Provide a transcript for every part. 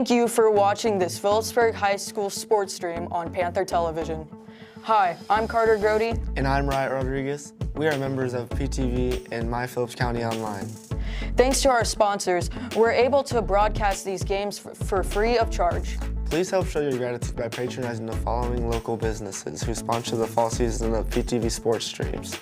Thank you for watching this Phillipsburg High School sports stream on Panther Television. Hi, I'm Carter Grody. And I'm Riot Rodriguez. We are members of PTV and My Phillips County Online. Thanks to our sponsors, we're able to broadcast these games for free of charge. Please help show your gratitude by patronizing the following local businesses who sponsor the fall season of PTV sports streams.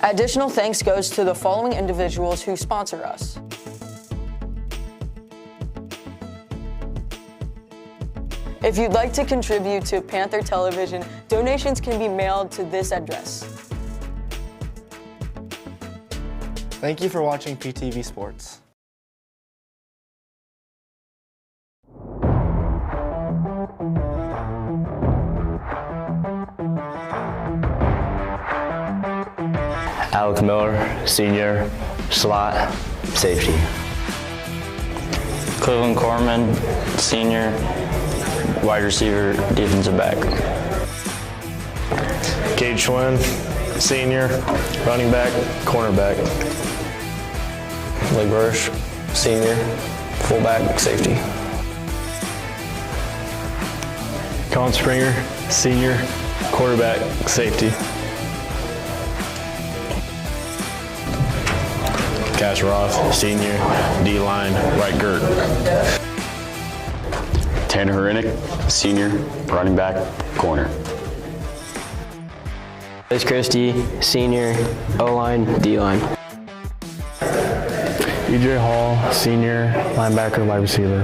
Additional thanks goes to the following individuals who sponsor us. If you'd like to contribute to Panther Television, donations can be mailed to this address. Thank you for watching PTV Sports. Alex Miller, senior, slot, safety. Cleveland Corman, senior, wide receiver, defensive back. Cade Schwinn, senior, running back, cornerback. Blake Bursch, senior, fullback, safety. Colin Springer, senior, quarterback, safety. Cash Roth, senior, D-line, right guard. Tanner Hrenik, senior, running back, corner. Chris Christie, senior, O-line, D-line. EJ Hall, senior, linebacker, wide receiver.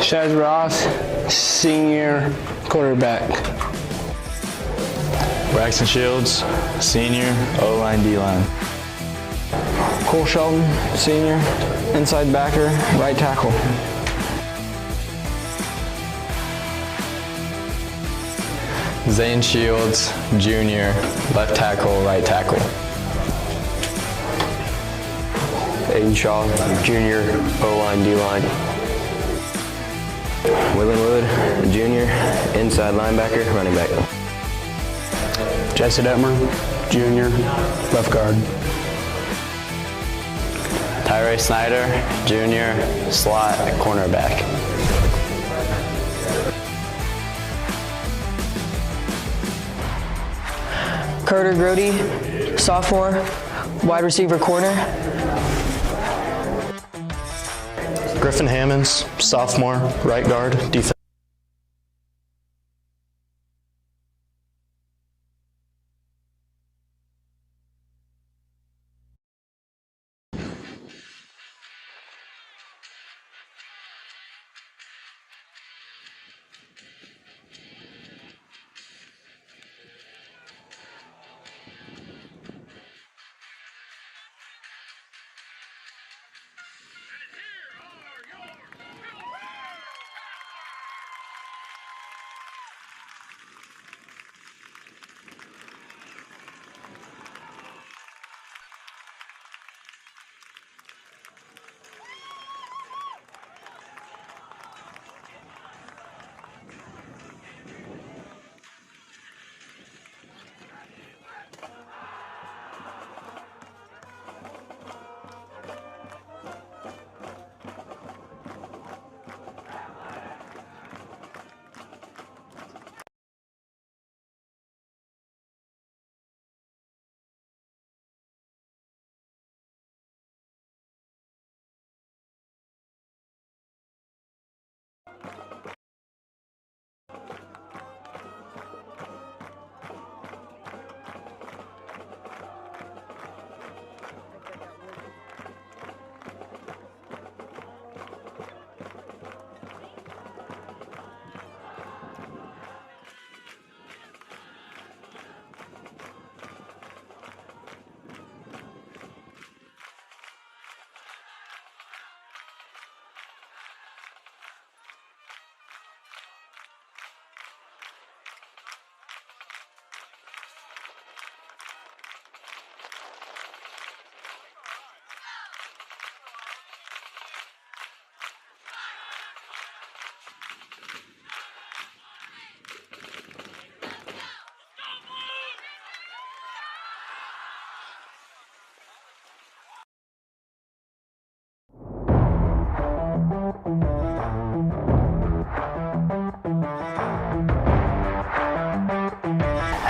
Shaz Roth, senior, quarterback. Braxton Shields, senior, O-line, D-line. Cole Shelton, senior, inside backer, right tackle. Zane Shields, junior, left tackle, right tackle. Aiden Shaw, junior, O-line, D-line. Willen Wood, junior, inside linebacker, running back. Jesse Detmer, junior, left guard. Tyree Snyder, junior, slot, cornerback. Carter Grody, sophomore, wide receiver corner. Griffin Hammonds, sophomore, right guard, defense.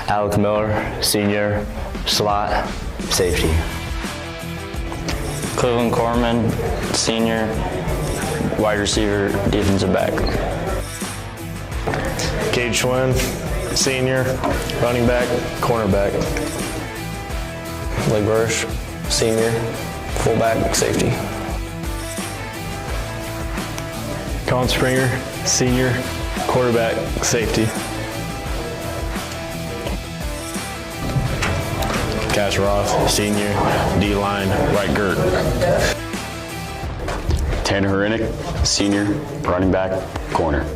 Alex Miller, senior, slot, safety. Cleveland Corman, senior, wide receiver, defensive back. Cade Schwinn, senior, running back, cornerback. Blake Bursch, senior, fullback, safety. Colin Springer, senior, quarterback, safety. Cash Roth, senior, D-line, right guard. Tanner Hrenik, senior, running back, corner.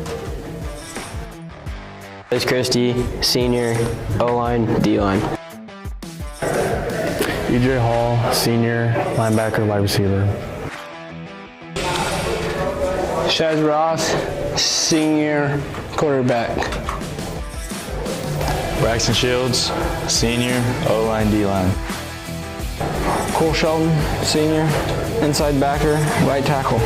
Chris Christie, senior, O-line, D-line. EJ Hall, senior, linebacker, wide receiver. Shaz Ross, senior, quarterback. Braxton Shields, senior, O-line, D-line. Cole Shelton, senior, inside backer, right tackle.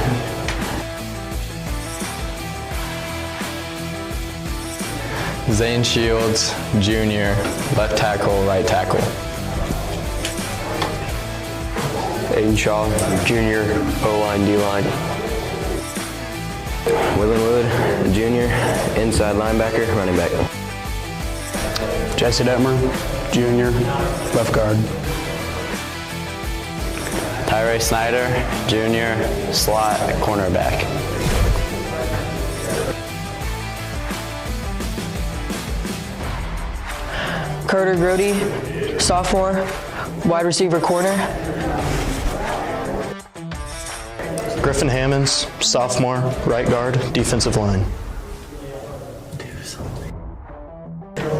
Zane Shields, junior, left tackle, right tackle. Aiden Shaw, junior, O-line, D-line. Willen Wood, junior, inside linebacker, running back. Jesse Detmer, junior, left guard. Tyree Snyder, junior, slot, cornerback. Carter Grody, sophomore, wide receiver corner. Griffin Hammonds, sophomore, right guard, defensive line.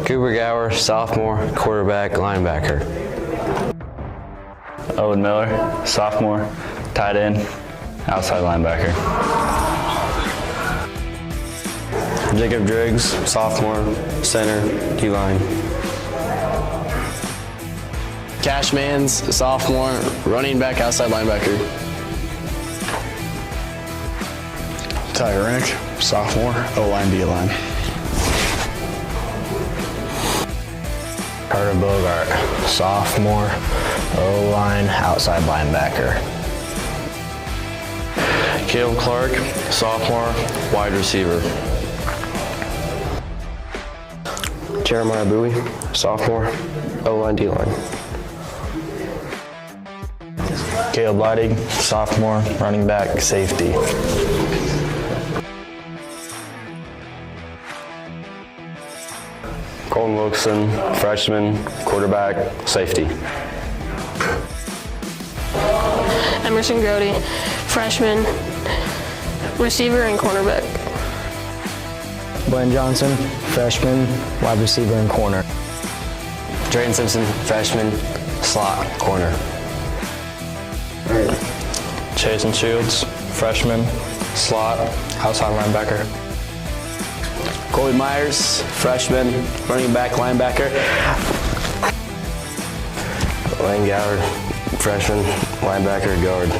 Cooper Gower, sophomore, quarterback, linebacker. Owen Miller, sophomore, tight end, outside linebacker. Jacob Driggs, sophomore, center, D-line. Cash Mans, sophomore, running back, outside linebacker. Ty Renick, sophomore, O-line, D-line. Carter Bogart, sophomore, O-line, outside linebacker. Caleb Clark, sophomore, wide receiver. Jeremiah Bowie, sophomore, O-line, D-line. Caleb Leidig, sophomore, running back, safety. Colton Wilson, freshman, quarterback, safety. Emerson Grody, freshman, receiver and cornerback. Blaine Johnson, freshman, wide receiver and corner. Drayton Simpson, freshman, slot, corner. Chasen Shields, freshman, slot, outside linebacker. Colby Myers, freshman, running back, linebacker. Lane Gallard, freshman, linebacker, guard.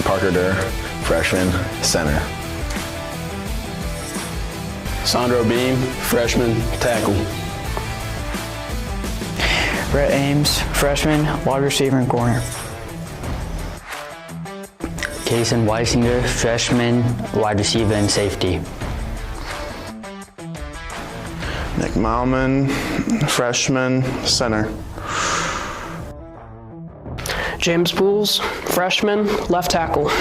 Parker Durr, freshman, center. Sandro Beam, freshman, tackle. Brett Ames, freshman, wide receiver and corner. Kason Weisinger, freshman, wide receiver and safety. Nick Malman, freshman, center. James Pools, freshman, left tackle.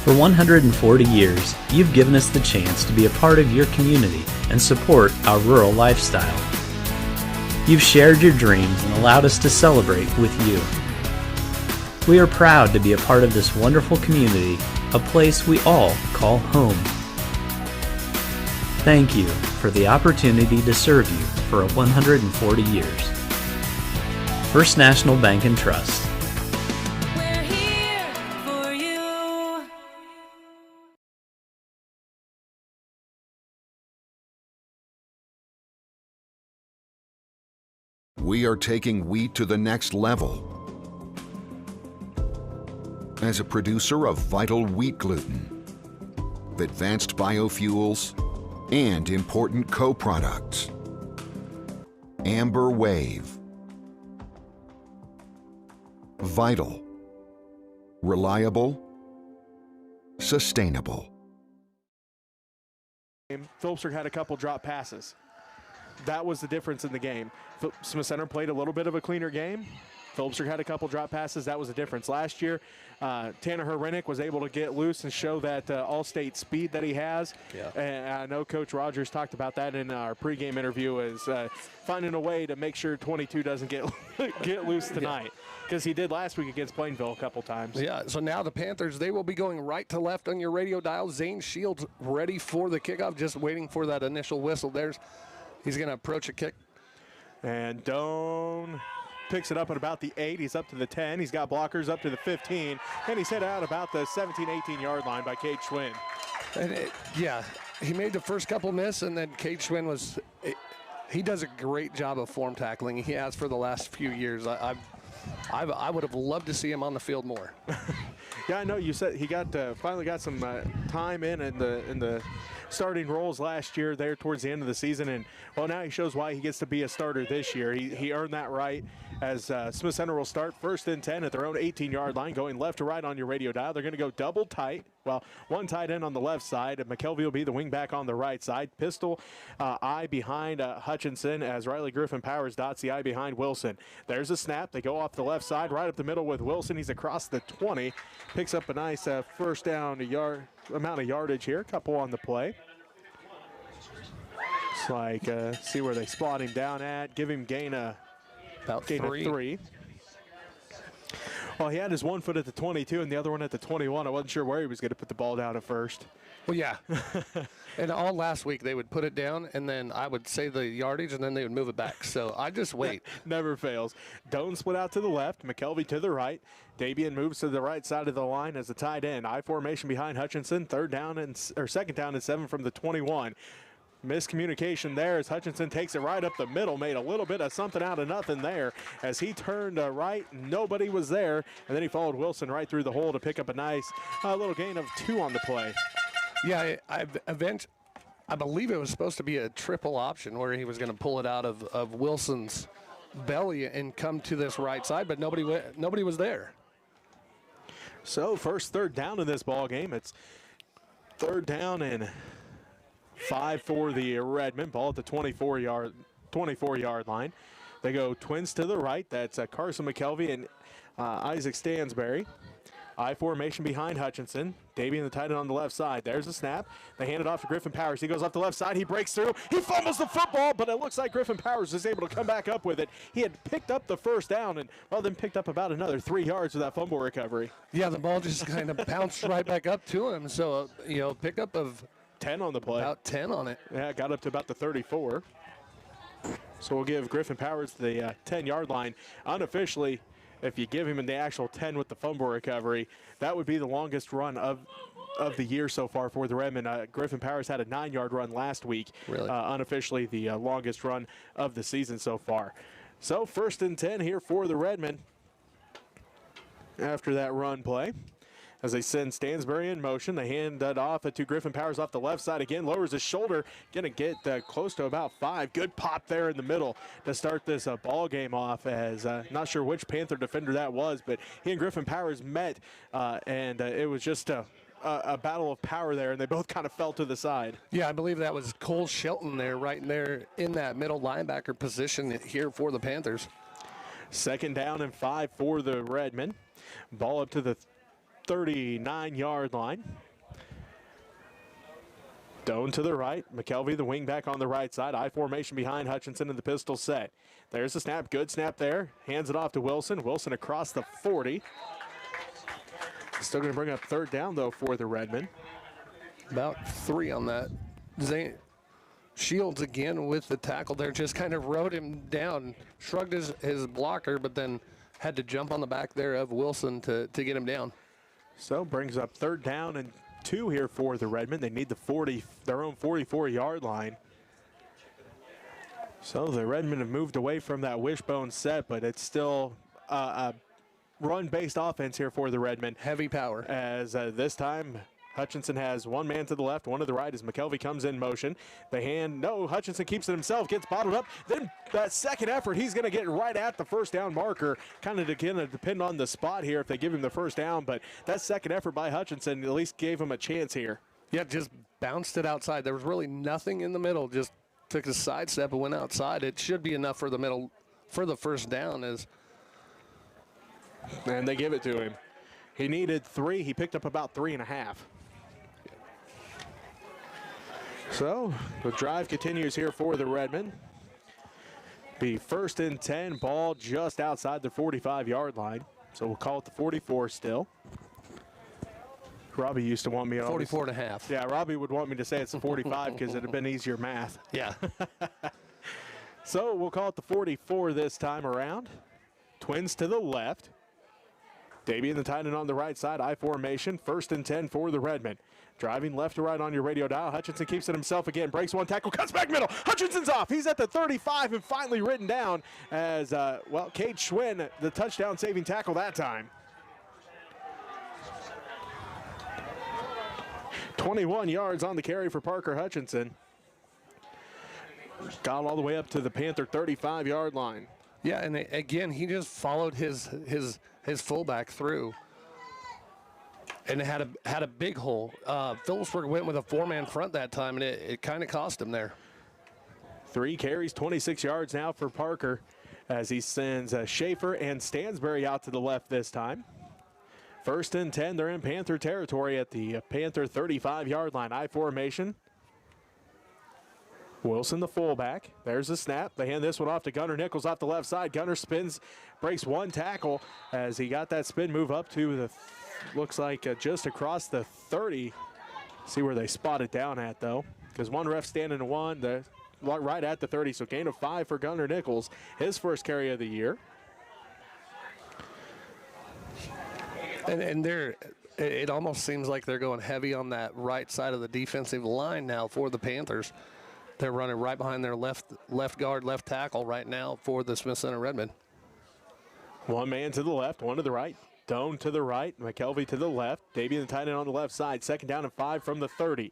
For 140 years, you've given us the chance to be a part of your community and support our rural lifestyle. You've shared your dreams and allowed us to celebrate with you. We are proud to be a part of this wonderful community, a place we all call home. Thank you for the opportunity to serve you for 140 years. First National Bank and Trust. We are taking wheat to the next level as a producer of vital wheat gluten, advanced biofuels, and important co-products. Amber Wave. Vital. Reliable. Sustainable. Phillipsburg had a couple drop passes. That was the difference in the game. Smith Center played a little bit of a cleaner game. Phillipsburg had a couple drop passes. That was the difference. Last year, Tanner Herenick was able to get loose and show that all-state speed that he has. Yeah. And I know Coach Rogers talked about that in our pregame interview, is finding a way to make sure 22 doesn't get get loose tonight, because he did last week against Plainville a couple times. Yeah, so now the Panthers, they will be going right to left on your radio dial. Zane Shields ready for the kickoff, just waiting for that initial whistle. He's going to approach a kick. And Doan picks it up at about the 8. He's up to the 10. He's got blockers up to the 15. And he's hit out about the 17, 18-yard line by Cade Schwinn. And yeah, he made the first couple miss, and then Cade Schwinn he does a great job of form tackling. He has for the last few years. I would have loved to see him on the field more. Yeah, I know you said he got finally got some time in the starting roles last year there towards the end of the season, and well, now he shows why he gets to be a starter this year. He earned that right, as Smith Center will start 1st and 10 at their own 18-yard line, going left to right on your radio dial. They're going to go double tight. Well, one tight end on the left side, and McKelvey will be the wing back on the right side. Pistol eye behind Hutchinson, as Riley Griffin Powers dots the eye behind Wilson. There's a snap. They go off the left side, right up the middle with Wilson. He's across the 20. Picks up a nice first down amount of yardage here. A couple on the play. It's like, see where they spot him down at. Give him gain of 3. Well, he had his one foot at the 22 and the other one at the 21. I wasn't sure where he was going to put the ball down at first. Well, yeah. And all last week they would put it down, and then I would say the yardage, and then they would move it back. So I just wait. Never fails. Doan split out to the left, McKelvey to the right. Dabian moves to the right side of the line as a tight end. I formation behind Hutchinson. 2nd down and 7 from the 21. Miscommunication there as Hutchinson takes it right up the middle, made a little bit of something out of nothing there as he turned right. Nobody was there, and then he followed Wilson right through the hole to pick up a nice little gain of 2 on the play. Yeah, I believe it was supposed to be a triple option where he was going to pull it out of Wilson's belly and come to this right side, but nobody was there. So first 3rd down in this ball game. It's 3rd down and 5 for the Redmen. Ball at the 24-yard line. They go twins to the right. That's Carson McKelvey and Isaac Stansberry. I formation behind Hutchinson. Davian the tight end on the left side. There's the snap. They hand it off to Griffin Powers. He goes off the left side. He breaks through. He fumbles the football, but it looks like Griffin Powers is able to come back up with it. He had picked up the first down and, well, then picked up about another 3 yards with that fumble recovery. Yeah, the ball just kind of bounced right back up to him. So, pickup of 10 on the play. About 10 on it. Yeah, got up to about the 34. So we'll give Griffin Powers the 10-yard line. Unofficially, if you give him the actual 10 with the fumble recovery, that would be the longest run of the year so far for the Redmen. Griffin Powers had a 9-yard run last week. Really? Unofficially, the longest run of the season so far. So 1st and 10 here for the Redmen after that run play. As they send Stansberry in motion, they hand that off to Griffin Powers off the left side again, lowers his shoulder, going to get close to about 5. Good pop there in the middle to start this ball game off, as not sure which Panther defender that was, but he and Griffin Powers met, and it was just a battle of power there, and they both kind of fell to the side. Yeah, I believe that was Cole Shelton there, right in there in that middle linebacker position here for the Panthers. 2nd down and 5 for the Redmen. Ball up to the 39-yard line. Doan to the right. McKelvey, the wing back on the right side. I formation behind Hutchinson in the pistol set. There's the snap. Good snap there. Hands it off to Wilson. Wilson across the 40. Still going to bring up 3rd down, though, for the Redmen. About 3 on that. Zane Shields again with the tackle there. Just kind of rode him down. Shrugged his blocker, but then had to jump on the back there of Wilson to get him down. So brings up 3rd down and 2 here for the Redmen. They need their own 44-yard line. So the Redmen have moved away from that wishbone set, but it's still a run-based offense here for the Redmen. Heavy power. As this time, Hutchinson has one man to the left, one to the right as McKelvey comes in motion. The hand, no, Hutchinson keeps it himself, gets bottled up. Then that second effort, he's going to get right at the first down marker. Kind of depend on the spot here if they give him the first down, but that second effort by Hutchinson at least gave him a chance here. Yeah, just bounced it outside. There was really nothing in the middle, just took a sidestep and went outside. It should be enough for the middle, for the first down. And they give it to him. He needed 3. He picked up about 3.5. So the drive continues here for the Redmen. Be 1st and 10, ball just outside the 45-yard line. So we'll call it the 44 still. Robbie used to want me 44 and a half. Yeah, Robbie would want me to say it's a 45 because it'd have been easier math. Yeah. So we'll call it the 44 this time around. Twins to the left. Davian the tight end on the right side, I formation, 1st and 10 for the Redmen. Driving left to right on your radio dial. Hutchinson keeps it himself again, breaks one tackle, cuts back middle. Hutchinson's off. He's at the 35 and finally written down as, Cade Schwinn, the touchdown saving tackle that time. 21 yards on the carry for Parker Hutchinson. Got all the way up to the Panther 35-yard line. Yeah, and again, he just followed his fullback through, and it had a big hole. Phillipsburg went with a 4-man front that time, and it kind of cost him there. 3 carries, 26 yards now for Parker, as he sends Schaefer and Stansbury out to the left this time. 1st and 10, they're in Panther territory at the Panther 35-yard line. I formation. Wilson, the fullback. There's the snap. They hand this one off to Gunnar Nichols off the left side. Gunnar spins, breaks one tackle as he got that spin move up to the, looks like just across the 30. See where they spot it down at, though, because one ref standing to one, right at the 30. So gain of 5 for Gunnar Nichols, his first carry of the year. And it almost seems like they're going heavy on that right side of the defensive line now for the Panthers. They're running right behind their left guard, left tackle right now for the Smith Center Redmen. One man to the left, one to the right. Doan to the right, McKelvey to the left. Davian the tight end on the left side. 2nd down and 5 from the 30.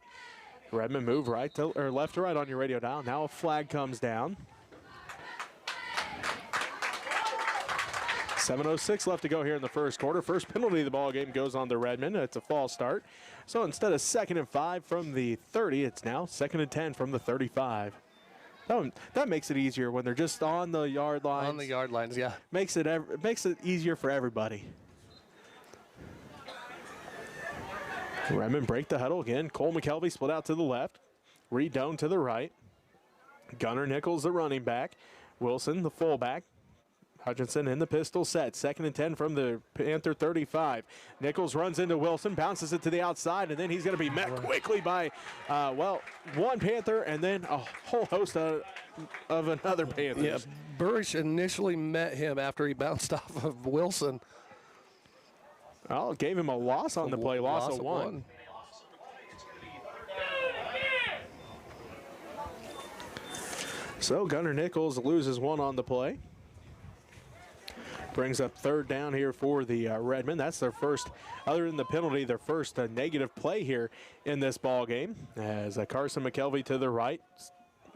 Redmen move left to right on your radio dial. Now a flag comes down. 7:06 left to go here in the first quarter. First penalty of the ball game goes on the Redmen. It's a false start. So instead of 2nd and 5 from the 30, it's now 2nd and 10 from the 35. That makes it easier when they're just on the yard lines. On the yard lines, yeah. Makes it easier for everybody. Redmen break the huddle again. Cole McKelvey split out to the left. Reed Doan to the right. Gunnar Nichols, the running back. Wilson, the fullback. Hutchinson in the pistol set. 2nd and 10 from the Panther 35. Nichols runs into Wilson, bounces it to the outside, and then he's going to be met quickly by, one Panther and then a whole host of another Panther. Yeah, Burrish initially met him after he bounced off of Wilson. Oh, gave him a loss on the play, loss of 1. So Gunnar Nichols loses 1 on the play. Brings up 3rd down here for the Redmen. That's their first, other than the penalty, their first negative play here in this ball game. As Carson McKelvey to the right,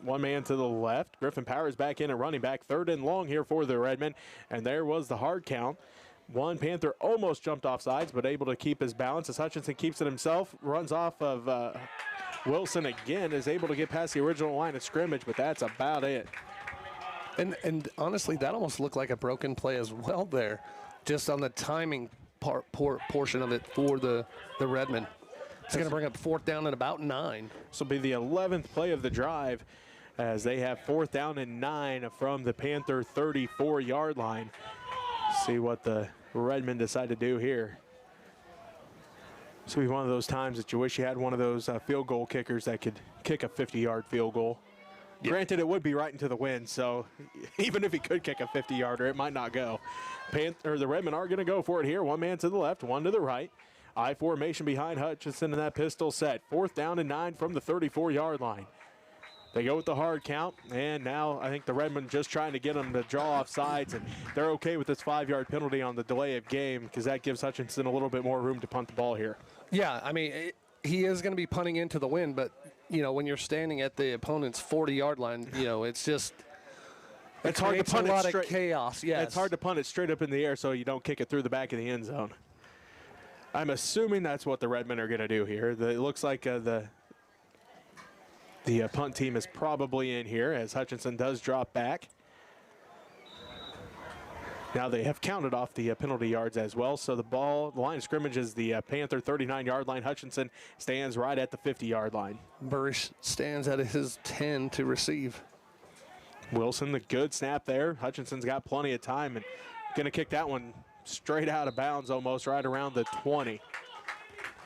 one man to the left. Griffin Powers back in at running back. 3rd and long here for the Redmen. And there was the hard count. One Panther almost jumped off sides, but able to keep his balance as Hutchinson keeps it himself, runs off of Wilson again, is able to get past the original line of scrimmage, but that's about it. And honestly, that almost looked like a broken play as well there, just on the timing portion of it for the Redmen. It's going to bring up 4th down and about 9. This will be the 11th play of the drive as they have 4th down and 9 from the Panther 34-yard line. See what the Redmen decide to do here. This will be one of those times that you wish you had one of those field goal kickers that could kick a 50-yard field goal. Yeah. Granted, it would be right into the wind, so even if he could kick a 50-yarder, it might not go. The Redmen are going to go for it here. One man to the left, one to the right. I formation behind Hutchinson in that pistol set. 4th down and 9 from the 34-yard line. They go with the hard count, and now I think the Redmen just trying to get them to draw off sides, and they're okay with this 5-yard penalty on the delay of game because that gives Hutchinson a little bit more room to punt the ball here. Yeah, I mean, he is going to be punting into the wind, but, you know, when you're standing at the opponent's 40-yard line, you know, it's just it's hard to punt a lot it straight. Of chaos. Yes. It's hard to punt it straight up in the air so you don't kick it through the back of the end zone. I'm assuming that's what the Redmen are going to do here. It looks like the punt team is probably in here as Hutchinson does drop back. Now they have counted off the penalty yards as well. So the line of scrimmage is the Panther 39-yard line. Hutchinson stands right at the 50-yard line. Burrish stands at his 10 to receive. Wilson, the good snap there. Hutchinson's got plenty of time and going to kick that one straight out of bounds almost right around the 20.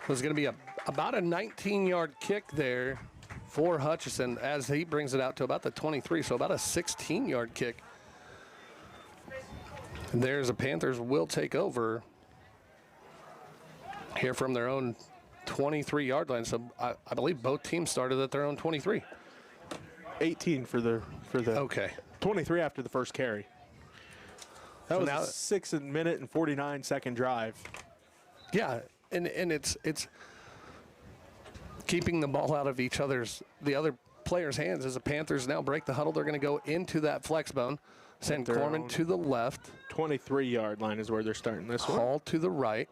There's going to be about a 19-yard kick there for Hutchinson as he brings it out to about the 23, so about a 16-yard kick. And there's the Panthers will take over here from their own 23-yard line. So I believe both teams started at their own 23. 18 for the okay. 23 after the first carry. That was a 6 minute and 49-second drive. Yeah, and it's keeping the ball out of the other players' hands as the Panthers now break the huddle. They're going to go into that flex bone, send Corman to the left. 23-yard line is where they're starting this one. Hall to the right.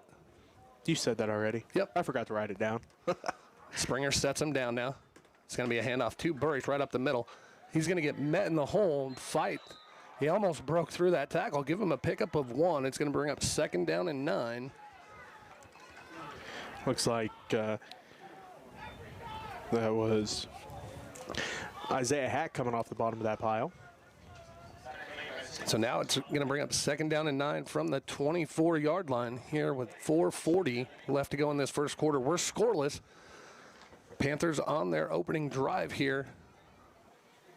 You said that already. Yep. I forgot to write it down. Springer sets him down now. It's going to be a handoff to Burrish right up the middle. He's going to get met in the hole and fight. He almost broke through that tackle. Give him a pickup of 1. It's going to bring up 2nd down and 9. Looks like that was Isaiah Hack coming off the bottom of that pile. So now it's going to bring up 2nd down and 9 from the 24-yard line here with 4:40 left to go in this first quarter. We're scoreless. Panthers on their opening drive here.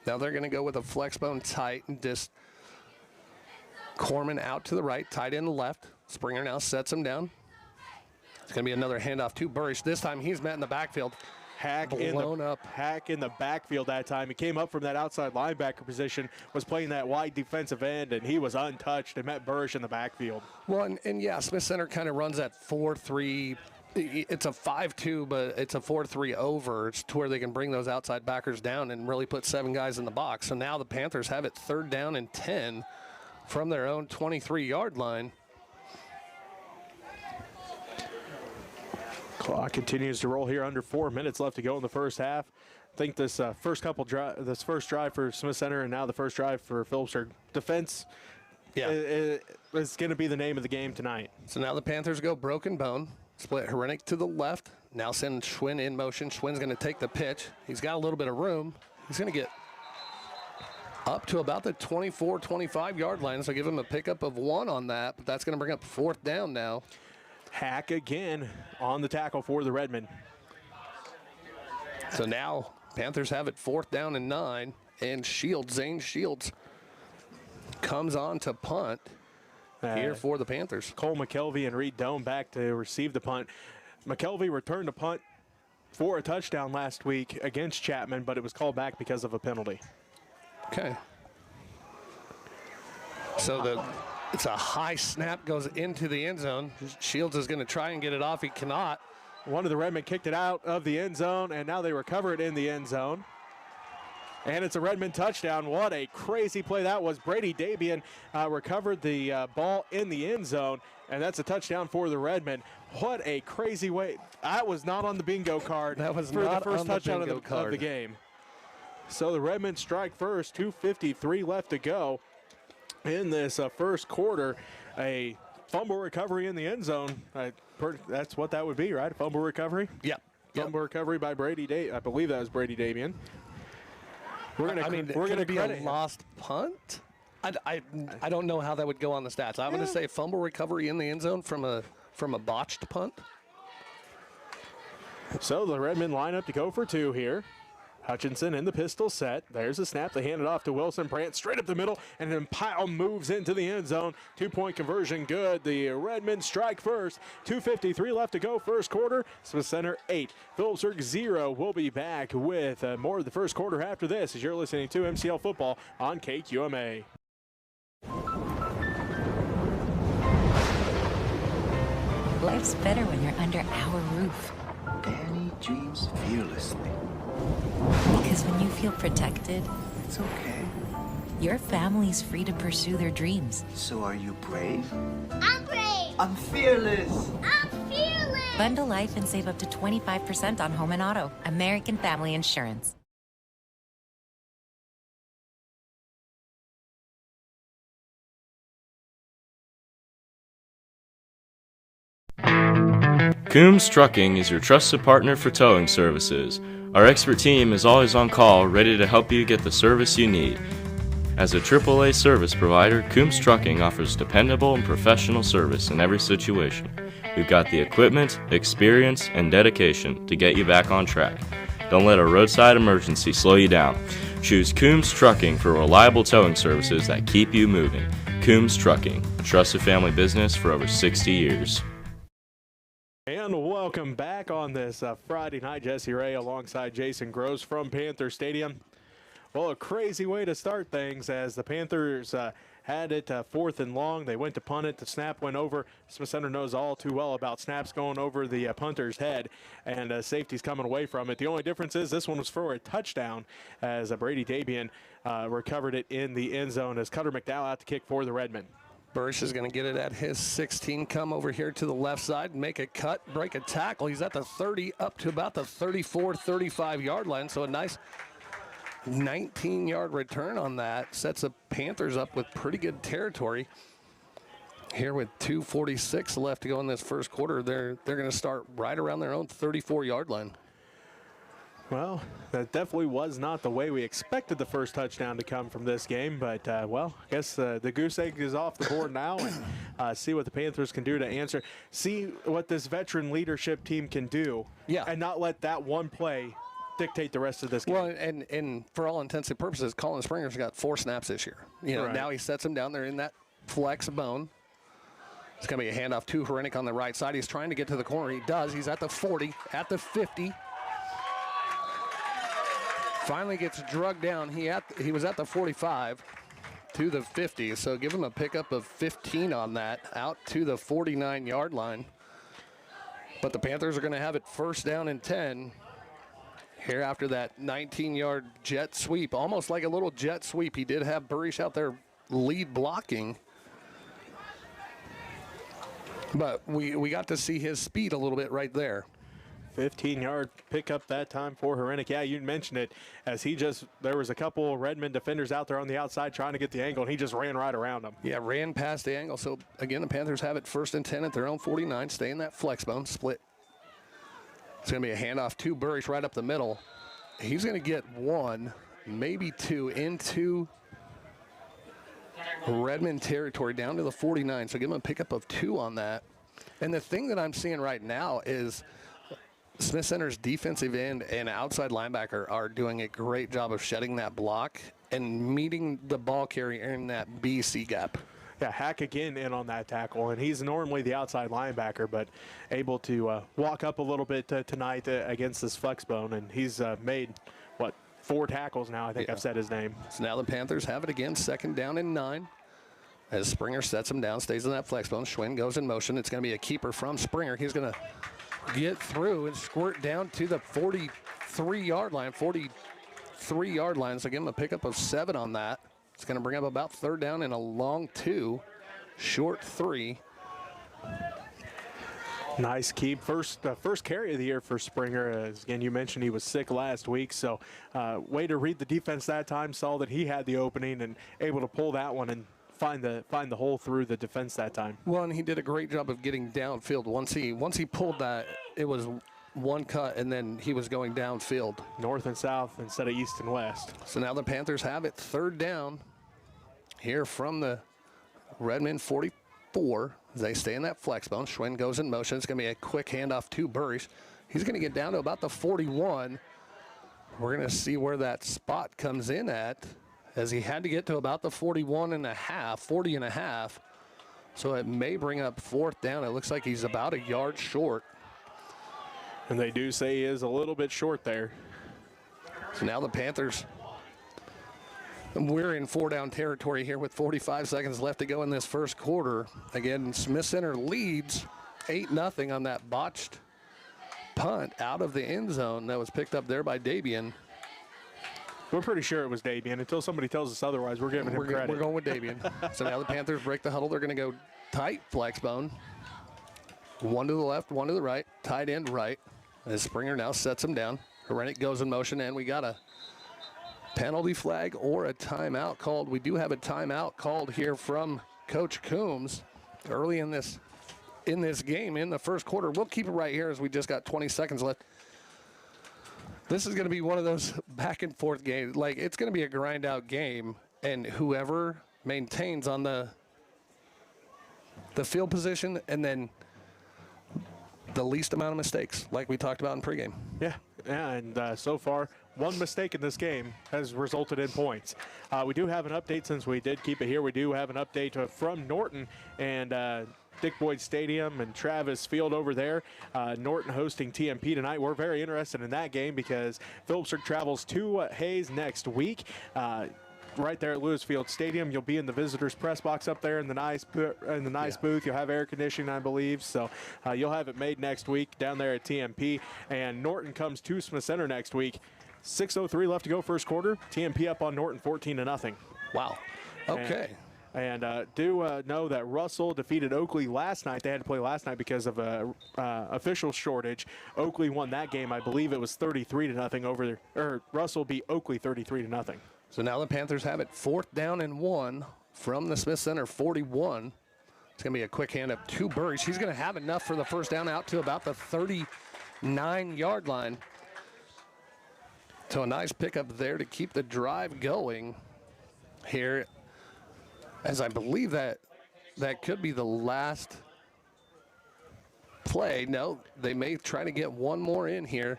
Now they're going to go with a flex bone tight and just Corman out to the right, tight end left. Springer now sets him down. It's going to be another handoff to Burrish. This time he's met in the backfield. Hack in the backfield that time. He came up from that outside linebacker position, was playing that wide defensive end, and he was untouched and met Burrish in the backfield. Well, and yeah, Smith Center kind of runs that 4-3. It's a 5-2, but it's a 4-3 over. It's to where they can bring those outside backers down and really put 7 guys in the box. So now the Panthers have it 3rd down and 10 from their own 23-yard line. Clock continues to roll here. Under 4 minutes left to go in the first half. I think this first drive for Smith Center and now the first drive for Phillipsburg defense is going to be the name of the game tonight. So now the Panthers go broken bone. Split Herenick to the left. Now send Schwinn in motion. Schwinn's going to take the pitch. He's got a little bit of room. He's going to get up to about the 24, 25-yard line. So give him a pickup of 1 on that. But that's going to bring up 4th down now. Hack again on the tackle for the Redmen. So now Panthers have it 4th down and 9. And Zane Shields comes on to punt. Here for the Panthers. Cole McKelvey and Reed Dome back to receive the punt. McKelvey returned a punt for a touchdown last week against Chapman, but it was called back because of a penalty. Okay. So it's a high snap, goes into the end zone. Shields is going to try and get it off. He cannot. One of the Redmen kicked it out of the end zone, and now they recover it in the end zone. And it's a Redmond touchdown. What a crazy play that was. Brady Dabian recovered the ball in the end zone, and that's a touchdown for the Redmen. What a crazy way. That was not on the bingo card. That was for not the first on touchdown the bingo of the game. So the Redmen strike first, 2:53 left to go in this first quarter. A fumble recovery in the end zone. That's what that would be, right? A fumble recovery? Yeah. Fumble recovery by Brady Dabian. I believe that was Brady Dabian. We're gonna be a lost punt. I don't know how that would go on the stats. I'm going to say fumble recovery in the end zone from a botched punt. So the Redmen line up to go for 2 here. Hutchinson in the pistol set. There's a snap. They hand it off to Wilson. Brandt straight up the middle, and then Pyle moves into the end zone. 2-point conversion good. The Redmen strike first. 2:53 left to go first quarter. Smith Center 8. Phillipsburg 0. We'll be back with more of the first quarter after this as you're listening to MCL Football on KQMA. Life's better when you're under our roof. Danny dreams fearlessly. Because when you feel protected, It's okay. your family's free to pursue their dreams. So are you brave? I'm brave. I'm fearless. I'm fearless. Bundle life and save up to 25% on home and auto. American Family Insurance. Coombs Trucking is your trusted partner for towing services. Our expert team is always on call, ready to help you get the service you need. As a AAA service provider, Coombs Trucking offers dependable and professional service in every situation. We've got the equipment, experience, and dedication to get you back on track. Don't let a roadside emergency slow you down. Choose Coombs Trucking for reliable towing services that keep you moving. Coombs Trucking, a trusted family business for over 60 years. And welcome back on this Friday night. Jesse Ray alongside Jason Gross from Panther Stadium. Well, a crazy way to start things as the Panthers had it 4th and long. They went to punt it. The snap went over. Smith Center knows all too well about snaps going over the punter's head, and safety's coming away from it. The only difference is this one was for a touchdown as Brady Dabian recovered it in the end zone as Cutter McDowell out to kick for the Redmen. Burrish is going to get it at his 16, come over here to the left side, make a cut, break a tackle. He's at the 30 up to about the 34, 35-yard line. So a nice 19-yard return on that. Sets the Panthers up with pretty good territory. Here with 2:46 left to go in this first quarter, they're going to start right around their own 34-yard line. Well, that definitely was not the way we expected the first touchdown to come from this game, but, well, I guess the goose egg is off the board now, and see what the Panthers can do to answer. See what this veteran leadership team can do, and not let that one play dictate the rest of this game. Well, and for all intents and purposes, Colin Springer's got 4 snaps this year. You know, now he sets him down there in that flex bone. It's going to be a handoff to Hrenik on the right side. He's trying to get to the corner. He does. He's at the 40, at the 50. Finally gets drugged down. He was at the 45 to the 50, so give him a pickup of 15 on that, out to the 49-yard line. But the Panthers are going to have it first down and 10 here after that 19-yard jet sweep, almost like a little jet sweep. He did have Burrish out there lead blocking, but we got to see his speed a little bit right there. 15-yard pickup that time for Hrenik. Yeah, you mentioned it as there was a couple Redmen defenders out there on the outside trying to get the angle, and he just ran right around them. Yeah, ran past the angle. So, again, the Panthers have it first and 10 at their own 49, stay in that flex bone, split. It's going to be a handoff to Burrish right up the middle. He's going to get 1, maybe 2 into Redmond territory down to the 49. So give him a pickup of 2 on that. And the thing that I'm seeing right now is Smith Center's defensive end and outside linebacker are doing a great job of shedding that block and meeting the ball carrier in that BC gap. Yeah, Hack again in on that tackle, and he's normally the outside linebacker, but able to walk up a little bit tonight against this flex bone, and he's made, 4 tackles now, I think I've said his name. So now the Panthers have it again, 2nd down and 9. As Springer sets him down, stays in that flex bone. Schwinn goes in motion. It's going to be a keeper from Springer. He's going to get through and squirt down to the 43-yard line, 43-yard line. So give him a pickup of 7 on that. It's going to bring up about 3rd down and a long 2, short 3. Nice keep. First carry of the year for Springer. Again, you mentioned he was sick last week, so way to read the defense that time. Saw that he had the opening and able to pull that one and find the hole through the defense that time. Well, and he did a great job of getting downfield. Once he pulled that, it was one cut, and then he was going downfield. North and south instead of east and west. So now the Panthers have it 3rd down here from the Redmond 44. They stay in that flex bone. Schwinn goes in motion. It's going to be a quick handoff to Burrish. He's going to get down to about the 41. We're going to see where that spot comes in at, as he had to get to about the 40 and a half. So it may bring up 4th down. It looks like he's about a yard short. And they do say he is a little bit short there. So now the Panthers, we're in 4-down territory here with 45 seconds left to go in this first quarter. Again, Smith Center leads 8-0 on that botched punt out of the end zone that was picked up there by Dabian. We're pretty sure it was Dabian. Until somebody tells us otherwise, we're giving him credit. We're going with Dabian. So now the Panthers break the huddle. They're going to go tight flex bone. One to the left, one to the right. Tight end right. As Springer now sets him down. Herenek goes in motion, and we got a penalty flag or a timeout called. We do have a timeout called here from Coach Coombs early in this game in the first quarter. We'll keep it right here as we just got 20 seconds left. This is going to be one of those back and forth games. Like, it's going to be a grind out game, and whoever maintains on the field position and then the least amount of mistakes, like we talked about in pregame. Yeah, and so far, one mistake in this game has resulted in points. We do have an update since we did keep it here. We do have an update from Norton and Dick Boyd Stadium and Travis Field over there. Norton hosting TMP tonight. We're very interested in that game because Phillipsburg travels to Hayes next week. Right there at Lewis Field Stadium. You'll be in the visitors press box up there in the nice booth. You'll have air conditioning, I believe. So you'll have it made next week down there at TMP. And Norton comes to Smith Center next week. 6:03 left to go first quarter. TMP up on Norton 14-0. Wow. Okay. And do know that Russell defeated Oakley last night. They had to play last night because of a official shortage. Oakley won that game. I believe it was 33-0 over there. Or Russell beat Oakley 33-0. So now the Panthers have it 4th down and 1 from the Smith Center 41. It's going to be a quick hand up to Burry. She's going to have enough for the first down out to about the 39-yard line. So a nice pickup there to keep the drive going here, as I believe that could be the last play. No, they may try to get one more in here.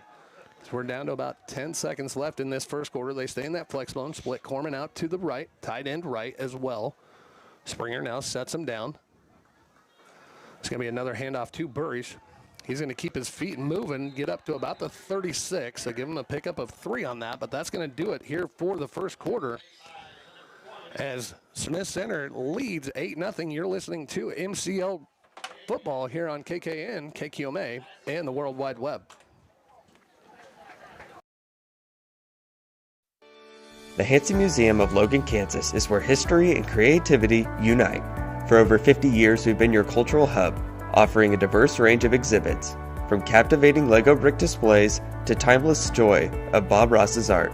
So we're down to about 10 seconds left in this first quarter. They stay in that flex bone, split Corman out to the right, tight end right as well. Springer now sets him down. It's going to be another handoff to Burrish. He's going to keep his feet moving, get up to about the 36. So give him a pickup of 3 on that, but that's going to do it here for the first quarter, as Smith Center leads 8-0. You're listening to MCL football here on KKN, KQMA, and the World Wide Web. The Hansen Museum of Logan, Kansas is where history and creativity unite. For over 50 years, we've been your cultural hub, offering a diverse range of exhibits, from captivating Lego brick displays to timeless joy of Bob Ross's art.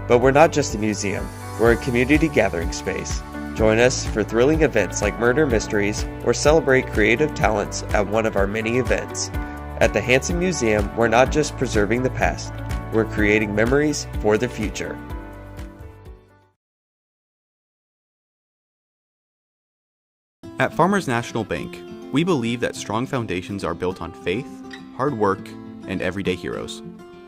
But we're not just a museum, we're a community gathering space. Join us for thrilling events like Murder Mysteries or celebrate creative talents at one of our many events. At the Hansen Museum, we're not just preserving the past, we're creating memories for the future. At Farmers National Bank, we believe that strong foundations are built on faith, hard work, and everyday heroes.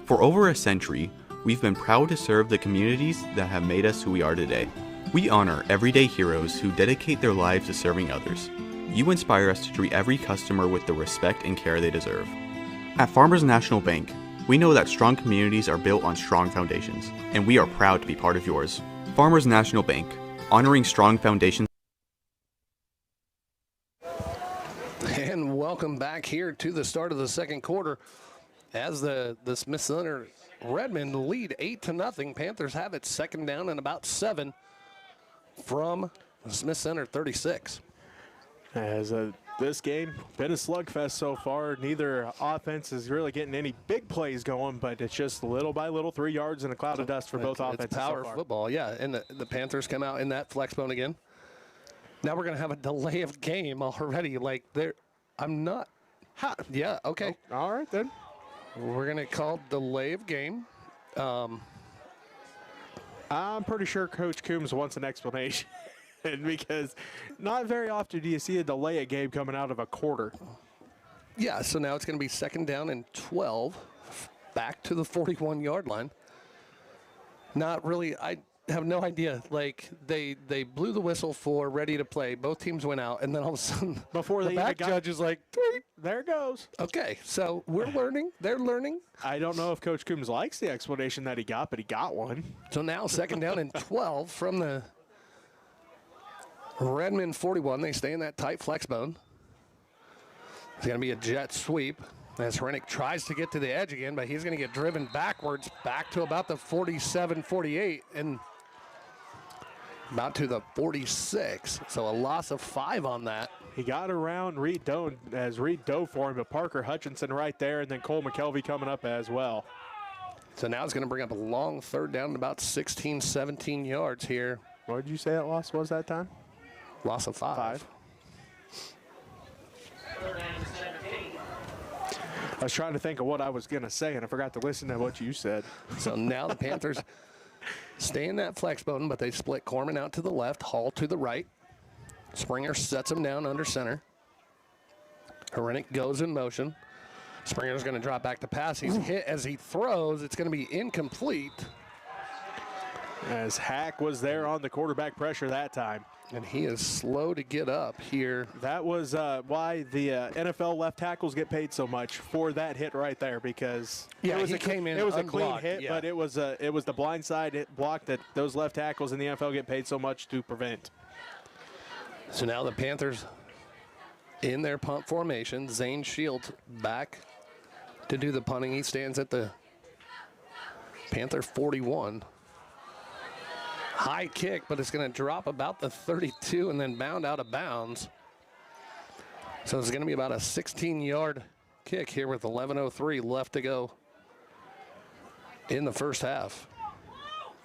For over a century, we've been proud to serve the communities that have made us who we are today. We honor everyday heroes who dedicate their lives to serving others. You inspire us to treat every customer with the respect and care they deserve. At Farmers National Bank, we know that strong communities are built on strong foundations, and we are proud to be part of yours. Farmers National Bank, honoring strong foundations. And welcome back here to the start of the second quarter, as the Smith Center Redmond lead 8-0. Panthers have it 2nd down and about 7 from Smith Center 36. As this game been a slugfest so far. Neither offense is really getting any big plays going, but it's just little by little, 3 yards in a cloud of dust for both offenses. It's power football, yeah. And the Panthers come out in that flex bone again. Now we're going to have a delay of game already. Like, I'm not. Yeah, okay. Oh, all right, then. We're going to call delay of game. I'm pretty sure Coach Coombs wants an explanation because not very often do you see a delay of game coming out of a quarter. Yeah, so now it's going to be 2nd down and 12, back to the 41-yard line. Not really. I have no idea. Like, they blew the whistle for ready to play. Both teams went out, and then all of a sudden, Before the they back even judge is like, "Tweet." There it goes. Okay, so we're learning. They're learning. I don't know if Coach Coombs likes the explanation that he got, but he got one. So now 2nd down and 12 from the Redmond 41. They stay in that tight flex bone. It's going to be a jet sweep as Rennick tries to get to the edge again, but he's going to get driven backwards back to about the 47, 48, and about to the 46. So a loss of 5 on that. He got around Reed Doe as Reed dove for him, but Parker Hutchinson right there, and then Cole McKelvey coming up as well. So now it's going to bring up a long 3rd down, about 16, 17 yards here. What did you say that loss was that time? Loss of 5. I was trying to think of what I was going to say, and I forgot to listen to what you said. So now the Panthers stay in that flex bone, but they split Corman out to the left, Hall to the right. Springer sets him down under center. Hrenek goes in motion. Springer's going to drop back to pass. He's hit as he throws. It's going to be incomplete. As Hack was there on the quarterback pressure that time. And he is slow to get up here. That was why the NFL left tackles get paid so much for that hit right there, because yeah, it was he came in it was unblocked, a clean hit, yeah. but it was the blind side hit block that those left tackles in the NFL get paid so much to prevent. So now the Panthers in their punt formation. Zane Shields back to do the punting. He stands at the Panther 41. High kick, but it's going to drop about the 32 and then bound out of bounds. So it's going to be about a 16-yard kick here with 11:03 left to go in the first half.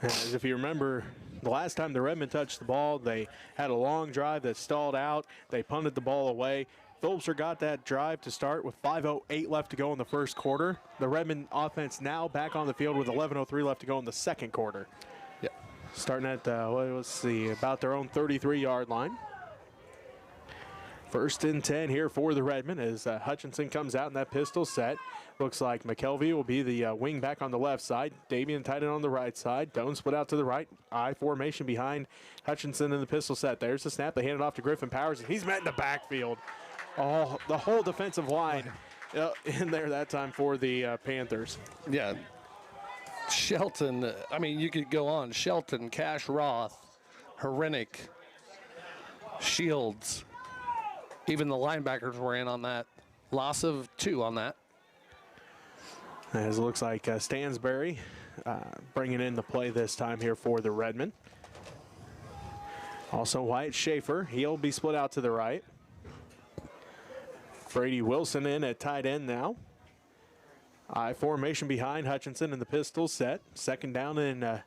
As if you remember, the last time the Redmen touched the ball, they had a long drive that stalled out. They punted the ball away. Phillipsburg got that drive to start with 5:08 left to go in the first quarter. The Redmen offense now back on the field with 11:03 left to go in the second quarter. Yep. Starting at, let's see, about their own 33-yard line. 1st and 10 here for the Redmen as Hutchinson comes out in that pistol set. Looks like McKelvey will be the wing back on the left side. Davian tight end on the right side. Doan split out to the right. I formation behind Hutchinson in the pistol set. There's the snap. They hand it off to Griffin Powers, and he's met in the backfield. Oh, the whole defensive line in there that time for the Panthers. Yeah. Shelton, I mean, you could go on. Shelton, Cash Roth, Hrenek, Shields. Even the linebackers were in on that. Loss of 2 on that. As it looks like Stansberry bringing in the play this time here for the Redmen. Also Wyatt Schaefer, he'll be split out to the right. Brady Wilson in at tight end now. I formation behind Hutchinson in the pistol set. 2nd down and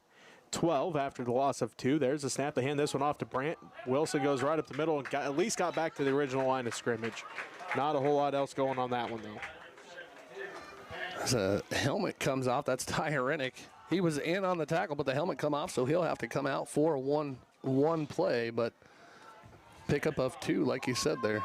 12 after the loss of 2. There's a snap. They hand this one off to Brandt. Wilson goes right up the middle and at least got back to the original line of scrimmage. Not a whole lot else going on that one, though. As a helmet comes off, that's Ty Hrenek. He was in on the tackle, but the helmet come off, so he'll have to come out for one play, but pickup of 2, like you said there.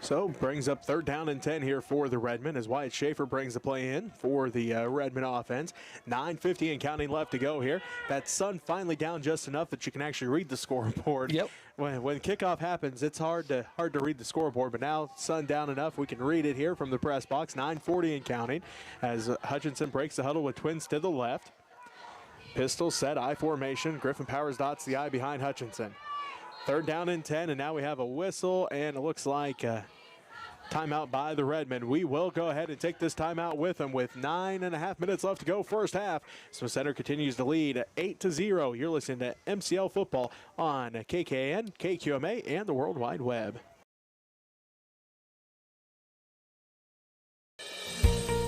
So brings up 3rd down and 10 here for the Redmen as Wyatt Schaefer brings the play in for the Redmen offense. 9:50 and counting left to go here. That sun finally down just enough that you can actually read the scoreboard. Yep. When kickoff happens, it's hard to read the scoreboard, but now sun down enough we can read it here from the press box. 9:40 and counting as Hutchinson breaks the huddle with twins to the left. Pistol set, I formation. Griffin Powers dots the I behind Hutchinson. 3rd down and 10, and now we have a whistle, and it looks like timeout by the Redmen. We will go ahead and take this timeout with them with 9.5 minutes left to go first half. So Center continues to lead 8-0. You're listening to MCL Football on KKN, KQMA, and the World Wide Web.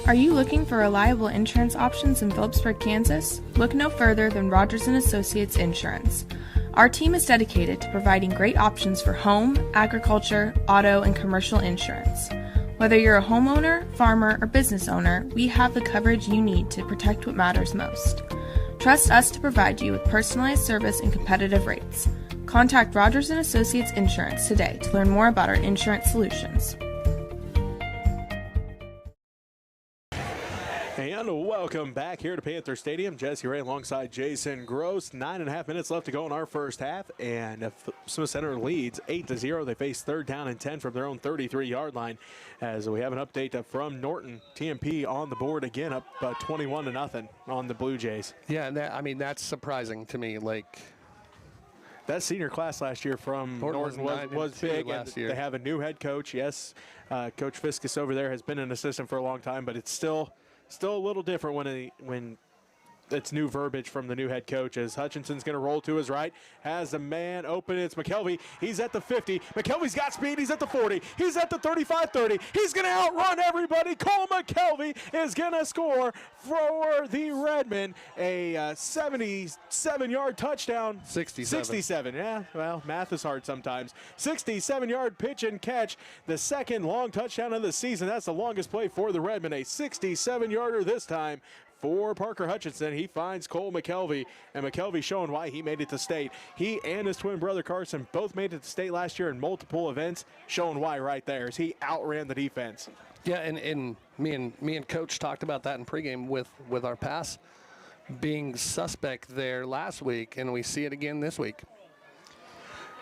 Are you looking for reliable insurance options in Phillipsburg, Kansas? Look no further than Rogers & Associates Insurance. Our team is dedicated to providing great options for home, agriculture, auto, and commercial insurance. Whether you're a homeowner, farmer, or business owner, we have the coverage you need to protect what matters most. Trust us to provide you with personalized service and competitive rates. Contact Rogers & Associates Insurance today to learn more about our insurance solutions. And welcome back here to Panther Stadium. Jesse Ray alongside Jason Gross. 9.5 minutes left to go in our first half, and Smith Center leads 8-0. They face 3rd down and 10 from their own 33-yard line. As we have an update from Norton, TMP on the board again, up 21-0 on the Blue Jays. Yeah, and that's surprising to me. Like, that senior class last year from Norton was big. Last year. They have a new head coach. Yes, Coach Fiskus over there has been an assistant for a long time, but it's still a little different when it's new verbiage from the new head coach. As Hutchinson's going to roll to his right, has a man open. It's McKelvey. He's at the 50. McKelvey's got speed. He's at the 40. He's at the 35-30. He's going to outrun everybody. Cole McKelvey is going to score for the Redmen a 77-yard touchdown. 67. Yeah, well, math is hard sometimes. 67-yard pitch and catch. The second long touchdown of the season. That's the longest play for the Redmen. A 67-yarder this time for Parker Hutchinson. He finds Cole McKelvey, and McKelvey showing why he made it to state. He and his twin brother Carson both made it to state last year in multiple events, showing why right there as he outran the defense. Yeah, and me and Coach talked about that in pregame with our pass being suspect there last week, and we see it again this week.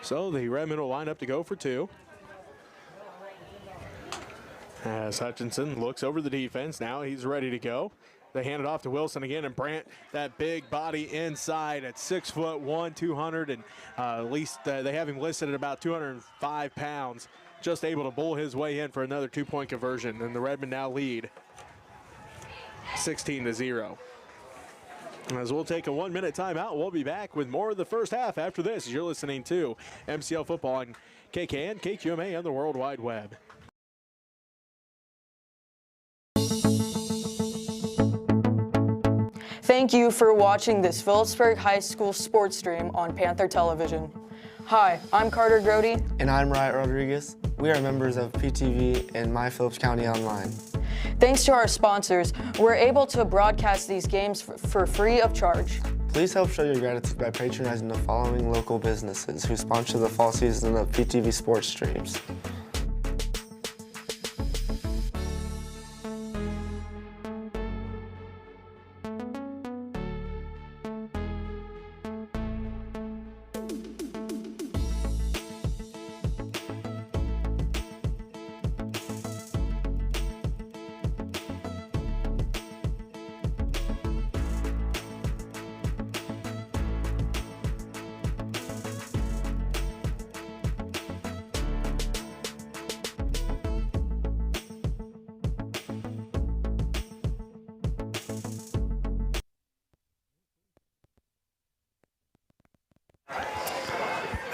So the Redmen will line up to go for 2. As Hutchinson looks over the defense, now he's ready to go. They hand it off to Wilson again, and Brandt, that big body inside at 6'1", 200, and at least they have him listed at about 205 pounds, just able to bull his way in for another 2-point conversion, and the Redmen now lead 16-0. As we'll take a 1-minute timeout, we'll be back with more of the first half after this. You're listening to MCL Football on KKN, KQMA, and the World Wide Web. Thank you for watching this Phillipsburg High School sports stream on Panther Television. Hi, I'm Carter Grody. And I'm Riot Rodriguez. We are members of PTV and My Phillips County Online. Thanks to our sponsors, we're able to broadcast these games for free of charge. Please help show your gratitude by patronizing the following local businesses who sponsor the fall season of PTV sports streams.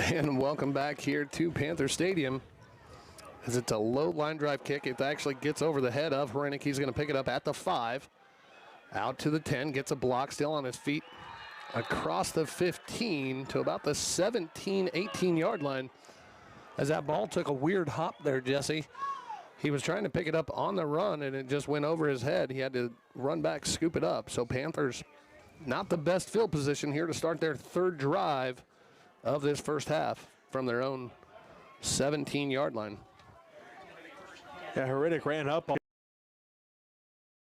And welcome back here to Panther Stadium. As it's a low line drive kick. It actually gets over the head of Hrenik. He's going to pick it up at the 5. Out to the 10. Gets a block still on his feet. Across the 15 to about the 17, 18-yard line. As that ball took a weird hop there, Jesse. He was trying to pick it up on the run, and it just went over his head. He had to run back, scoop it up. So Panthers not the best field position here to start their 3rd drive of this first half from their own 17-yard line. Yeah, Hrenik ran up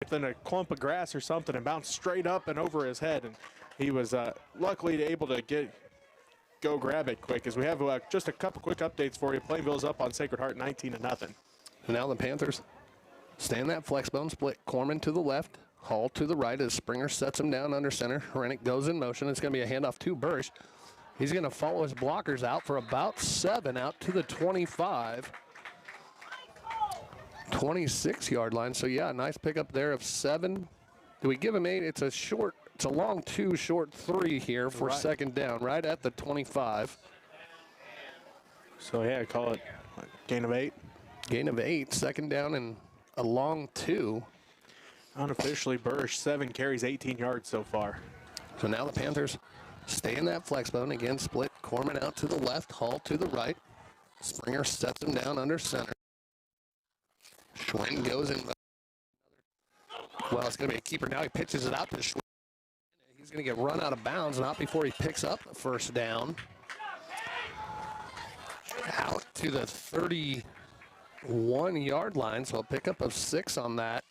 within a clump of grass or something and bounced straight up and over his head, and he was luckily able to go grab it quick. As we have just a couple quick updates for you. Plainville's up on Sacred Heart 19-0. So now the Panthers stay in that flex bone split. Corman to the left, Hall to the right as Springer sets him down under center. Hrenik goes in motion. It's going to be a handoff to Bursch. He's going to follow his blockers out for about 7 out to the 25. 26-yard line. So, yeah, nice pickup there of 7. Do we give him 8? It's a long 2, short 3 here for second down, right at the 25. So, yeah, call it gain of 8. Gain of 8, second down and a long 2. Unofficially, Bursch, 7 carries, 18 yards so far. So now the Panthers stay in that flex bone. Again, split. Corman out to the left, Hall to the right. Springer sets him down under center. Schwinn goes in. Well, it's going to be a keeper now. He pitches it out to Schwinn. He's going to get run out of bounds, not before he picks up the first down. Out to the 31-yard line, so a pickup of 6 on that.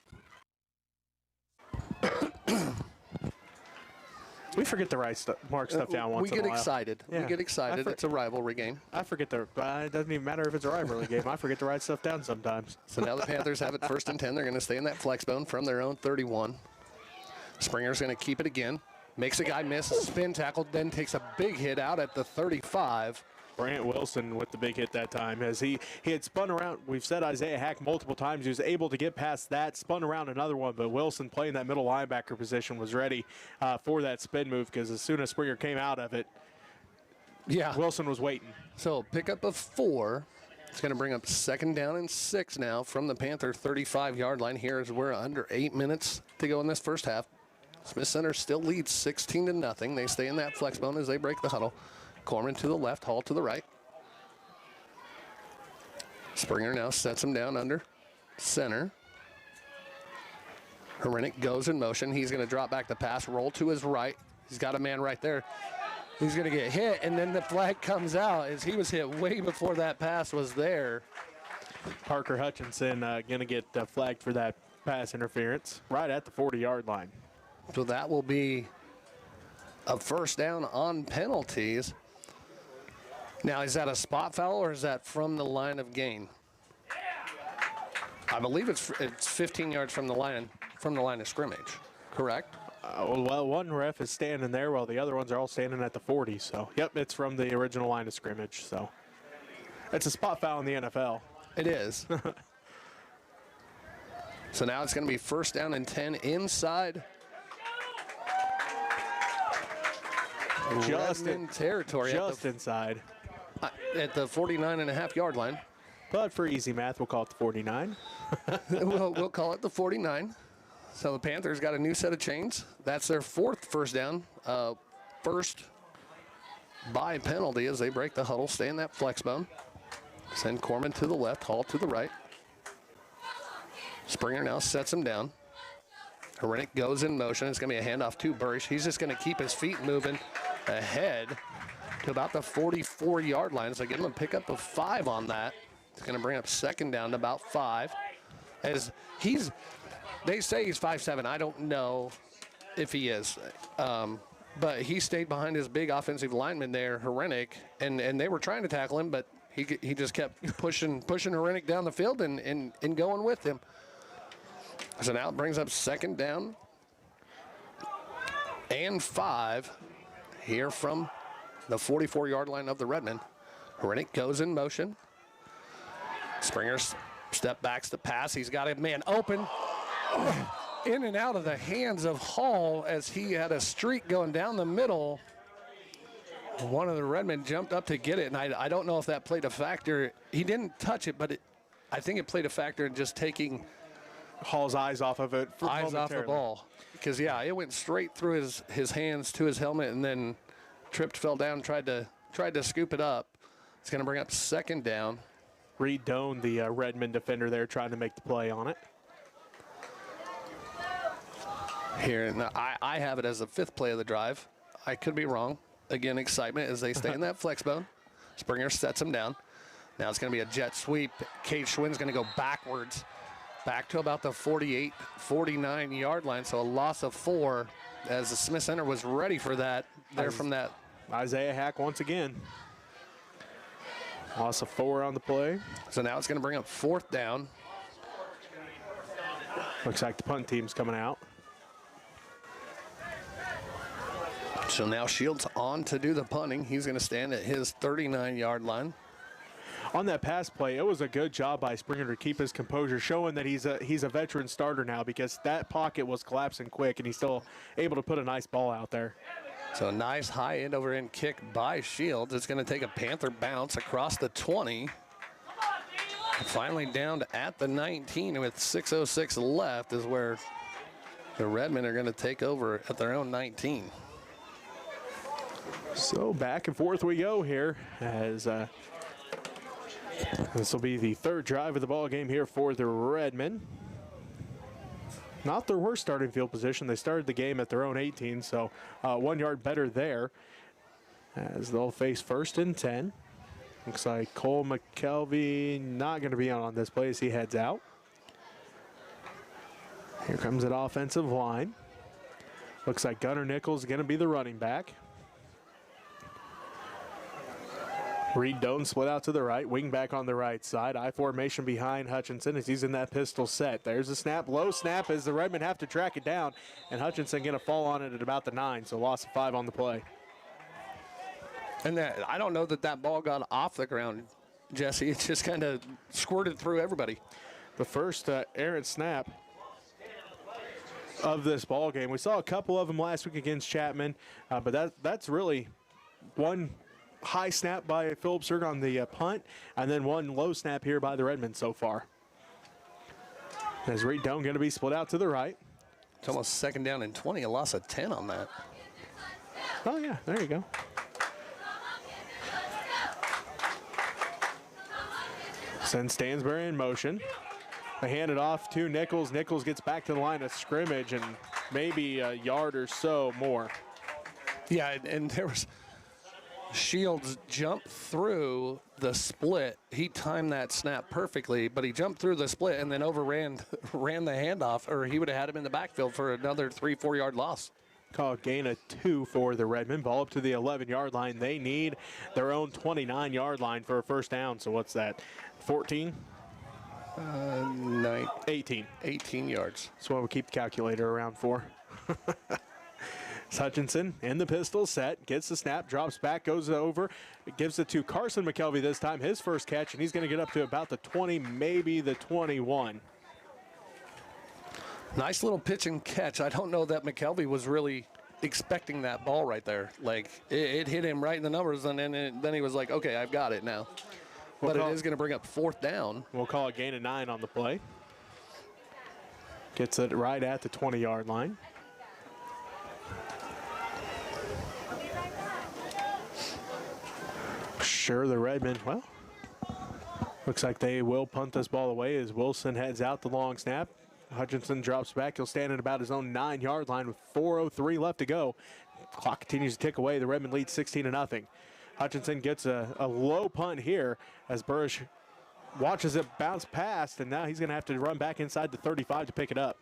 We forget to mark stuff down once We in a get while. excited. Yeah. We get excited. It's a rivalry game. I forget it doesn't even matter if it's a rivalry game. I forget to write stuff down sometimes. So now the Panthers have it 1st and 10. They're going to stay in that flex bone from their own 31. Springer's going to keep it again. Makes a guy miss, a spin tackle, then takes a big hit out at the 35. Brant Wilson with the big hit that time as he had spun around. We've said Isaiah Hack multiple times. He was able to get past that, spun around another one, but Wilson playing that middle linebacker position was ready for that spin move because as soon as Springer came out of it, Wilson was waiting. So pickup of 4. It's going to bring up 2nd down and 6 now from the Panther 35-yard line. Here is we're under 8 minutes to go in this first half. Smith Center still leads 16-0. They stay in that flex bone as they break the huddle. Corman to the left, Hall to the right. Springer now sets him down under center. Herenick goes in motion. He's going to drop back the pass, roll to his right. He's got a man right there. He's going to get hit, and then the flag comes out as he was hit way before that pass was there. Parker Hutchinson going to get flagged for that pass interference right at the 40-yard line. So that will be a 1st down on penalties. Now, is that a spot foul or is that from the line of gain? I believe it's 15 yards from the line of scrimmage, correct? Well, one ref is standing there while the other ones are all standing at the 40. So, yep, it's from the original line of scrimmage. So, it's a spot foul in the NFL. It is. So now it's going to be 1st down and 10 inside Redmond territory. Just inside. At the 49.5-yard line. But for easy math, we'll call it the 49. we'll call it the 49. So the Panthers got a new set of chains. That's their 4th first down. First by penalty as they break the huddle, stay in that flex bone. Send Corman to the left, Hall to the right. Springer now sets him down. Herenick goes in motion. It's going to be a handoff to Burrish. He's just going to keep his feet moving ahead to about the 44-yard line. So give him a pickup of 5 on that. It's going to bring up 2nd down to about 5. As they say he's 5'7". I don't know if he is. But he stayed behind his big offensive lineman there, Herenick, and they were trying to tackle him, but he just kept pushing Herenick down the field and going with him. So now it brings up 2nd down and 5 here from the 44-yard line of the Redmen. Herenick goes in motion. Springer step backs the pass. He's got a man open. In and out of the hands of Hall as he had a streak going down the middle. One of the Redmen jumped up to get it, and I don't know if that played a factor. He didn't touch it, but I think it played a factor in just taking Hall's eyes off of it. Eyes off the ball. Because, yeah, it went straight through his hands to his helmet and then tripped, fell down, tried to scoop it up. It's going to bring up 2nd down. Reed Doan, the Redmond defender there, trying to make the play on it. Here, now I have it as the 5th play of the drive. I could be wrong. Again, excitement as they stay in that flex bone. Springer sets him down. Now it's going to be a jet sweep. Cade Schwinn's going to go backwards, back to about the 48, 49-yard line. So a loss of 4 as the Smith Center was ready for that. There from that. Isaiah Hack once again. Loss of 4 on the play. So now it's going to bring up 4th down. Looks like the punt team's coming out. So now Shields on to do the punting. He's going to stand at his 39-yard line. On that pass play, it was a good job by Springer to keep his composure, showing that he's a veteran starter now because that pocket was collapsing quick, and he's still able to put a nice ball out there. So a nice high end over end kick by Shields. It's going to take a Panther bounce across the 20. Finally down to at the 19 with 6:06 left is where the Redmen are going to take over at their own 19. So back and forth we go here as this will be the 3rd drive of the ball game here for the Redmen. Not their worst starting field position. They started the game at their own 18, so 1 yard better there as they'll face 1st and 10. Looks like Cole McKelvey not going to be on this play as he heads out. Here comes that offensive line. Looks like Gunnar Nichols is going to be the running back. Reed Doan split out to the right, wing back on the right side. I formation behind Hutchinson as he's in that pistol set. There's a snap, low snap as the Redmen have to track it down, and Hutchinson going to fall on it at about the 9, so loss of 5 on the play. And I don't know that ball got off the ground, Jesse. It just kind of squirted through everybody. The first errant snap of this ball game. We saw a couple of them last week against Chapman, but that's really one high snap by Phillipsburg on the punt, and then one low snap here by the Redmen so far. As Reed Doan going to be split out to the right. It's almost 2nd down and 20, a loss of 10 on that. Oh yeah, there you go. Send Stansbury in motion. They hand it off to Nichols. Nichols gets back to the line of scrimmage and maybe a yard or so more. Yeah, and there was Shields jumped through the split. He timed that snap perfectly, but he jumped through the split and then ran the handoff, or he would have had him in the backfield for another 3-4 yard loss. Call gain of 2 for the Redmen. Ball up to the 11-yard line. They need their own 29-yard line for a first down. So what's that, 14? 18. 18 yards. That's what we keep the calculator around for. Hutchinson in the pistol set, gets the snap, drops back, goes over, gives it to Carson McKelvey this time, his first catch, and he's going to get up to about the 20, maybe the 21. Nice little pitch and catch. I don't know that McKelvey was really expecting that ball right there. Like, it hit him right in the numbers, and then he was like, okay, I've got it now. But it is going to bring up 4th down. We'll call a gain of 9 on the play. Gets it right at the 20-yard line. Sure, the Redmen, well, looks like they will punt this ball away as Wilson heads out the long snap. Hutchinson drops back. He'll stand at about his own 9-yard line with 4:03 left to go. Clock continues to tick away. The Redmen lead 16-0. Hutchinson gets a low punt here as Burrish watches it bounce past, and now he's going to have to run back inside the 35 to pick it up.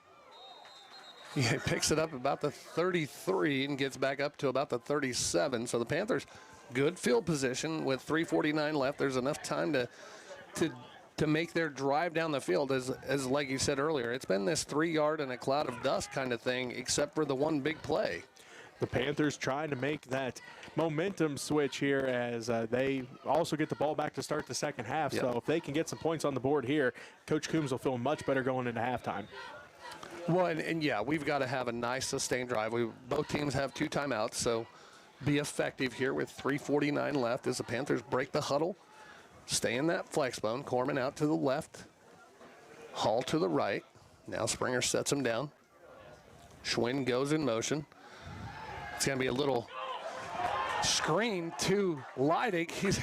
Yeah, he picks it up about the 33 and gets back up to about the 37. So the Panthers, good field position with 3:49 left. There's enough time to make their drive down the field. As like you said earlier, it's been this 3-yard and a cloud of dust kind of thing, except for the one big play. The Panthers trying to make that momentum switch here as they also get the ball back to start the second half. Yep. So if they can get some points on the board here, Coach Coombs will feel much better going into halftime. Well, and yeah, we've got to have a nice sustained drive. Both teams have 2 timeouts, so be effective here with 3:49 left as the Panthers break the huddle. Stay in that flex bone. Corman out to the left. Hall to the right. Now Springer sets him down. Schwinn goes in motion. It's going to be a little screen to Leidig. He's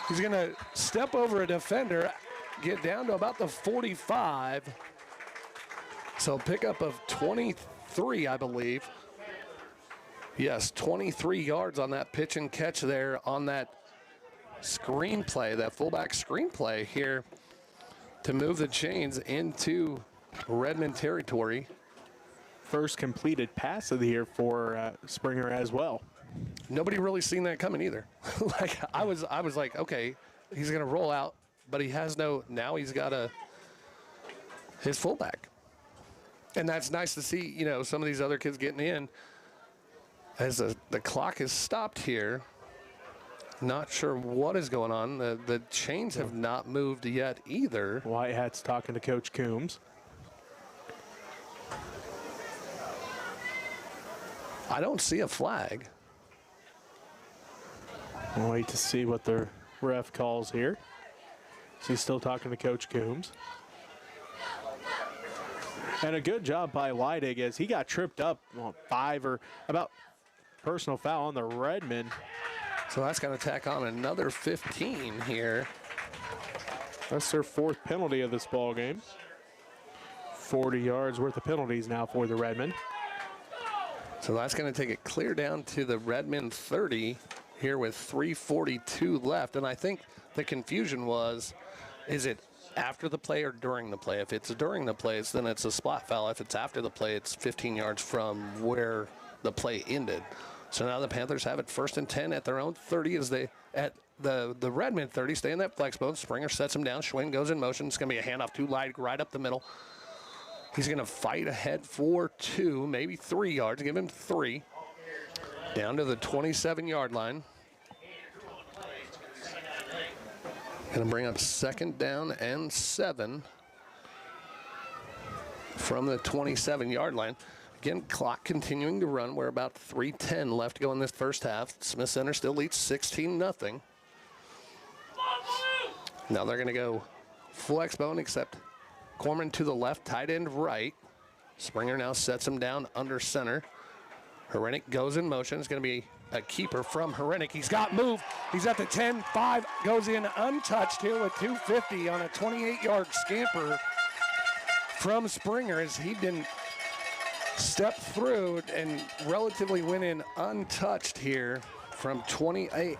going to step over a defender, get down to about the 45. So pickup of 23, I believe. Yes, 23 yards on that pitch and catch there on that screenplay, that fullback screenplay here to move the chains into Redmond territory. First completed pass of the year for Springer as well. Nobody really seen that coming either. Like I was like, okay, he's going to roll out, but he has no. Now he's got his fullback, and that's nice to see. You know, some of these other kids getting in as the clock is stopped here. Not sure what is going on. The chains have not moved yet either. Whitehat's talking to Coach Coombs. I don't see a flag. We'll wait to see what the ref calls here. So he's still talking to Coach Coombs. And a good job by Leidig as he got tripped up on 5 or about personal foul on the Redmen. So that's going to tack on another 15 here. That's their 4th penalty of this ball game. 40 yards worth of penalties now for the Redmen. So that's going to take it clear down to the Redmond 30 here with 3:42 left. And I think the confusion was, is it after the play or during the play? If it's during the play, then it's a spot foul. If it's after the play, it's 15 yards from where the play ended. So now the Panthers have it 1st and 10 at their own 30 as they at the Redmond 30, stay in that flex mode. Springer sets him down. Schwinn goes in motion. It's going to be a handoff to Leidig right up the middle. He's going to fight ahead for 2, maybe 3 yards. Give him 3. Down to the 27-yard line. Going to bring up 2nd down and 7 from the 27-yard line. Again, clock continuing to run. We're about 3:10 left to go in this first half. Smith Center still leads 16-0. Now they're going to go flex bone, except Corman to the left, tight end right. Springer now sets him down under center. Herenik goes in motion. It's going to be a keeper from Herenik. He's got move. He's at the 10, 5, goes in untouched here with 250 on a 28-yard scamper from Springer as he didn't step through and relatively went in untouched here from 28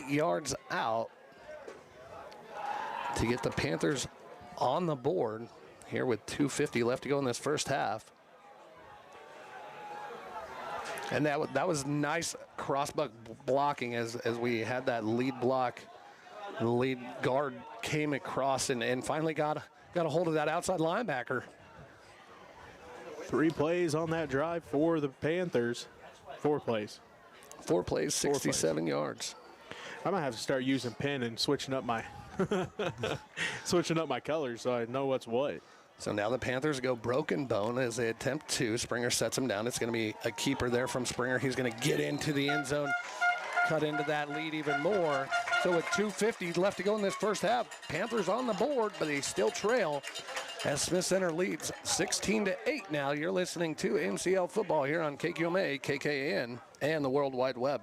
yards out to get the Panthers on the board here with 2:50 left to go in this first half. And that was nice crossbuck blocking as we had that lead block. The lead guard came across and finally got a hold of that outside linebacker. 3 plays on that drive for the Panthers. 4 plays. 4 plays, 67 yards. I might have to start using pen and switching up my colors so I know what's what. So now the Panthers go broken bone as they attempt to. Springer sets him down. It's going to be a keeper there from Springer. He's going to get into the end zone, cut into that lead even more. So with 2:50 left to go in this first half, Panthers on the board, but they still trail as Smith Center leads 16-8 now. You're listening to MCL football here on KQMA, KKAN, and the World Wide Web.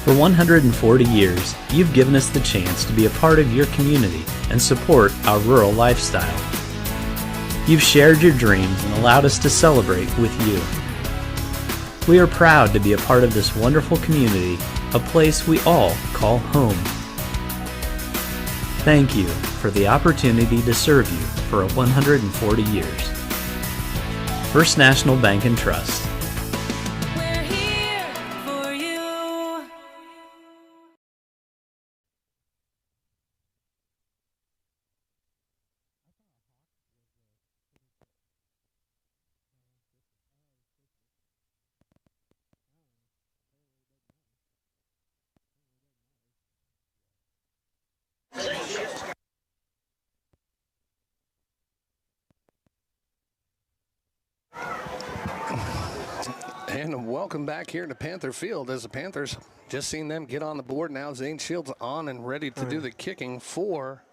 For 140 years, you've given us the chance to be a part of your community and support our rural lifestyle. You've shared your dreams and allowed us to celebrate with you. We are proud to be a part of this wonderful community, a place we all call home. Thank you for the opportunity to serve you for 140 years. First National Bank and Trust. And welcome back here to Panther Field as the Panthers just seen them get on the board. Now Zane Shields on and ready to do the kicking for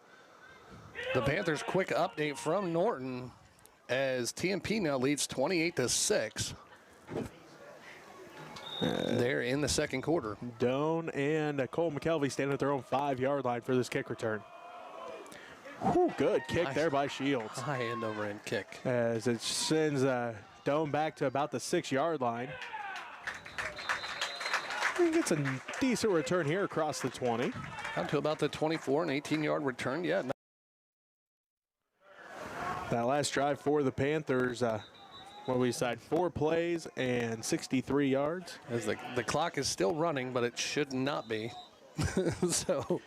the Panthers. Quick update from Norton as TMP now leads 28-6. They're in the second quarter. Doan and Cole McKelvey standing at their own 5-yard line for this kick return. Whew, good kick there by Shields. High end over end kick. As it sends Doan back to about the 6-yard line. He gets a decent return here across the 20. Up to about the 24, an 18-yard return. Yeah. That last drive for the Panthers, what we decide, 4 plays and 63 yards. As the clock is still running, but it should not be. So,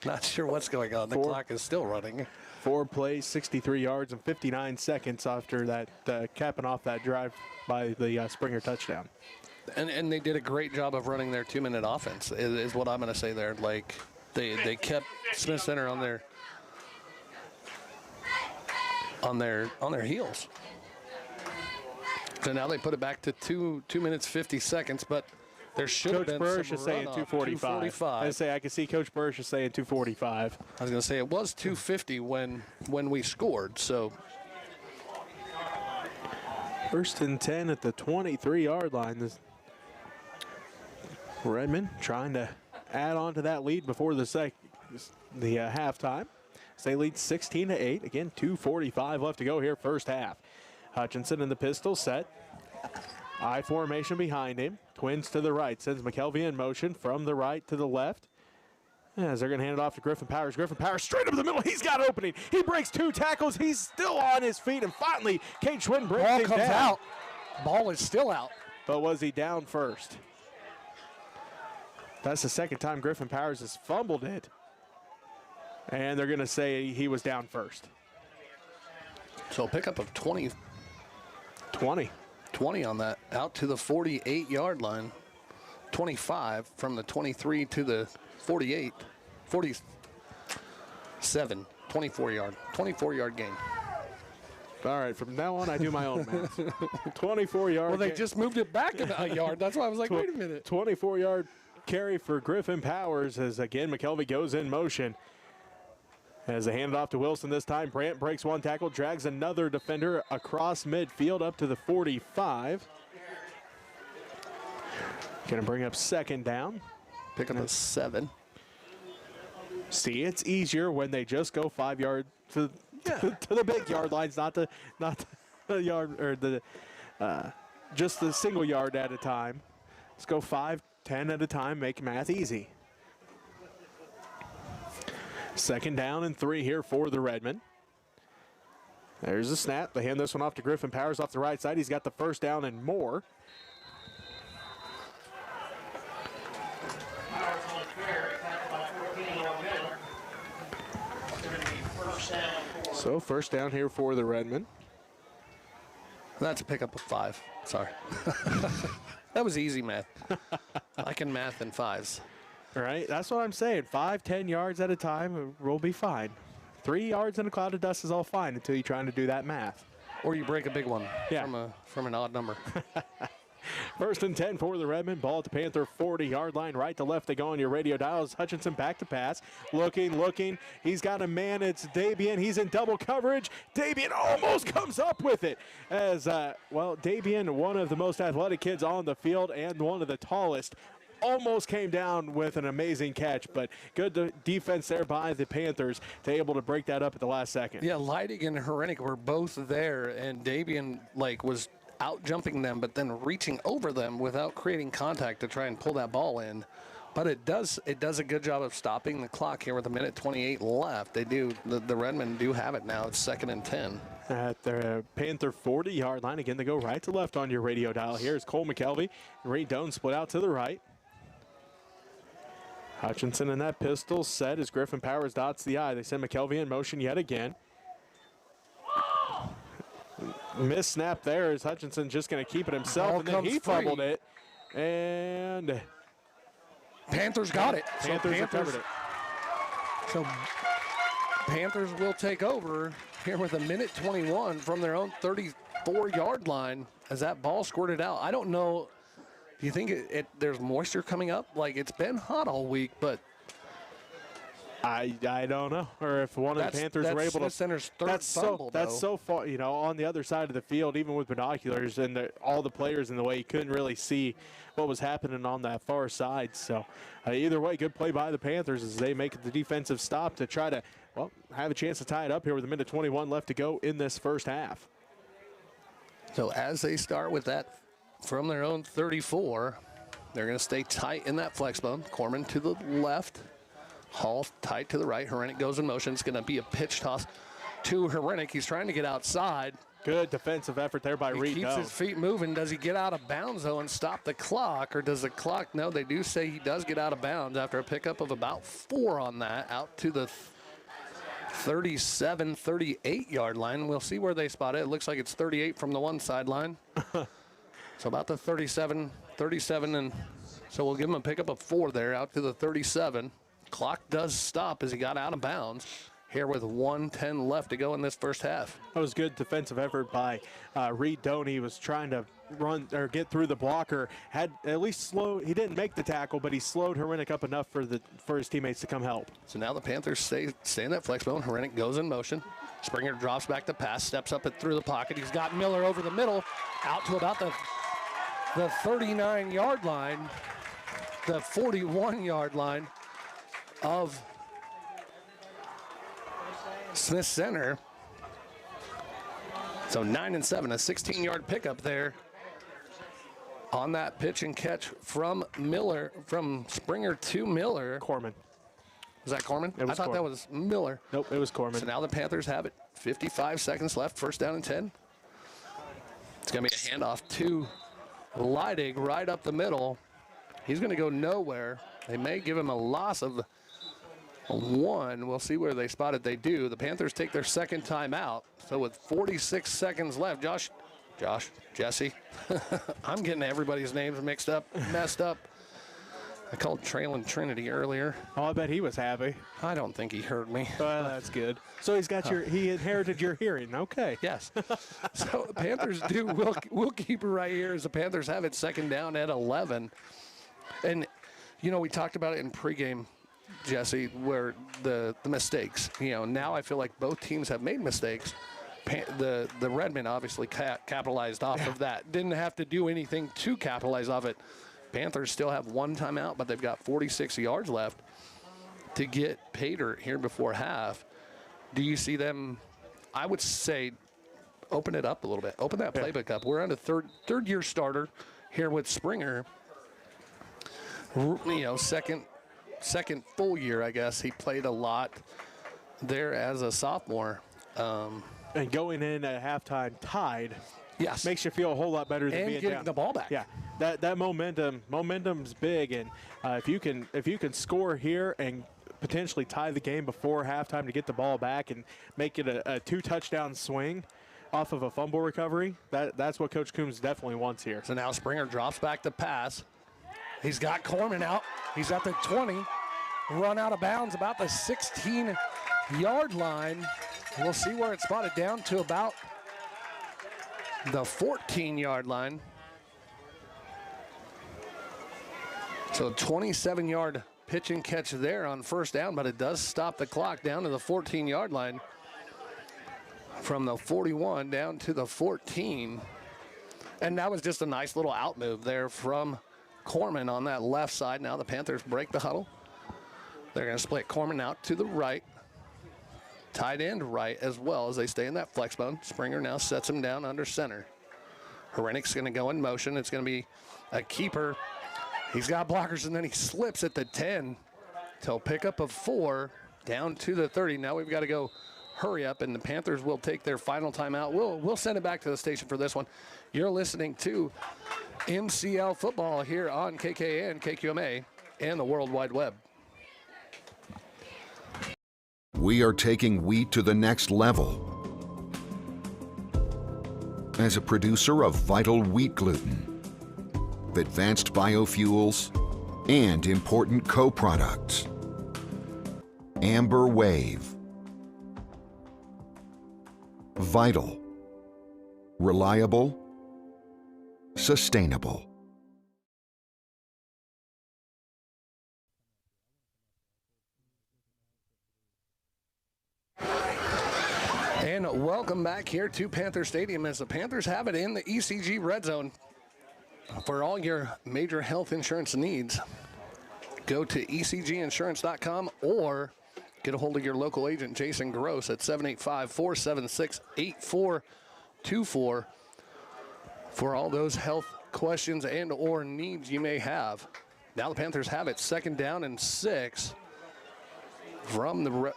not sure what's going on. The clock is still running. 4 plays, 63 yards, and 59 seconds after that, capping off that drive by the Springer touchdown. And they did a great job of running their 2-minute offense, is what I'm going to say there. Like, they kept Smith Center on their heels. So now they put it back to 2 minutes 50 seconds, but there should have been Burrish some is saying 2:45. I can see Coach Burrish is saying 2:45. I was going to say it was 2:50 when we scored. So 1st and 10 at the 23-yard line. Redmond trying to add on to that lead before the halftime. So they lead 16-8. Again, 2:45 left to go here, first half. Hutchinson in the pistol set. I formation behind him. Twins to the right. Sends McKelvey in motion from the right to the left. As they're going to hand it off to Griffin Powers. Griffin Powers straight up the middle. He's got opening. He breaks 2 tackles. He's still on his feet. And finally, Cade Schwinn breaks Ball it comes down. out. Ball is still out. But was he down first? That's the second time Griffin Powers has fumbled it. And they're going to say he was down first. So a pickup of 20 on that, out to the 48-yard line. 25 from the 23 to the 48. 47, 24-yard gain. All right, from now on, I do my own math. 24-yard. Well, they just moved it back a yard. That's why I was like, wait a minute. 24-yard carry for Griffin Powers as, again, McKelvey goes in motion. As they hand it off to Wilson this time, Brandt breaks 1 tackle, drags another defender across midfield up to the 45. Going to bring up second down. Pick up a 7. See, it's easier when they just go 5 yard to the big yard lines, not the yard or the just the single yard at a time. Let's go 5, 10 at a time. Make math easy. Second down and 3 here for the Redmen. There's a snap. They hand this one off to Griffin Powers off the right side. He's got the first down and more. So first down here for the Redmen. That's a pickup of 5. Sorry. That was easy math. I can math in 5s. All right, that's what I'm saying. 5, 10 yards at a time, we'll be fine. 3 yards in a cloud of dust is all fine until you're trying to do that math. Or you break a big one from an odd number. First and 10 for the Redmen. Ball at the Panther 40-yard line. Right to left they go on your radio dials. Hutchinson back to pass. Looking. He's got a man. It's Dabian. He's in double coverage. Dabian almost comes up with it. As, Dabian, one of the most athletic kids on the field and one of the tallest, almost came down with an amazing catch, but good defense there by the Panthers to able to break that up at the last second. Yeah, Leidig and Herenik were both there, and Dabian was out jumping them, but then reaching over them without creating contact to try and pull that ball in. But it does a good job of stopping the clock here with 1:28 left. They do, the Redmen do have it now. It's 2nd and 10. At the Panther 40-yard line. Again, they go right to left on your radio dial. Here's Cole McKelvey. Reed Doan split out to the right. Hutchinson in that pistol set as Griffin Powers dots the I. They send McKelvey in motion yet again. Missed snap there as Hutchinson just going to keep it himself, and then he fumbled it. And Panthers got it. Panthers recovered it. So Panthers will take over here with 1:21 from their own 34-yard line as that ball squirted out. I don't know. Do you think there's moisture coming up? It's been hot all week, but I don't know. Or if one of the Panthers were able to. Center's third fumble, that's so far, on the other side of the field, even with binoculars and all the players in the way, you couldn't really see what was happening on that far side. So either way, good play by the Panthers as they make the defensive stop to try to, have a chance to tie it up here with 1:21 left to go in this first half. So as they start with that from their own 34, they're going to stay tight in that flex bone. Corman to the left. Hall tight to the right. Herenik goes in motion. It's going to be a pitch toss to Herenik. He's trying to get outside. Good defensive effort there by Reed. He keeps his feet moving. Does he get out of bounds, though, and stop the clock? Or does the clock? No, they do say he does get out of bounds after a pickup of about 4 on that, out to the 37, 38-yard line. We'll see where they spot it. It looks like it's 38 from the one sideline. So about the 37, and so we'll give him a pickup of 4 there, out to the 37. Clock does stop as he got out of bounds here with 1:10 left to go in this first half. That was good defensive effort by Reed Doan. He was trying to run or get through the blocker. Had at least slowed. He didn't make the tackle, but he slowed Herenik up enough for his teammates to come help. So now the Panthers stay in that flex bone. Herenik goes in motion. Springer drops back to pass, steps up through the pocket. He's got Miller over the middle, out to about the 39-yard line, the 41-yard line of Smith Center. So 9 and 7, a 16-yard pickup there On that pitch and catch from Springer to Miller. Corman. Was that Corman? It was I thought Corman. that was Miller. Nope, it was Corman. So now the Panthers have it. 55 seconds left, first down and 10. It's going to be a handoff to Leidig right up the middle. He's going to go nowhere. They may give him a loss of 1. We'll see where they spot it. They do. The Panthers take their second timeout. So with 46 seconds left, Jesse. I'm getting everybody's names messed up. I called Traylon Trinity earlier. Oh, I bet he was happy. I don't think he heard me. Well, that's good. So he inherited your hearing. Okay. Yes. So the Panthers we'll keep it right here as the Panthers have it second down at 11. And, we talked about it in pregame, Jesse, where the mistakes, now I feel like both teams have made mistakes. The Redmen obviously capitalized off of that. Didn't have to do anything to capitalize off it. Panthers still have 1 timeout, but they've got 46 yards left to get pay dirt here before half. Do you see them, I would say, open it up a little bit. Open that playbook up. We're on a third-year starter here with Springer. Second full year, I guess. He played a lot there as a sophomore. And going in at halftime tied, yes, makes you feel a whole lot better than and being getting down. the ball back. Yeah, that momentum's big, and if you can score here and potentially tie the game before halftime to get the ball back and make it a 2-touchdown swing off of a fumble recovery, that's what Coach Coombs definitely wants here. So now Springer drops back to pass. He's got Corman out. He's at the 20, run out of bounds about the 16-yard line. We'll see where it's spotted down to about the 14-yard line. So 27-yard pitch and catch there on first down, but it does stop the clock down to the 14-yard line. From the 41 down to the 14. And that was just a nice little out move there from Corman on that left side. Now the Panthers break the huddle. They're going to split Corman out to the right. Tight end right as well as they stay in that flex bone. Springer now sets him down under center. Hrenik's going to go in motion. It's going to be a keeper. He's got blockers, and then he slips at the 10 till pickup of 4 down to the 30. Now we've got to go hurry up, and the Panthers will take their final timeout. We'll send it back to the station for this one. You're listening to MCL Football here on KKN, KQMA, and the World Wide Web. We are taking wheat to the next level. As a producer of vital wheat gluten, advanced biofuels, and important co-products, Amber Wave. Vital, reliable, sustainable. And welcome back here to Panther Stadium as the Panthers have it in the ECG Red Zone. For all your major health insurance needs, go to ecginsurance.com or get a hold of your local agent, Jason Gross, at 785-476-8424 for all those health questions and or needs you may have. Now the Panthers have it second down and 6 from the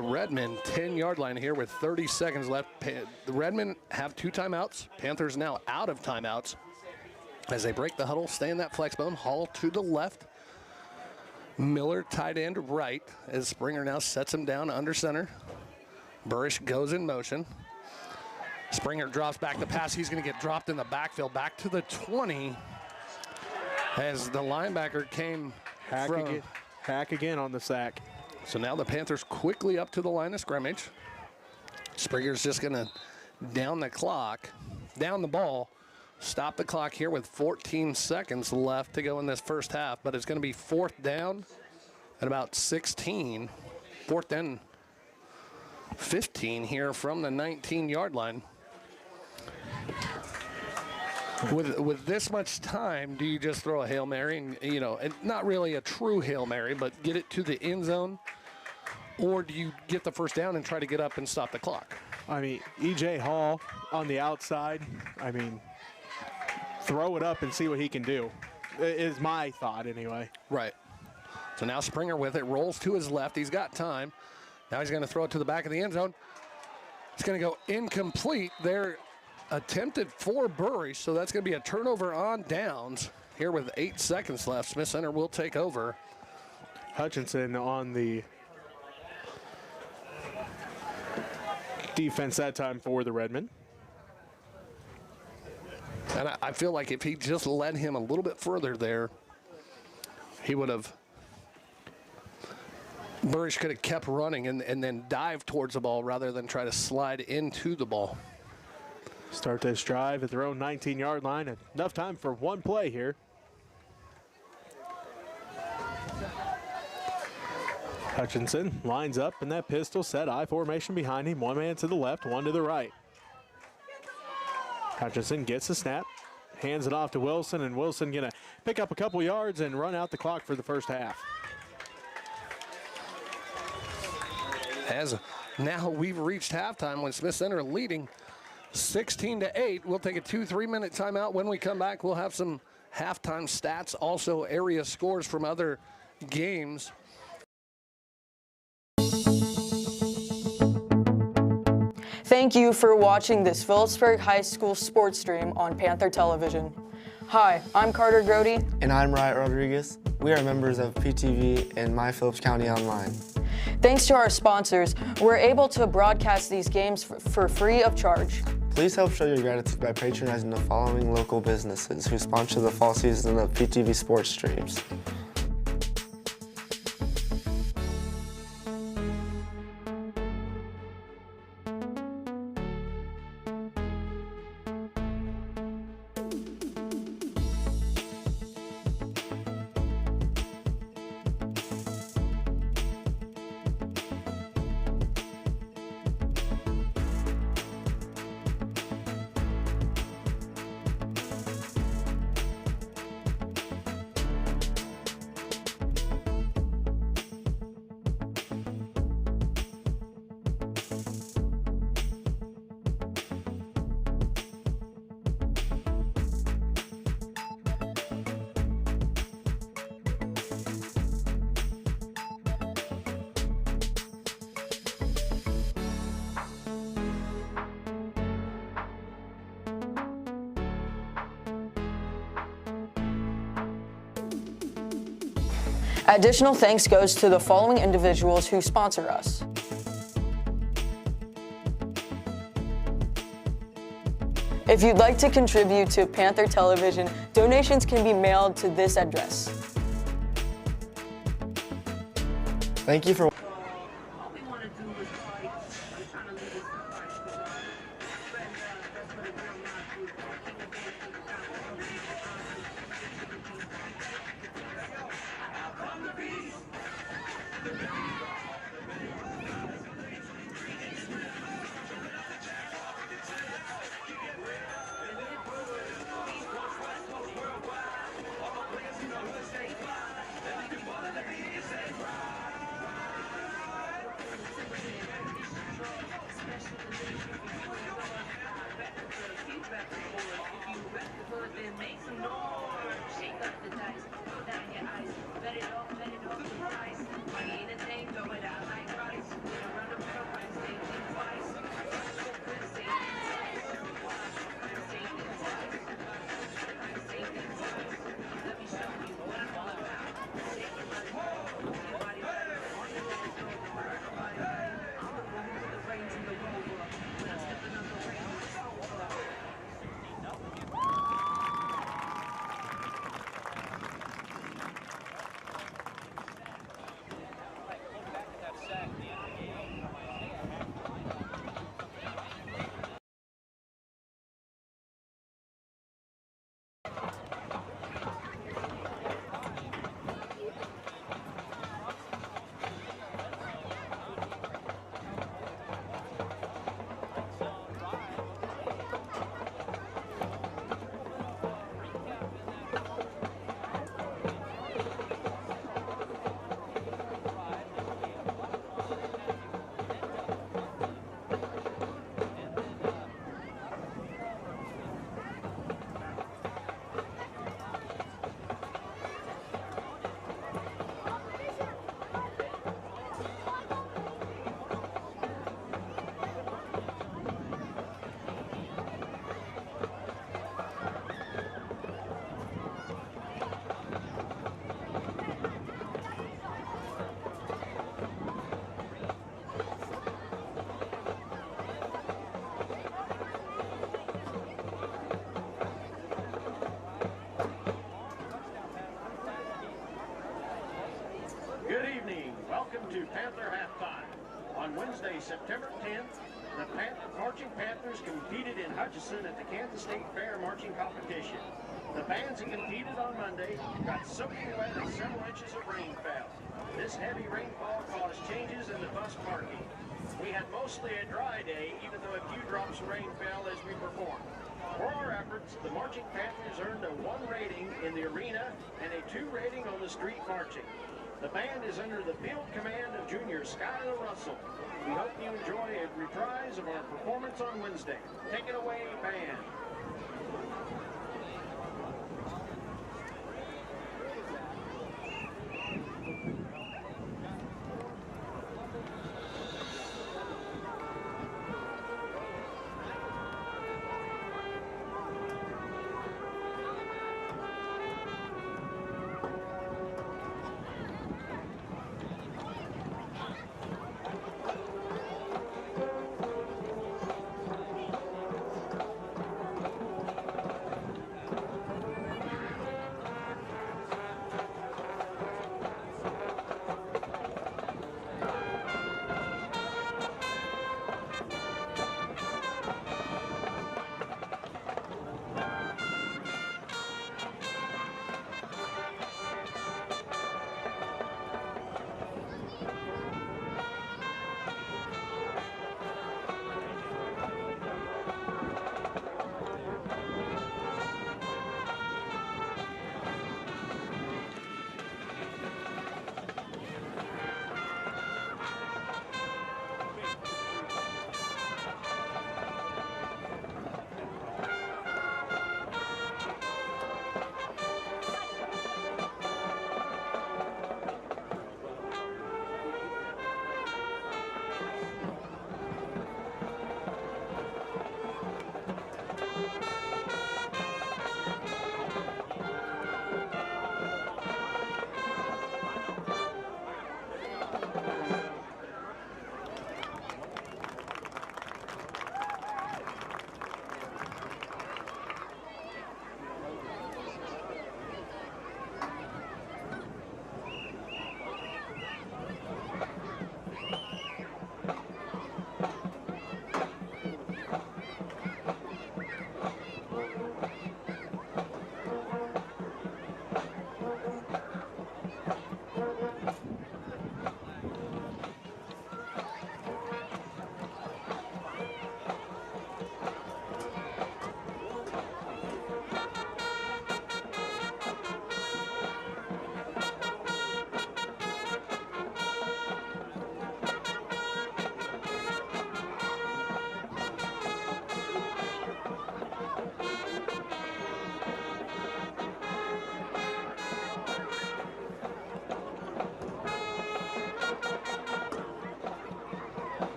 Redmen 10-yard line here with 30 seconds left. The Redmen have 2 timeouts. Panthers now out of timeouts. As they break the huddle, stay in that flex bone. Hall to the left. Miller tight end right as Springer now sets him down under center. Burish goes in motion. Springer drops back the pass. He's going to get dropped in the backfield back to the 20 as the linebacker came Hack again on the sack. So now the Panthers quickly up to the line of scrimmage. Springer's just going to down the ball. Stop the clock here with 14 seconds left to go in this first half, but it's going to be 4th down at about 16. 4th and 15 here from the 19-yard line. With this much time, do you just throw a Hail Mary and, and not really a true Hail Mary, but get it to the end zone? Or do you get the first down and try to get up and stop the clock? I mean, E.J. Hall on the outside, throw it up and see what he can do, is my thought anyway. Right. So now Springer with it, rolls to his left. He's got time. Now he's going to throw it to the back of the end zone. It's going to go incomplete. They're attempted for Burridge, so that's going to be a turnover on downs. Here with 8 seconds left, Smith Center will take over. Hutchinson on the defense that time for the Redmen. And I feel like if he just led him a little bit further there, he would have. Burridge could have kept running and then dived towards the ball rather than try to slide into the ball. Start this drive at their own 19-yard line. Enough time for one play here. Hutchinson lines up in that pistol set I formation behind him. One man to the left, one to the right. Hutchinson gets the snap, hands it off to Wilson, and Wilson gonna pick up a couple yards and run out the clock for the first half. As now we've reached halftime when Smith Center leading 16-8. We'll take a 2-3-minute timeout. When we come back, we'll have some halftime stats, also area scores from other games. Thank you for watching this Phillipsburg High School sports stream on Panther Television. Hi, I'm Carter Grody. And I'm Riot Rodriguez. We are members of PTV and My Phillips County Online. Thanks to our sponsors, we're able to broadcast these games for free of charge. Please help show your gratitude by patronizing the following local businesses who sponsor the fall season of PTV sports streams. Additional thanks goes to the following individuals who sponsor us. If you'd like to contribute to Panther Television, donations can be mailed to this address. Thank you for Welcome to Panther Halftime. On Wednesday, September 10th, the Marching Panthers competed in Hutchinson at the Kansas State Fair Marching Competition. The bands that competed on Monday got soaking wet and several inches of rain fell. This heavy rainfall caused changes in the bus parking. We had mostly a dry day, even though a few drops of rain fell as we performed. For our efforts, the Marching Panthers earned a 1 rating in the arena and a 2 rating on the street marching. The band is under the field command of Junior Skylar Russell. We hope you enjoy a reprise of our performance on Wednesday. Take it away, band.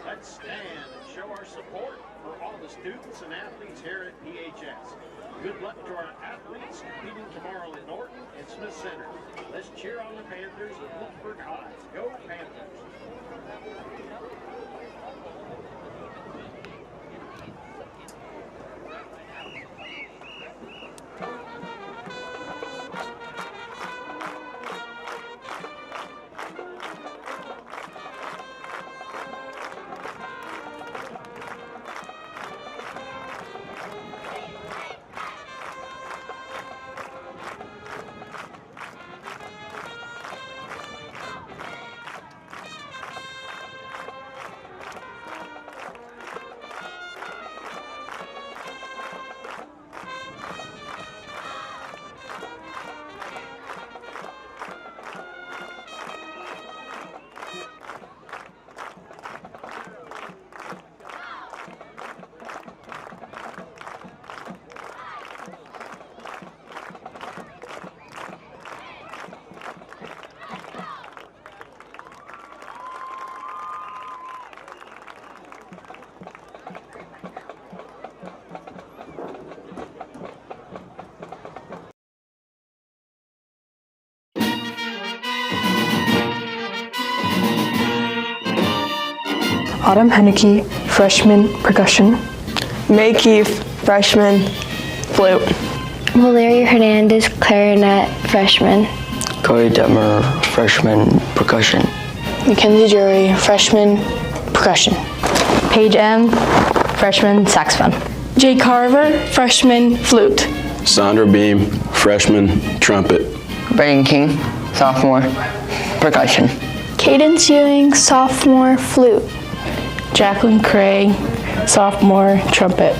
Let's stand and show our support for all the students and athletes here at PHS. Good luck to our athletes competing tomorrow at Norton and Smith Center. Let's cheer on the Panthers at Phillipsburg High. Go Panthers! Autumn Henneke, freshman, percussion. May Keith, freshman, flute. Valeria Hernandez, clarinet, freshman. Cody Detmer, freshman, percussion. Mackenzie Jury, freshman, percussion. Paige M., freshman, saxophone. Jay Carver, freshman, flute. Sandra Beam, freshman, trumpet. Brayden King, sophomore, percussion. Cadence Ewing, sophomore, flute. Jacqueline Cray, sophomore, trumpet.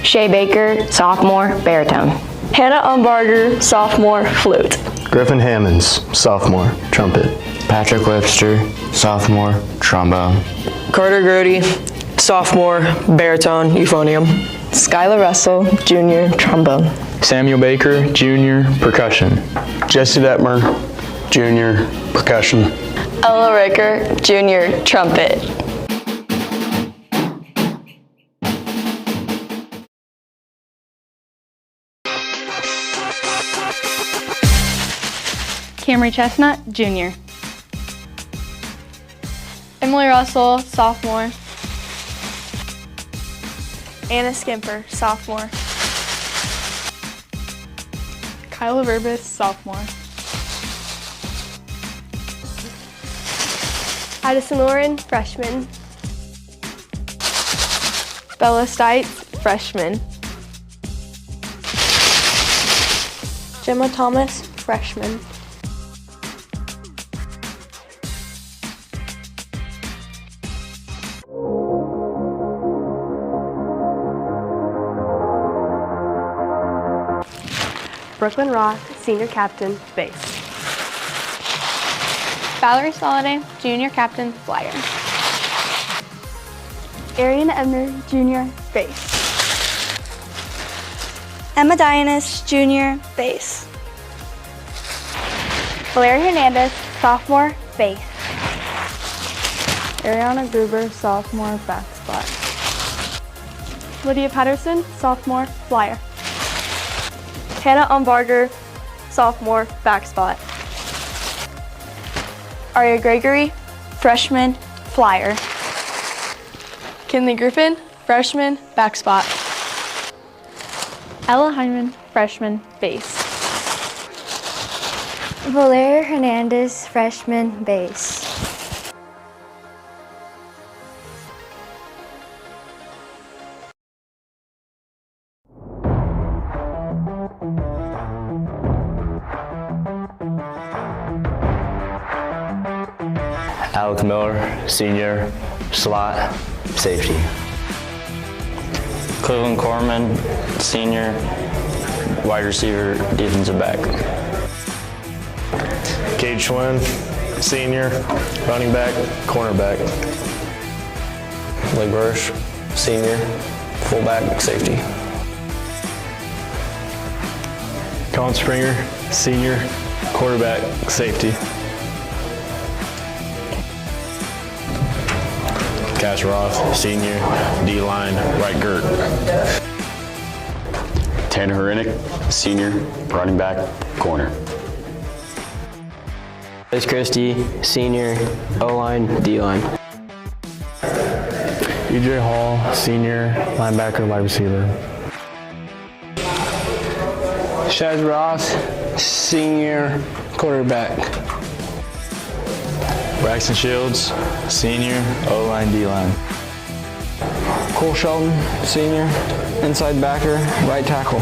Shay Baker, sophomore, baritone. Hannah Umbarger, sophomore, flute. Griffin Hammonds, sophomore, trumpet. Patrick Webster, sophomore, trombone. Carter Grody, sophomore, baritone, euphonium. Skylar Russell, junior, trombone. Samuel Baker, junior, percussion. Jesse Detmer, junior, percussion. Ella Ricker, junior, trumpet. Camry Chestnut, junior. Emily Russell, sophomore. Anna Skimper, sophomore. Kyla Verbis, sophomore. Addison Lauren, freshman. Bella Stites, freshman. Gemma Thomas, freshman. Brooklyn Roth, senior captain, bass. Valerie Soliday, junior captain, flyer. Arian Ebner, junior, bass. Emma Dianis, junior, bass. Valeria Hernandez, sophomore, bass. Ariana Gruber, sophomore, backspot. Lydia Patterson, sophomore, flyer. Hannah Umbarger, sophomore, backspot. Aria Gregory, freshman, flyer. Kinley Griffin, freshman, backspot. Ella Hyman, freshman, bass. Valeria Hernandez, freshman, bass. Alec Miller, senior, slot, safety. Cleveland Corman, senior, wide receiver, defensive back. Cade Schwinn, senior, running back, cornerback. Blake Bursch, senior, fullback, safety. Colin Springer, senior, quarterback, safety. Cash Roth, senior, D-line, right guard. Tanner Hrenik, senior, running back, corner. Chris Christie, senior, O-line, D-line. EJ Hall, senior, linebacker, wide receiver. Shaz Ross, senior, quarterback. Braxton Shields, senior, O-line, D-line. Cole Shelton, senior, inside backer, right tackle.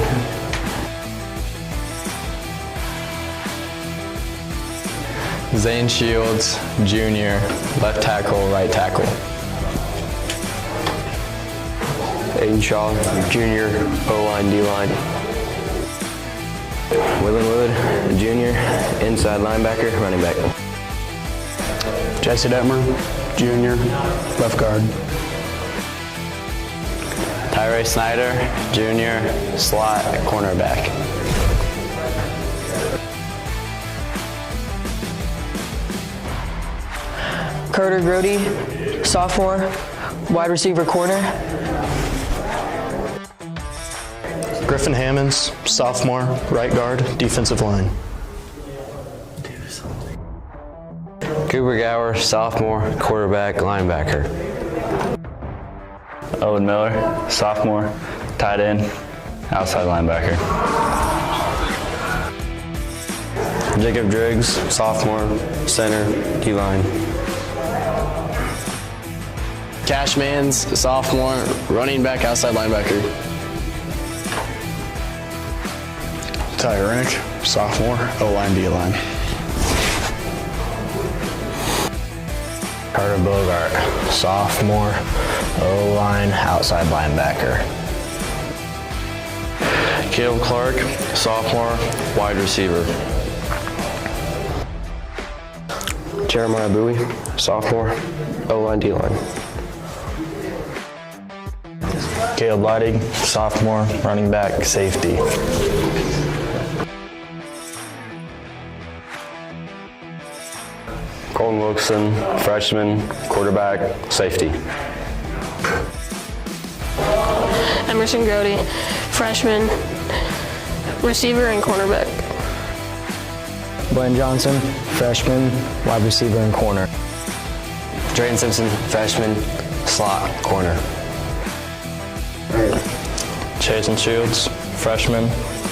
Zane Shields, junior, left tackle, right tackle. Aiden Shaw, junior, O-line, D-line. Willen Wood, junior, inside linebacker, running back. Jesse Detmer, junior, left guard. Tyree Snyder, junior, slot, cornerback. Carter Grody, sophomore, wide receiver, corner. Griffin Hammonds, sophomore, right guard, defensive line. Cooper Gower, sophomore, quarterback, linebacker. Owen Miller, sophomore, tight end, outside linebacker. Jacob Driggs, sophomore, center, D-line. Cash Mans, sophomore, running back, outside linebacker. Ty Renick, sophomore, O-line, D-line. Carter Bogart, sophomore, O-line, outside linebacker. Caleb Clark, sophomore, wide receiver. Jeremiah Bowie, sophomore, O-line, D-line. Caleb Leidig, sophomore, running back, safety. Colton Wilson, freshman, quarterback, safety. Emerson Grody, freshman, receiver and cornerback. Blaine Johnson, freshman, wide receiver and corner. Drayton Simpson, freshman, slot, corner. Chasen Shields, freshman,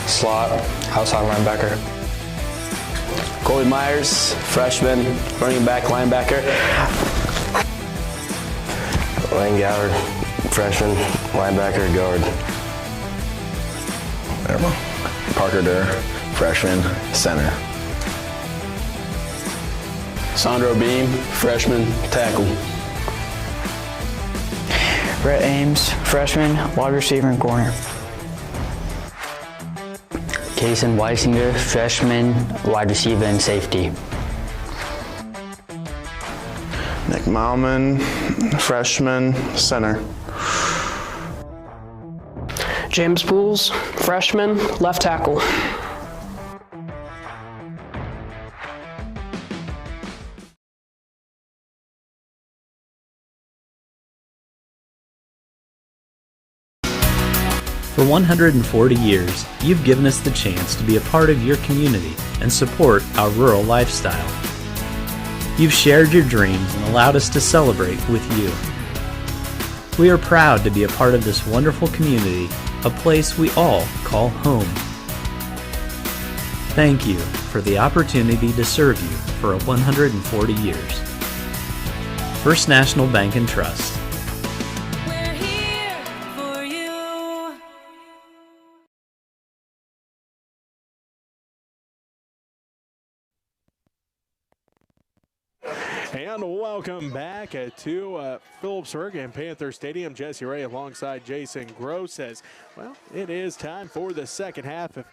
slot, outside linebacker. Colby Myers, freshman, running back, linebacker. Lane Gallard, freshman, linebacker, guard. Parker Durr, freshman, center. Sandro Beam, freshman, tackle. Brett Ames, freshman, wide receiver and corner. Kason Weisinger, freshman, wide receiver and safety. Nick Malman, freshman, center. James Pools, freshman, left tackle. For 140 years, you've given us the chance to be a part of your community and support our rural lifestyle. You've shared your dreams and allowed us to celebrate with you. We are proud to be a part of this wonderful community, a place we all call home. Thank you for the opportunity to serve you for 140 years. First National Bank and Trust. And welcome back to Phillipsburg and Panther Stadium. Jesse Ray alongside Jason Gross says, well, it is time for the second half. If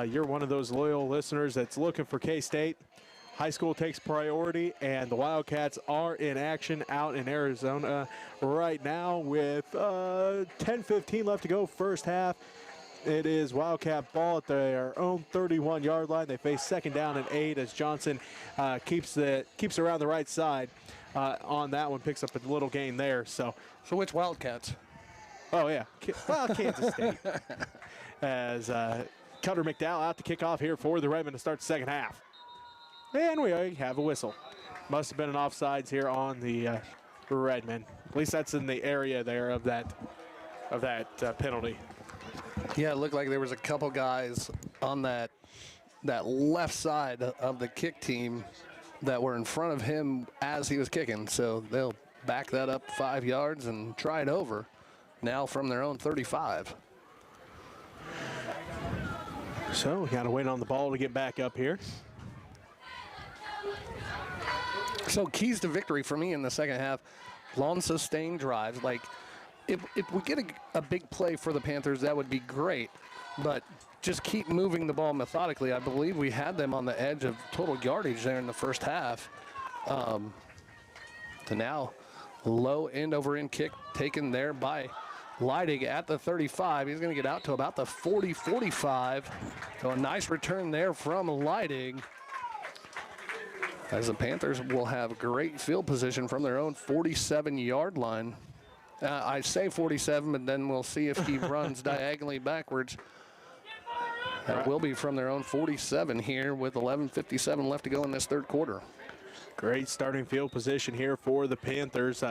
you're one of those loyal listeners that's looking for K-State, high school takes priority, and the Wildcats are in action out in Arizona right now with 10:15 left to go first half. It is Wildcat ball at their own 31-yard line. They face second down and 8 as Johnson keeps around the right side on that one, picks up a little gain there. So which Wildcats? Oh, yeah. Well, Kansas State. As Cutter McDowell out to kick off here for the Redmen to start the second half. And we have a whistle. Must have been an offsides here on the Redmen. At least that's in the area there of that penalty. Yeah, it looked like there was a couple guys on that left side of the kick team that were in front of him as he was kicking. So they'll back that up 5 yards and try it over now from their own 35. So we got to wait on the ball to get back up here. So keys to victory for me in the second half, long sustained drives. Like if we get a big play for the Panthers, that would be great. But just keep moving the ball methodically. I believe we had them on the edge of total yardage there in the first half. To now, low end over end kick taken there by Leidig at the 35. He's going to get out to about the 40-45. So a nice return there from Leidig, as the Panthers will have great field position from their own 47-yard line. I say 47, but then we'll see if he runs diagonally backwards. That will be from their own 47 here with 11:57 left to go in this third quarter. Great starting field position here for the Panthers.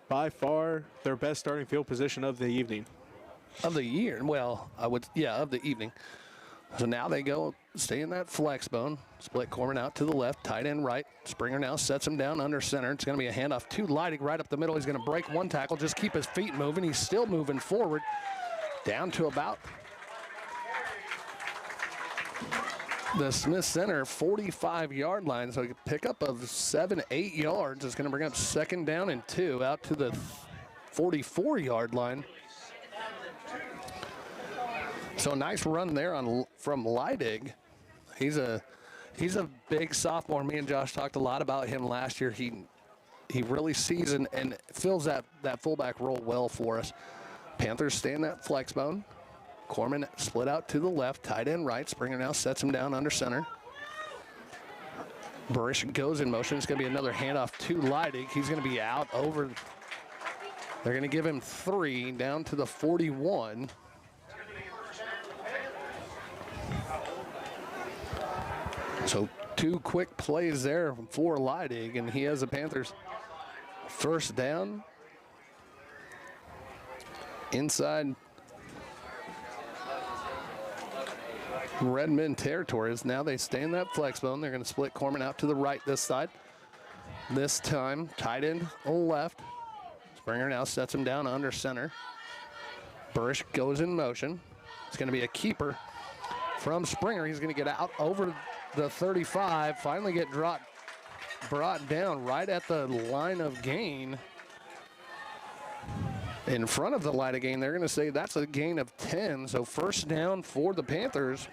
by far their best starting field position of the evening. Of the year. Well, of the evening. So now they go stay in that flex bone. Split Corman out to the left, tight end right. Springer now sets him down under center. It's going to be a handoff to Leidig right up the middle. He's going to break one tackle, just keep his feet moving. He's still moving forward down to about the Smith Center 45-yard line. So a pickup of 7-8 yards. It's going to bring up 2nd down and 2 out to the 44-yard line. So a nice run there from Leidig. He's a big sophomore. Me and Josh talked a lot about him last year. He really sees and fills that fullback role well for us. Panthers stay in that flex bone. Corman split out to the left, tight end right. Springer now sets him down under center. Barish goes in motion. It's going to be another handoff to Leidig. He's going to be out over. They're going to give him 3 down to the 41. So 2 quick plays there for Leidig, and he has the Panthers 1st down inside Redmond territory. Now they stay in that flex bone. They're going to split Corman out to the right this side. This time, tight end on left. Springer now sets him down under center. Barish goes in motion. It's going to be a keeper from Springer. He's going to get out over the 35, finally get brought down right at the line of gain. In front of the line of gain, they're going to say that's a gain of 10, so 1st down for the Panthers.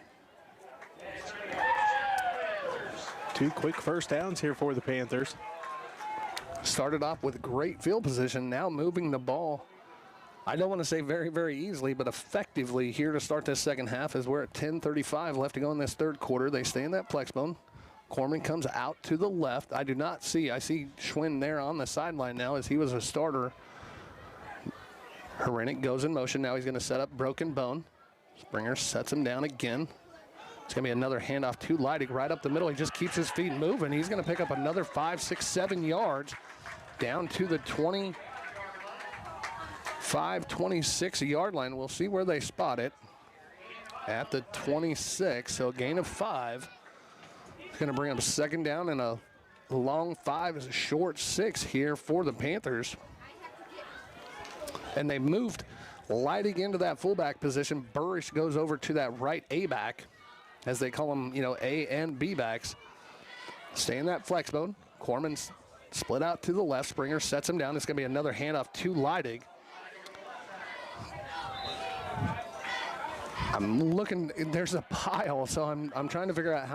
2 quick 1st downs here for the Panthers. Started off with great field position, now moving the ball. I don't want to say very, very easily, but effectively here to start this 2nd half as we're at 10:35 left to go in this 3rd quarter. They stay in that flex bone. Corman comes out to the left. I see Schwinn there on the sideline now as he was a starter. Herenick goes in motion. Now he's going to set up broken bone. Springer sets him down again. It's going to be another handoff to Leidig right up the middle. He just keeps his feet moving. He's going to pick up another 5, 6, 7 yards down to the 26-yard line. We'll see where they spot it at the 26. So a gain of 5. It's going to bring up 2nd down and a long 5 is a short 6 here for the Panthers. And they moved Leidig into that fullback position. Burish goes over to that right A-back, as they call them, A and B backs. Stay in that flex mode. Corman's split out to the left. Springer sets him down. It's going to be another handoff to Leidig. I'm looking, there's a pile, so I'm trying to figure out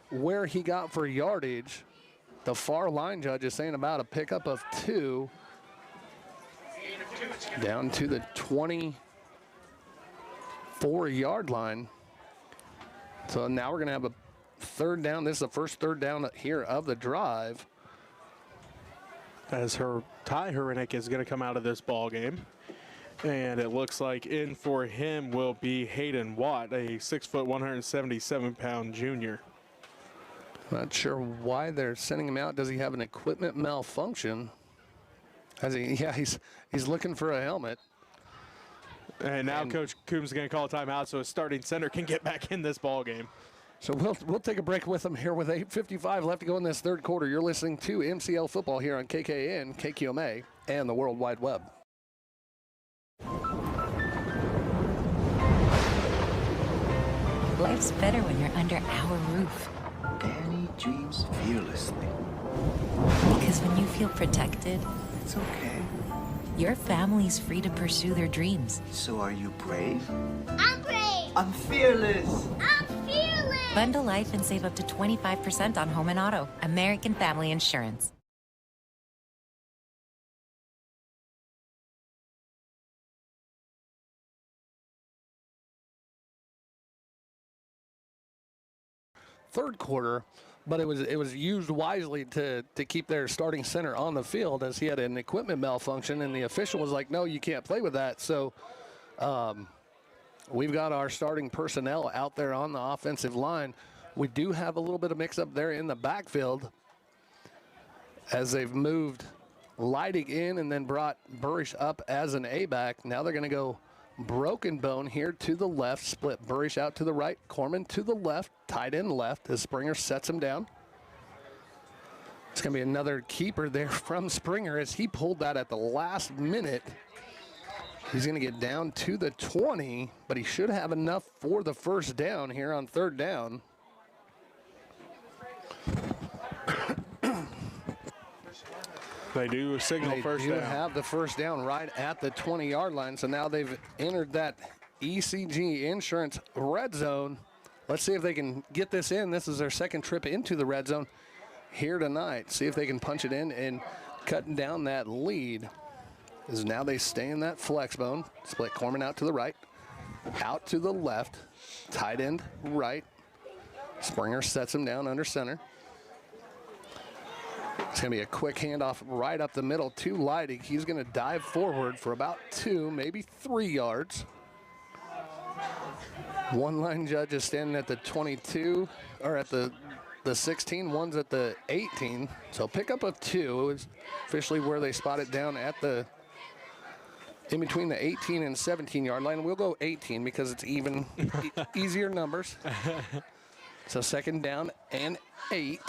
where he got for yardage. The far line judge is saying about a pickup of 2 down to the 24-yard line. So now we're going to have a 3rd down. This is the first 3rd down here of the drive. As Ty Herenick is going to come out of this ball game. And it looks like in for him will be Hayden Watt, a 6 foot, 177-pound junior. Not sure why they're sending him out. Does he have an equipment malfunction? He's looking for a helmet. And now Coach Coombs is going to call a timeout so a starting center can get back in this ball game. So we'll take a break with them here with 8:55 left to go in this 3rd quarter. You're listening to MCL Football here on KKN, KQMA, and the World Wide Web. Life's better when you're under our roof. Danny dreams fearlessly. Because when you feel protected, It's okay. your family's free to pursue their dreams. So are you brave? I'm brave. I'm fearless. I'm fearless. Bundle life and save up to 25% on home and auto. American Family Insurance. Third quarter, but it was used wisely to keep their starting center on the field, as he had an equipment malfunction, and the official was like, no, you can't play with that. So we've got our starting personnel out there on the offensive line. We do have a little bit of mix-up there in the backfield as they've moved Leidig in and then brought Burish up as an A-back. Now they're going to go Broken Bone here to the left, split Burish out to the right, Corman to the left, tight end left as Springer sets him down. It's going to be another keeper there from Springer as he pulled that at the last minute. He's going to get down to the 20, but he should have enough for the first down here on third down. They do signal first down. They do have the first down right at the 20-yard line, so now they've entered that ECG Insurance red zone. Let's see if they can get this in. This is their second trip into the red zone here tonight. See if they can punch it in and cut down that lead. As now they stay in that flex bone. Split Corman out to the right, out to the left, tight end right. Springer sets him down under center. It's going to be a quick handoff right up the middle to Leidig. He's going to dive forward for about 2, maybe 3 yards. One line judge is standing at the 22, or at the 16, one's at the 18. So pickup of 2. It was officially where they spot it down at the, in between the 18 and 17-yard line. We'll go 18 because it's even, easier numbers. So second down and 8.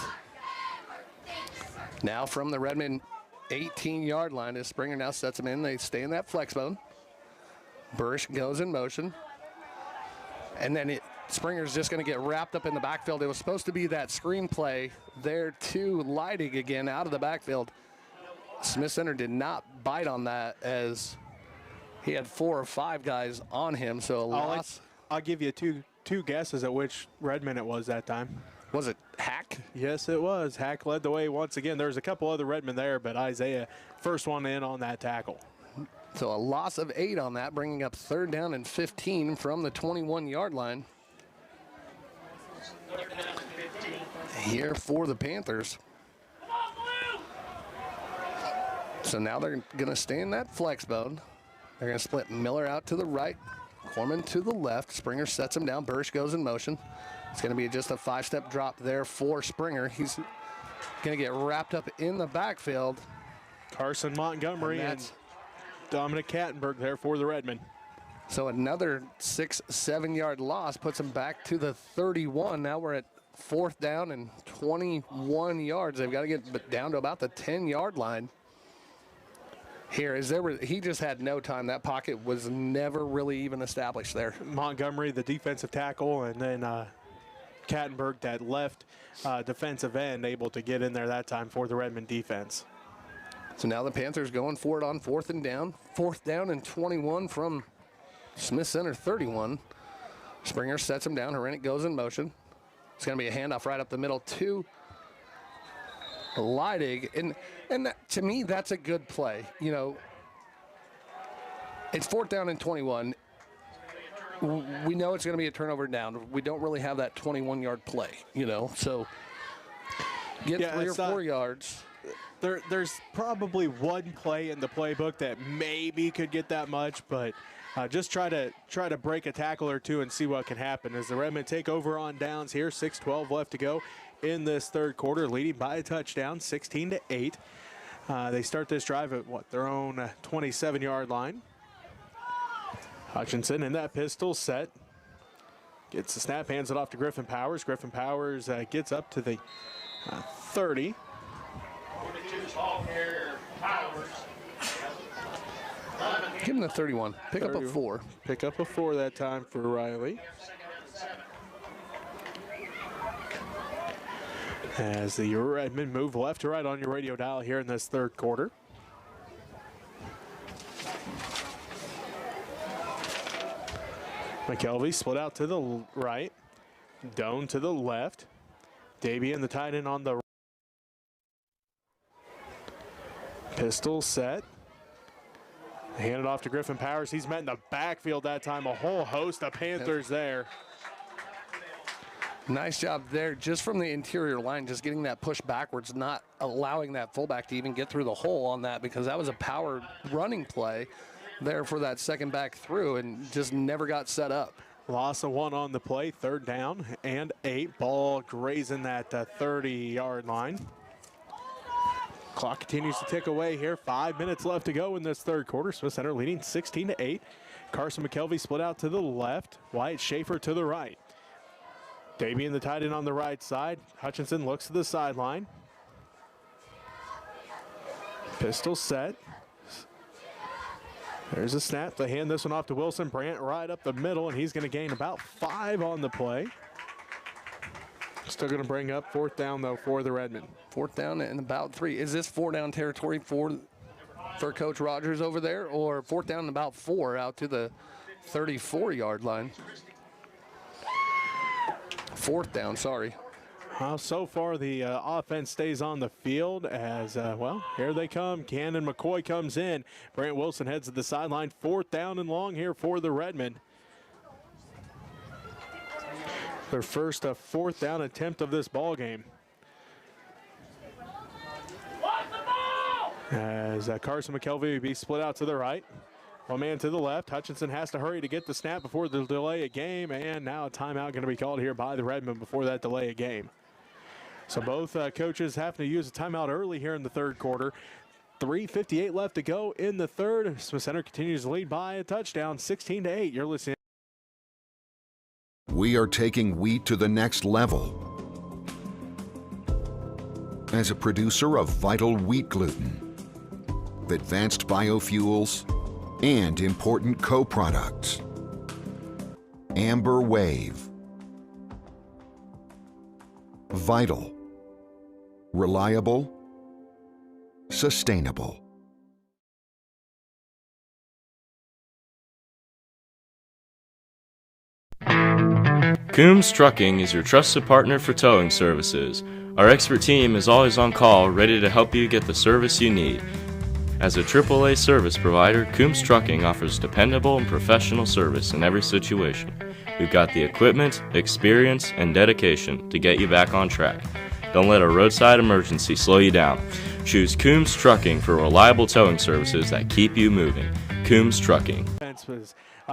Now from the Redmond 18-yard line as Springer now sets them in. They stay in that flex bone. Burish goes in motion. And then Springer's just going to get wrapped up in the backfield. It was supposed to be that screen play there to Leidig again out of the backfield. Smith Center did not bite on that as he had 4 or 5 guys on him. So a loss. I'll give you two guesses at which Redmond it was that time. Was it Hack? Yes, it was. Hack led the way once again. There's a couple other Redmond there, but Isaiah first one in on that tackle. So a loss of 8 on that, bringing up third down and 15 from the 21-yard line. Here for the Panthers. So now they're going to stay in that flex bone. They're going to split Miller out to the right, Corman to the left. Springer sets him down. Burish goes in motion. It's going to be just a 5-step drop there for Springer. He's going to get wrapped up in the backfield. Carson Montgomery and Dominic Kattenberg there for the Redmond. So another 6-7-yard loss puts him back to the 31. Now we're at fourth down and 21 yards. They've got to get down to about the 10-yard line. Here, he just had no time. That pocket was never really even established there. Montgomery, the defensive tackle, and then Kattenberg, that left defensive end, able to get in there that time for the Redmond defense. So now the Panthers going for it on fourth down and 21 from Smith Center 31. Springer sets him down. Herenick goes in motion. It's going to be a handoff right up the middle to Leidig, and that, to me, that's a good play. You know, it's fourth down and 21. We know it's going to be a turnover down. We don't really have that 21-yard play, you know, so get 3 or 4 yards. There's probably one play in the playbook that maybe could get that much, but just try to break a tackle or two and see what can happen as the Redmond take over on downs here. 6:12 left to go in this third quarter, leading by a touchdown, 16-8. They start this drive at their own 27-yard line. Hutchinson in that pistol set. Gets the snap, hands it off to Griffin Powers. Griffin Powers gets up to the 30. Give him the 31. Pick up a 4. Pick up a 4 that time for Riley. As the Redmond move left to right on your radio dial here in this third quarter. McKelvey split out to the right. Doan to the left. Davey and the tight end on the right. Pistol set. Hand it off to Griffin Powers. He's met in the backfield that time. A whole host of Panthers there. Nice job there just from the interior line, just getting that push backwards, not allowing that fullback to even get through the hole on that, because that was a power running play there for that second back through and just never got set up. Loss of 1 on the play, third down and 8. Ball grazing that 30-yard line. Clock continues to tick away here. 5 minutes left to go in this third quarter. Smith Center leading 16-8. Carson McKelvey split out to the left. Wyatt Schaefer to the right. Davian the tight end on the right side. Hutchinson looks to the sideline. Pistol set. There's a snap. They hand this one off to Wilson Brandt right up the middle, and he's going to gain about 5 on the play. Still going to bring up 4th down, though, for the Redmen. 4th down and about 3. Is this 4-down territory for Coach Rogers over there, or 4th down and about 4 out to the 34-yard line? 4th down, sorry. So far, the offense stays on the field as, well, here they come. Cannon McCoy comes in. Brant Wilson heads to the sideline. 4th down and long here for the Redmen. Their first 4th down attempt of this ball game. As Carson McKelvey will be split out to the right. One man to the left. Hutchinson has to hurry to get the snap before the delay of game, and now a timeout going to be called here by the Redmen before that delay of game. So both coaches having to use a timeout early here in the third quarter. 3:58 left to go in the third. Smith Center continues to lead by a touchdown, 16-8. You're listening. We are taking wheat to the next level. As a producer of vital wheat gluten, advanced biofuels, and important co-products. Amber Wave. Vital. Reliable. Sustainable. Coombs Trucking is your trusted partner for towing services. Our expert team is always on call, ready to help you get the service you need. As a AAA service provider, Coombs Trucking offers dependable and professional service in every situation. We've got the equipment, experience, and dedication to get you back on track. Don't let a roadside emergency slow you down. Choose Coombs Trucking for reliable towing services that keep you moving. Coombs Trucking.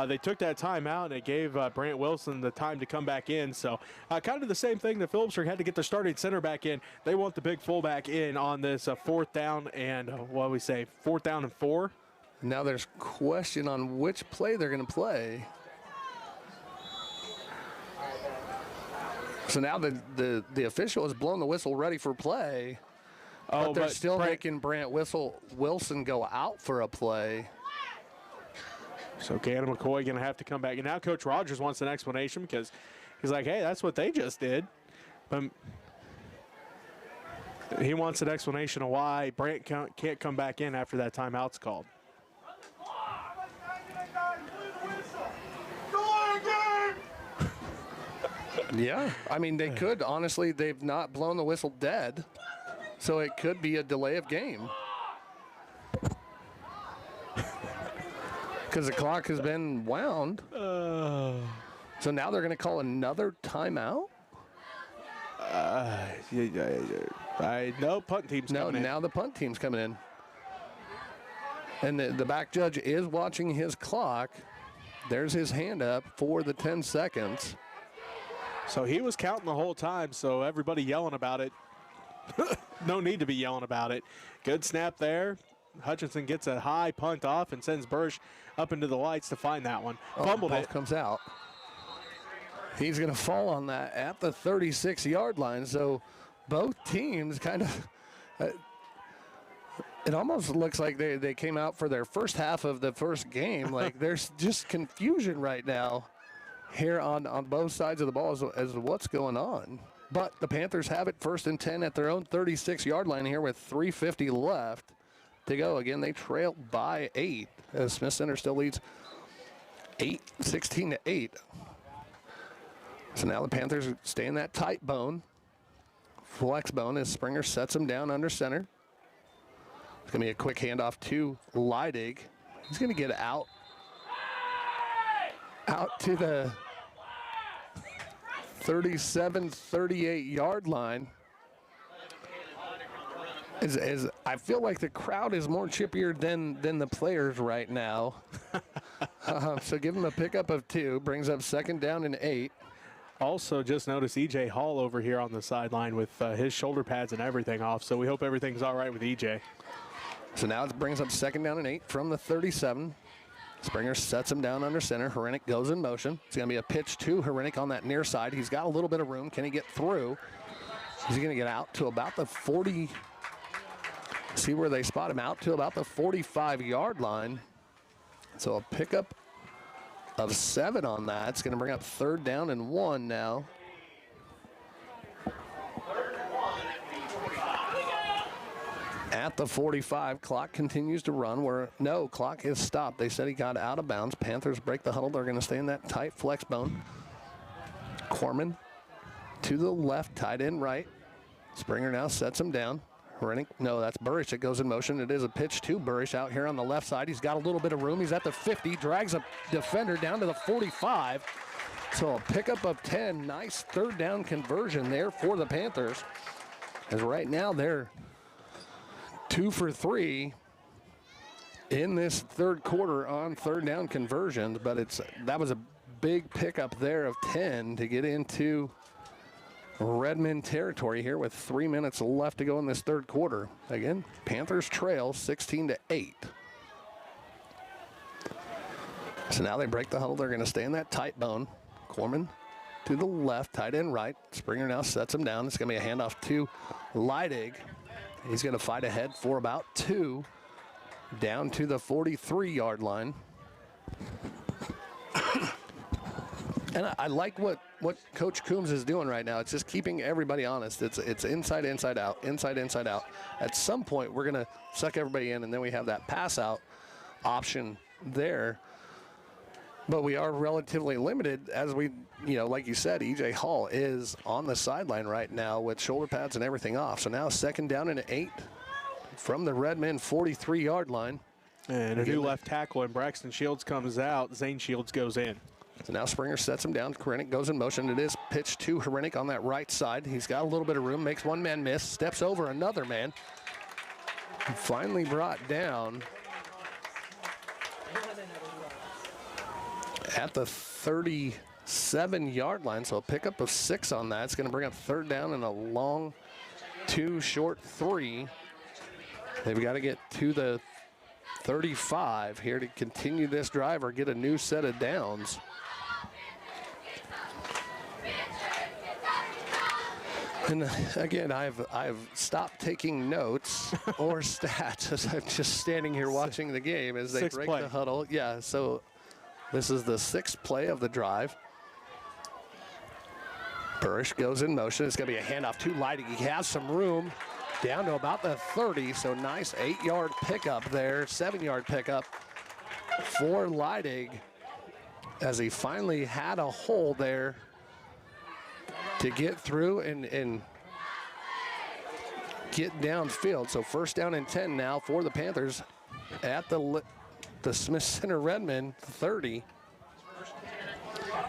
They took that time out, and it gave Brant Wilson the time to come back in. So kind of the same thing that Phillipsburg had to get their starting center back in. They want the big fullback in on this 4th down and, 4th down and 4. Now there's question on which play they're going to play. So now the official has blown the whistle ready for play. But they're still making Brant Wilson go out for a play. So Cannon McCoy going to have to come back. And now Coach Rogers wants an explanation because he's like, hey, that's what they just did. But he wants an explanation of why Brant can't come back in after that timeout's called. Yeah, I mean, they could. Honestly, they've not blown the whistle dead, so it could be a delay of game. Because the clock has been wound. So now they're going to call another timeout? No, punt team's coming in. No, now the punt team's coming in. And the back judge is watching his clock. There's his hand up for the 10 seconds. So he was counting the whole time, so everybody yelling about it. No need to be yelling about it. Good snap there. Hutchinson gets a high punt off and sends Bursch up into the lights to find that one. Fumbled it. Comes out. He's going to fall on that at the 36-yard line. So both teams kind of it almost looks like they came out for their first half of the first game. Like there's just confusion right now here on both sides of the ball as to what's going on. But the Panthers have it 1st and 10 at their own 36-yard line here with 3:50 left to go. Again, they trail by 8 as Smith Center still leads 16-8. So now the Panthers stay in that tight bone, flex bone, as Springer sets them down under center. It's going to be a quick handoff to Leidig. He's going to get out to the 37, 38-yard line. As I feel like the crowd is more chippier than the players right now. So give him a pickup of 2, brings up 2nd down and 8. Also, just noticed EJ Hall over here on the sideline with his shoulder pads and everything off, so we hope everything's all right with EJ. So now it brings up 2nd down and 8 from the 37. Springer sets him down under center. Hrenek goes in motion. It's going to be a pitch to Hrenek on that near side. He's got a little bit of room. Can he get through? He's going to get out to about the 40. See where they spot him, out to about the 45-yard line. So a pickup of 7 on that. It's going to bring up 3rd down and 1 now. At the 45, clock continues to run. No, clock is stopped. They said he got out of bounds. Panthers break the huddle. They're going to stay in that tight flex bone. Corman to the left, tight end right. Springer now sets him down. Hrenek, no, that's Burish that goes in motion. It is a pitch to Burish out here on the left side. He's got a little bit of room. He's at the 50, drags a defender down to the 45. So a pickup of 10. Nice 3rd down conversion there for the Panthers. As right now they're 2 for 3 in this 3rd quarter on 3rd down conversions, but that was a big pickup there of 10 to get into Redmond territory here with 3 minutes left to go in this 3rd quarter. Again, Panthers trail 16-8. So now they break the huddle. They're going to stay in that tight bone. Corman to the left, tight end right. Springer now sets him down. It's going to be a handoff to Leidig. He's going to fight ahead for about 2, down to the 43-yard line. And I like what Coach Coombs is doing right now. It's just keeping everybody honest. It's inside, inside out, inside, inside out. At some point, we're going to suck everybody in, and then we have that pass-out option there. But we are relatively limited as we, like you said, EJ Hall is on the sideline right now with shoulder pads and everything off. So now 2nd down and 8 from the Redmond 43-yard line. And a new left tackle, and Braxton Shields comes out. Zane Shields goes in. So now Springer sets him down. Hrenek goes in motion. It is pitched to Hrenek on that right side. He's got a little bit of room, makes one man miss, steps over another man. Finally brought down at the 37-yard line, so a pickup of 6 on that. It's going to bring up 3rd down and a long 2, short 3. They've got to get to the 35 here to continue this drive or get a new set of downs. And again, I've stopped taking notes or stats as I'm just standing here watching the game as they break the huddle. Yeah, so this is the 6th play of the drive. Burish goes in motion. It's going to be a handoff to Leidig. He has some room down to about the 30, so nice 8-yard pickup there, 7-yard pickup for Leidig as he finally had a hole there to get through and get downfield. So 1st down and 10 now for the Panthers at the Smith Center Redmond 30.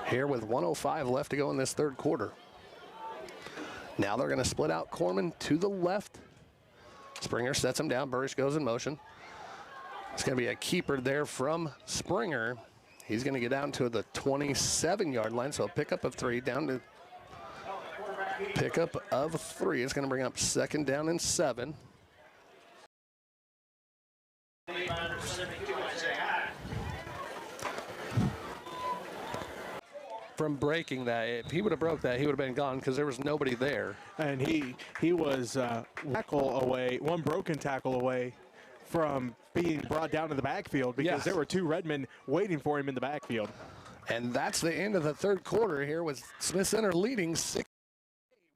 Here with 1:05 left to go in this 3rd quarter. Now they're going to split out Corman to the left. Springer sets him down. Burish goes in motion. It's going to be a keeper there from Springer. He's going to get down to the 27-yard line, so a pickup of 3 down to pickup of 3. It's going to bring up 2nd down and 7. From breaking that, if he would have broke that, he would have been gone because there was nobody there. And he was one broken tackle away from being brought down to the backfield because there were 2 Redmen waiting for him in the backfield. And that's the end of the 3rd quarter here with Smith Center leading 6-8.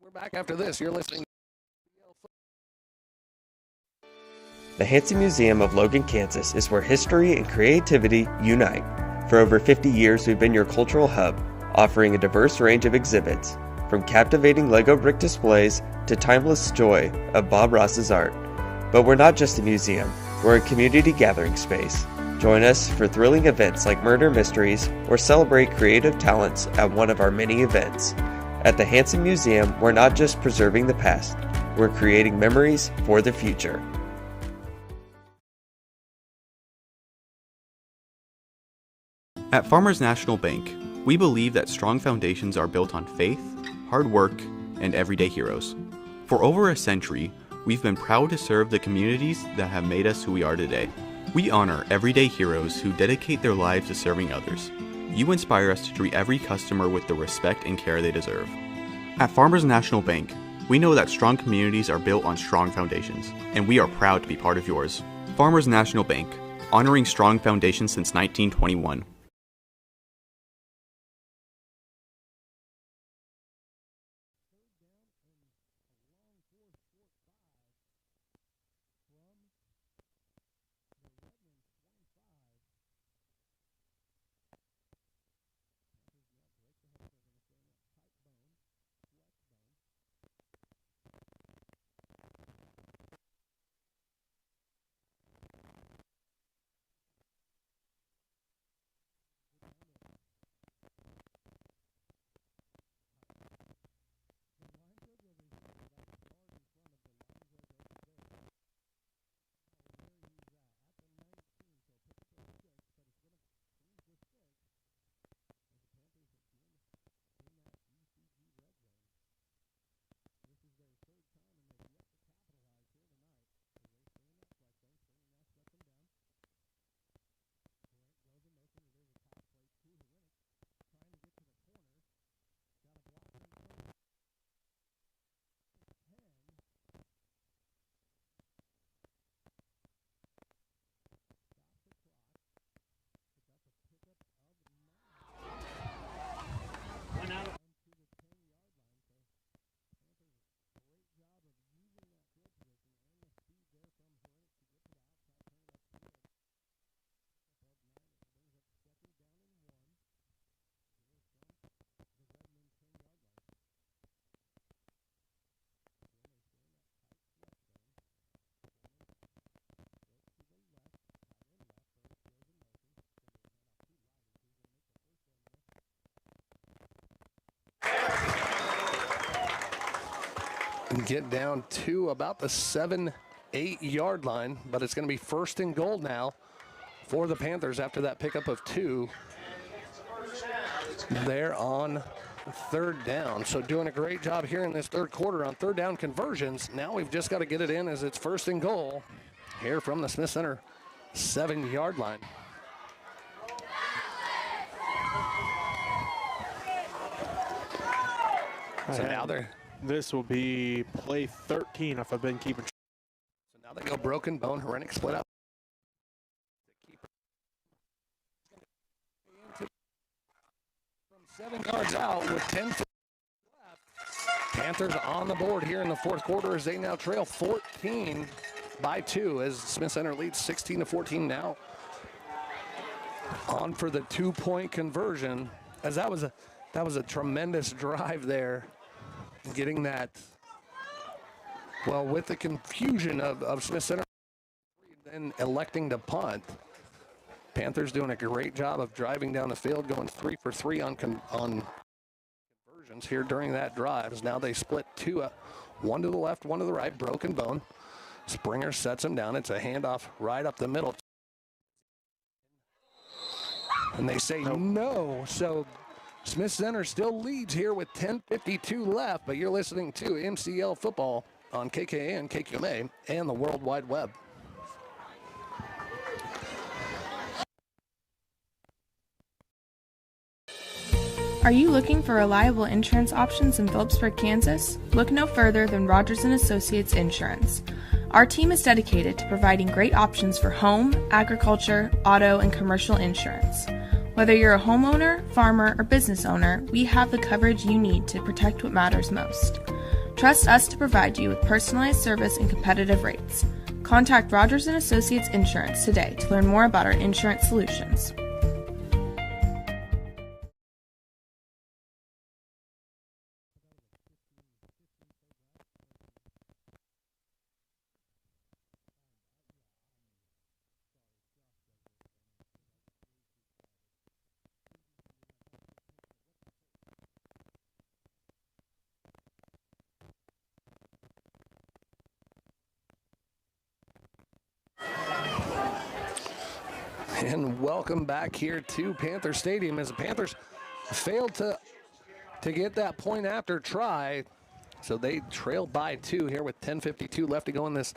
We're back after this. You're listening. The Hansen Museum of Logan, Kansas is where history and creativity unite. For over 50 years, we've been your cultural hub, offering a diverse range of exhibits, from captivating Lego brick displays to timeless joy of Bob Ross's art. But we're not just a museum, we're a community gathering space. Join us for thrilling events like Murder Mysteries or celebrate creative talents at one of our many events. At the Hansen Museum, we're not just preserving the past, we're creating memories for the future. At Farmers National Bank, We believe that strong foundations are built on faith, hard work, and everyday heroes. For over a century, we've been proud to serve the communities that have made us who we are today. We honor everyday heroes who dedicate their lives to serving others. You inspire us to treat every customer with the respect and care they deserve. At Farmers National Bank, we know that strong communities are built on strong foundations, and we are proud to be part of yours. Farmers National Bank, honoring strong foundations since 1921. And get down to about the 7-8 yard line, but it's going to be first and goal now for the Panthers after that pickup of 2. They're on third down. So doing a great job here in this third quarter on third down conversions. Now we've just got to get it in as it's first and goal here from the Smith Center 7-yard line. So now this will be play 13 if I've been keeping. So now they go broken bone, Herenick split up. 7 yards out with 10 left. Panthers on the board here in the fourth quarter as they now trail 14 by 2 as Smith Center leads 16-14 now. On for the 2-point conversion as that was a tremendous drive there. Getting that, well, with the confusion of Smith Center then electing to punt. Panthers doing a great job of driving down the field, going 3 for 3 on conversions here during that drive. As now they split 2, 1 to the left, 1 to the right, broken bone. Springer sets him down. It's a handoff right up the middle. And they say no, so Smith Center still leads here with 10:52 left, but you're listening to MCL Football on KKAN, KQMA, and the World Wide Web. Are you looking for reliable insurance options in Phillipsburg, Kansas? Look no further than Rogers & Associates Insurance. Our team is dedicated to providing great options for home, agriculture, auto, and commercial insurance. Whether you're a homeowner, farmer, or business owner, we have the coverage you need to protect what matters most. Trust us to provide you with personalized service and competitive rates. Contact Rogers & Associates Insurance today to learn more about our insurance solutions. And welcome back here to Panther Stadium as the Panthers failed to get that point after try. So they trail by 2 here with 10:52 left to go in this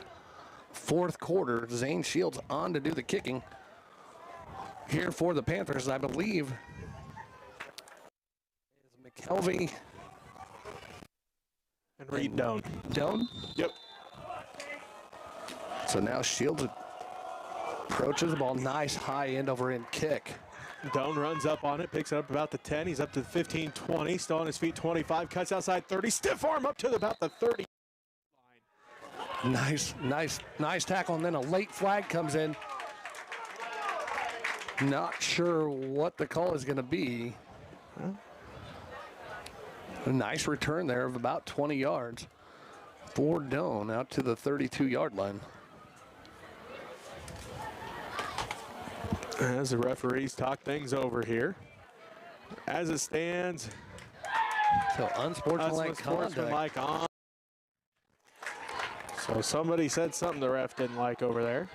fourth quarter. Zane Shields on to do the kicking here for the Panthers, I believe. Is McKelvey and Reed Doan. Doan? Yep. So now Shields approaches the ball. Nice high end over end kick. Doan runs up on it, picks it up about the 10. He's up to the 15, 20, still on his feet, 25, cuts outside 30, stiff arm up to about the 30. Nice tackle, and then a late flag comes in. Not sure what the call is going to be. A nice return there of about 20 yards for Doan out to the 32-yard line. As the referees talk things over here. As it stands, so unsportsmanlike conduct. So somebody said something the ref didn't like over there.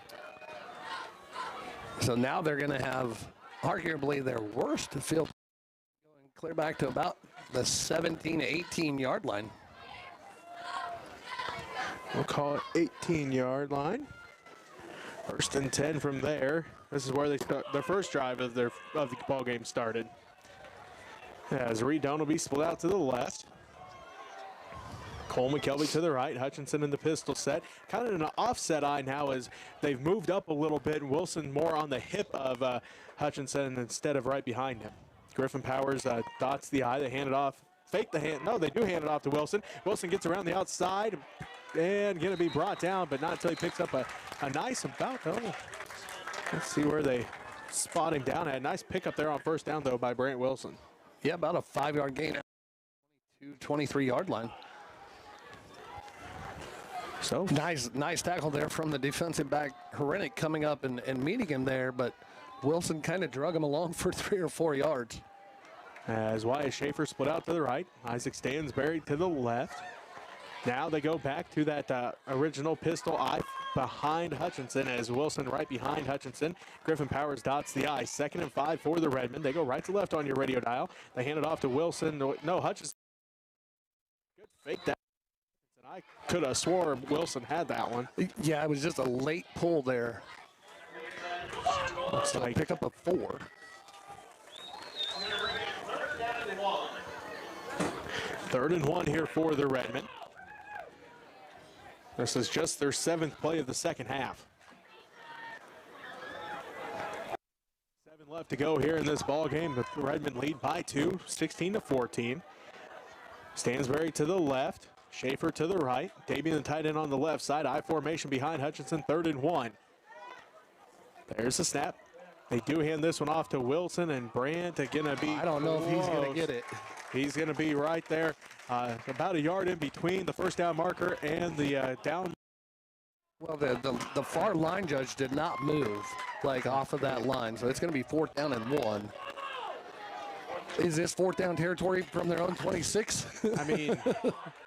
So now they're going to have arguably their worst field going clear back to about the 17 to 18-yard line. We'll call it 18-yard line. First and 10 from there. This is where they start the first drive of the ball game started. As Reed Doan will be split out to the left. Cole McKelvey to the right. Hutchinson in the pistol set. Kind of in an offset eye now as they've moved up a little bit. Wilson more on the hip of Hutchinson instead of right behind him. Griffin Powers dots the eye. They hand it off. Fake the hand. No, they do hand it off to Wilson. Wilson gets around the outside and going to be brought down, but not until he picks up a nice about. Oh, let's see where they spot him down at. Nice pickup there on first down, though, by Brant Wilson. Yeah, about a 5-yard gain at 23-yard line. So nice tackle there from the defensive back Herenick coming up and meeting him there, but Wilson kind of drug him along for 3 or 4 yards. As Wyatt Schaefer split out to the right, Isaac Stansberry to the left. Now they go back to that original pistol eye behind Hutchinson as Wilson right behind Hutchinson. Griffin Powers dots the eye. 2nd and 5 for the Redmen. They go right to left on your radio dial. They hand it off to Wilson. No, Hutchinson. Good fake that. I could have swore Wilson had that one. Yeah, it was just a late pull there. Looks like pick up a 4. Third and 1 here for the Redmen. This is just their 7th play of the second half. 7 left to go here in this ball game. The Redmen lead by 2, 16 to 14. Stansberry to the left. Schaefer to the right. Davian the tight end on the left side. I formation behind Hutchinson. 3rd and 1. There's the snap. They do hand this one off to Wilson, and Brandt going to be. I don't know if he's going to get it. He's going to be right there, about a yard in between the first down marker and the down. Well, the far line judge did not move off of that line, so it's going to be 4th down and 1. Is this 4th down territory from their own 26? I mean,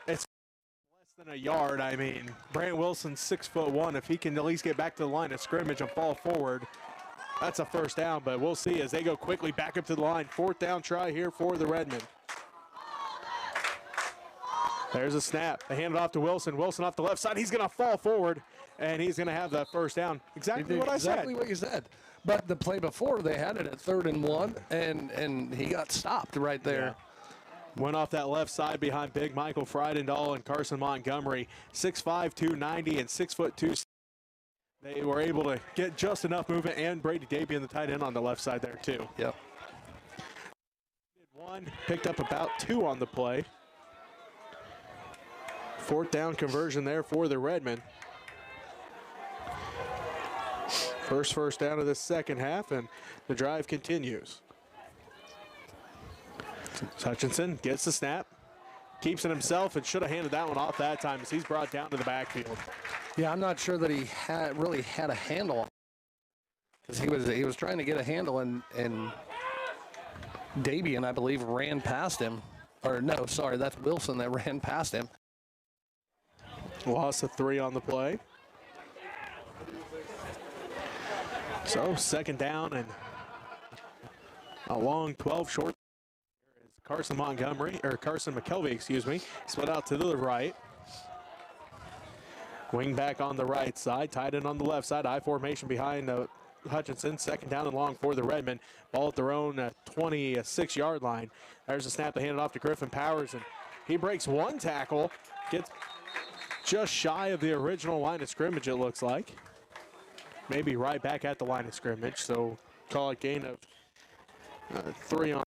it's less than a yard. I mean, Brant Wilson's 6'1". If he can at least get back to the line of scrimmage and fall forward, that's a first down. But we'll see as they go quickly back up to the line. 4th down try here for the Redmen. There's a snap. They hand it off to Wilson. Wilson off the left side. He's going to fall forward, and he's going to have that first down. Exactly what I said. Exactly what you said. But the play before, they had it at 3rd and 1, and he got stopped right there. Yeah. Went off that left side behind big Michael Freidendahl and Carson Montgomery. 6'5", 290, and 6'2". They were able to get just enough movement, and Brady Davian, the tight end, on the left side there, too. Yep. One, picked up about 2 on the play. 4th down conversion there for the Redmen. First down of the second half, and the drive continues. Hutchinson gets the snap, keeps it himself, and should have handed that one off that time as he's brought down to the backfield. Yeah, I'm not sure that he really had a handle, because he was trying to get a handle, and Davian, I believe, ran past him. Or no, sorry, that's Wilson that ran past him. Loss of 3 on the play. So 2nd down and a long 12 short. Carson McKelvey, excuse me, split out to the right. Wing back on the right side, tight end on the left side. I formation behind Hutchinson. Second down and long for the Redmen. Ball at their own 26-yard line. There's a snap to hand it off to Griffin Powers, and he breaks one tackle. Gets just shy of the original line of scrimmage, it looks like. Maybe right back at the line of scrimmage, so call it gain of 3 on.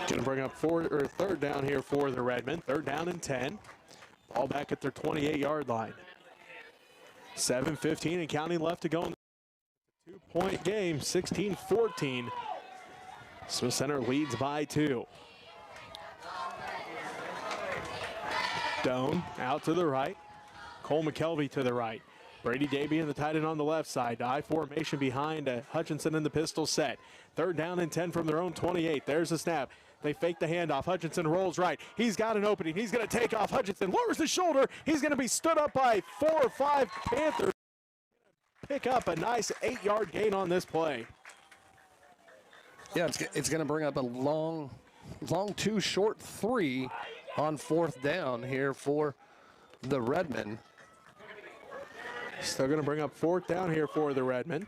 Going to bring up third down here for the Redmen. 3rd down and 10. Ball back at their 28-yard line. 7:15 and counting left to go in the 2-point game, 16-14. Smith Center leads by 2. Doan out to the right. Cole McKelvey to the right. Brady Davey in the tight end on the left side. I formation behind Hutchinson in the pistol set. 3rd down and 10 from their own 28. There's the snap. They fake the handoff. Hutchinson rolls right. He's got an opening. He's going to take off. Hutchinson lowers the shoulder. He's going to be stood up by 4 or 5 Panthers. Pick up a nice 8-yard gain on this play. Yeah, it's going to bring up a long 2, short 3 on 4th down here for the Redmen. Still going to bring up 4th down here for the Redmen.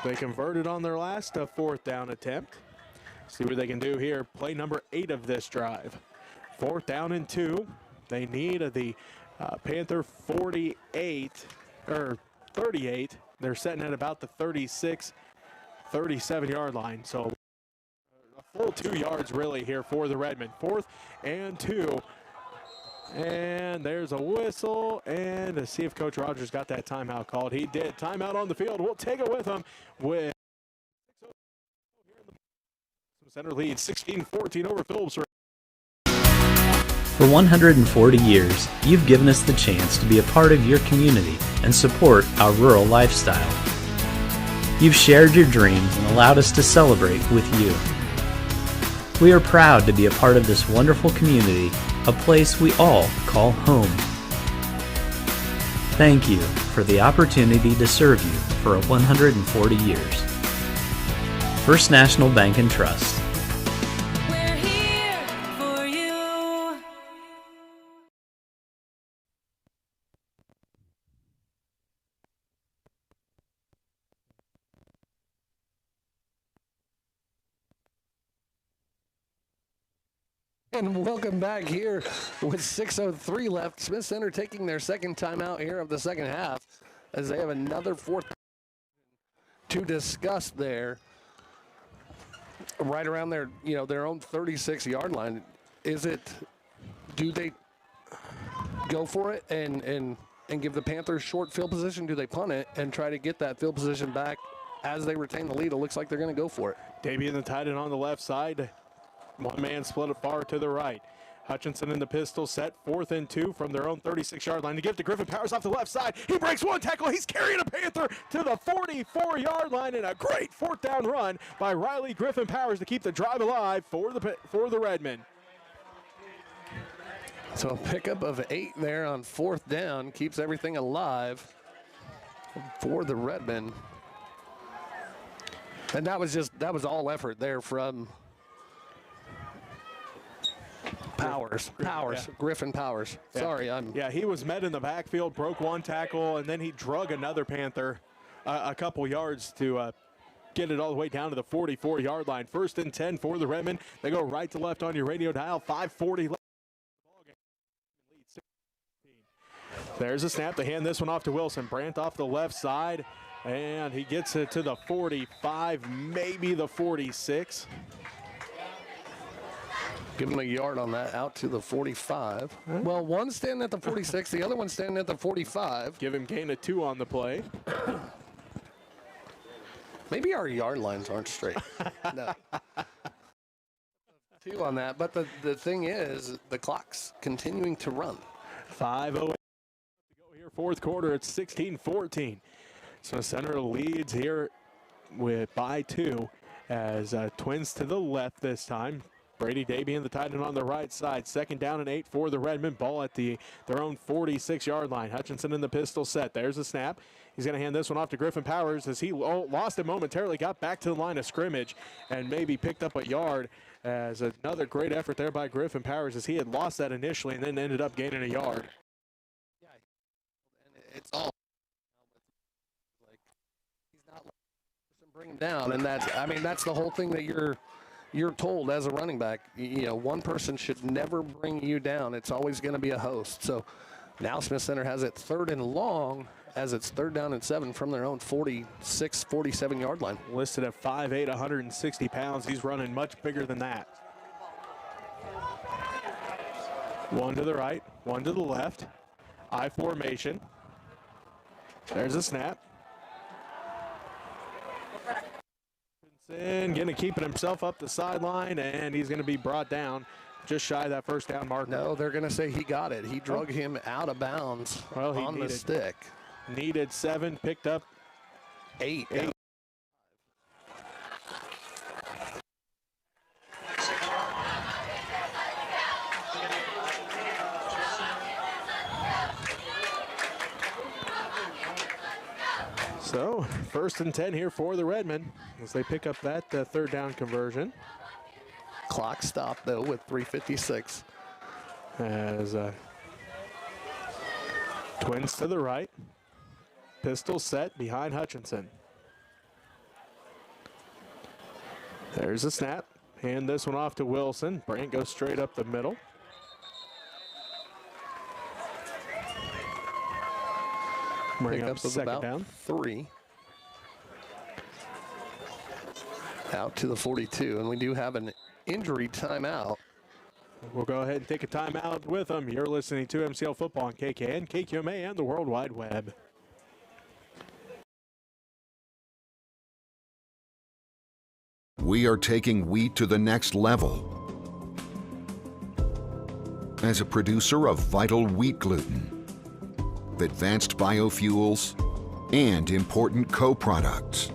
They converted on their last 4th down attempt. See what they can do here. Play number 8 of this drive. 4th down and 2. They need the Panther 38 or 38. They're setting at about the 36, 37-yard line. So a full 2 yards really here for the Redmen. 4th and 2. And there's a whistle, and to see if Coach Rogers got that timeout called. He did. Timeout on the field. We'll take it with him with Center lead 16-14 over Phillipsburg. For 140 years, you've given us the chance to be a part of your community and support our rural lifestyle. You've shared your dreams and allowed us to celebrate with you. We are proud to be a part of this wonderful community, a place we all call home. Thank you for the opportunity to serve you for 140 years. First National Bank and Trust. And welcome back here with 6:03 left. Smith Center taking their second timeout here of the second half as they have another 4th to discuss there. Right around their, their own 36-yard line. Do they go for it and give the Panthers short field position? Do they punt it and try to get that field position back as they retain the lead? It looks like they're going to go for it. Davey in the tight end on the left side. One man split it far to the right. Hutchinson in the pistol set. 4th and 2 from their own 36-yard line to give to Griffin Powers off the left side. He breaks one tackle. He's carrying a Panther to the 44-yard line, and a great 4th down run by Riley Griffin Powers to keep the drive alive for the Redmen. So a pickup of 8 there on 4th down keeps everything alive for the Redmen. And that was all effort there from Griffin Powers. Yeah. Sorry, he was met in the backfield, broke one tackle, and then he drug another Panther a couple yards to get it all the way down to the 44-yard line. 1st and 10 for the Redmen. They go right to left on your radio dial. 5:40 left. There's a snap. They hand this one off to Wilson. Brandt off the left side, and he gets it to the 45, maybe the 46. Give him a yard on that, out to the 45. Well, one's standing at the 46, the other one's standing at the 45. Give him gain of 2 on the play. Maybe our yard lines aren't straight. No. 2 on that, but the thing is, the clock's continuing to run. 5:08 to go here, 4th quarter. It's 16-14. So Center leads here by 2 as Twins to the left this time. Brady Dabian, the tight end on the right side. 2nd down and 8 for the Redmen. Ball at their own 46-yard line. Hutchinson in the pistol set. There's a snap. He's going to hand this one off to Griffin Powers as he lost it momentarily, got back to the line of scrimmage, and maybe picked up a yard. As another great effort there by Griffin Powers as he had lost that initially and then ended up gaining a yard. Yeah, and it's all like he's not letting the person bring him down, and that's the whole thing that you're told as a running back. You know, one person should never bring you down. It's always going to be a host. So now Smith Center has it 3rd and long, as it's 3rd down and 7 from their own 46, 47-yard line. Listed at 5'8", 160 pounds. He's running much bigger than that. One to the right, one to the left. I formation. There's a snap. Going to keep it himself up the sideline, and he's going to be brought down just shy of that 1st down marker. No, they're going to say he got it. He drug him out of bounds on the stick. Needed 7, picked up 8. So 1st and 10 here for the Redmen as they pick up that 3rd down conversion. Clock stopped though with 3:56. As twins to the right. Pistol set behind Hutchinson. There's a snap. Hand this one off to Wilson. Brandt goes straight up the middle. Bring up 2nd down. 3. Out to the 42, and we do have an injury timeout. We'll go ahead and take a timeout with them. You're listening to MCL Football on KKN, KQMA, and the World Wide Web. We are taking wheat to the next level. As a producer of vital wheat gluten, advanced biofuels, and important co-products.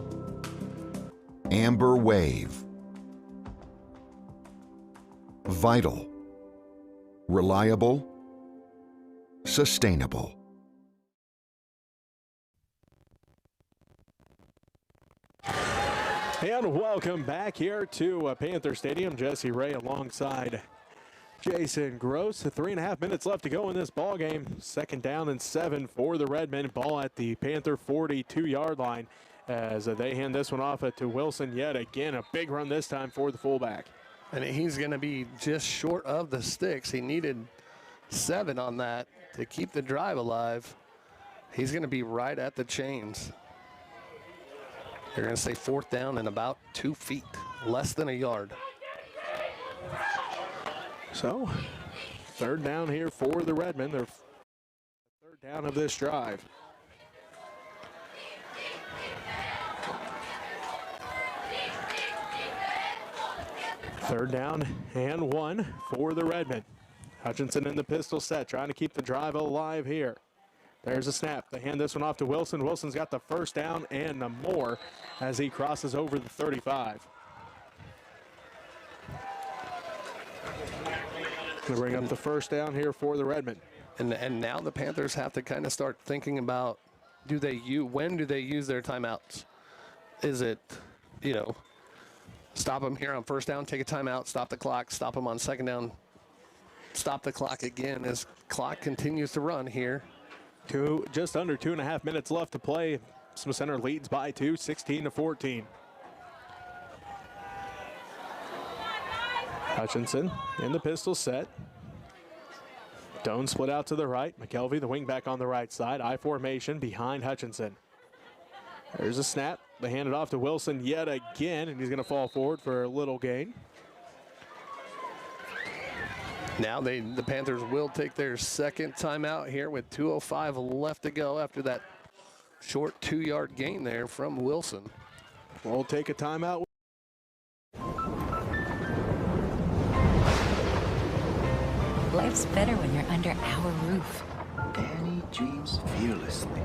Amber Wave. Vital. Reliable. Sustainable. And welcome back here to Panther Stadium. Jesse Ray alongside Jason Gross. 3.5 minutes left to go in this ball game. 2nd down and 7 for the Redmen. Ball at the Panther 42-yard line as they hand this one off to Wilson yet again. A big run this time for the fullback. And he's going to be just short of the sticks. He needed 7 on that to keep the drive alive. He's going to be right at the chains. They're going to say 4th down and about 2 feet, less than a yard. So, 3rd down here for the Redmen. Their 3rd down of this drive. Third down and 1 for the Redmen. Hutchinson in the pistol set, trying to keep the drive alive here. There's a snap. They hand this one off to Wilson. Wilson's got the 1st down and more as he crosses over the 35. Going to bring up the 1st down here for the Redmen. And now the Panthers have to kind of start thinking about, when do they use their timeouts? Is it, stop them here on 1st down, take a timeout, stop the clock, stop them on 2nd down, stop the clock again as clock continues to run here. Just under 2.5 minutes left to play. Smith Center leads by 2, 16-14. Hutchinson in the pistol set. Doan split out to the right. McKelvey, the wing back on the right side. I formation behind Hutchinson. There's a snap. They hand it off to Wilson yet again, and he's going to fall forward for a little gain. Now the Panthers will take their 2nd timeout here with 2:05 left to go after that short 2-yard gain there from Wilson. We'll take a timeout. Life's better when you're under our roof. Danny dreams fearlessly.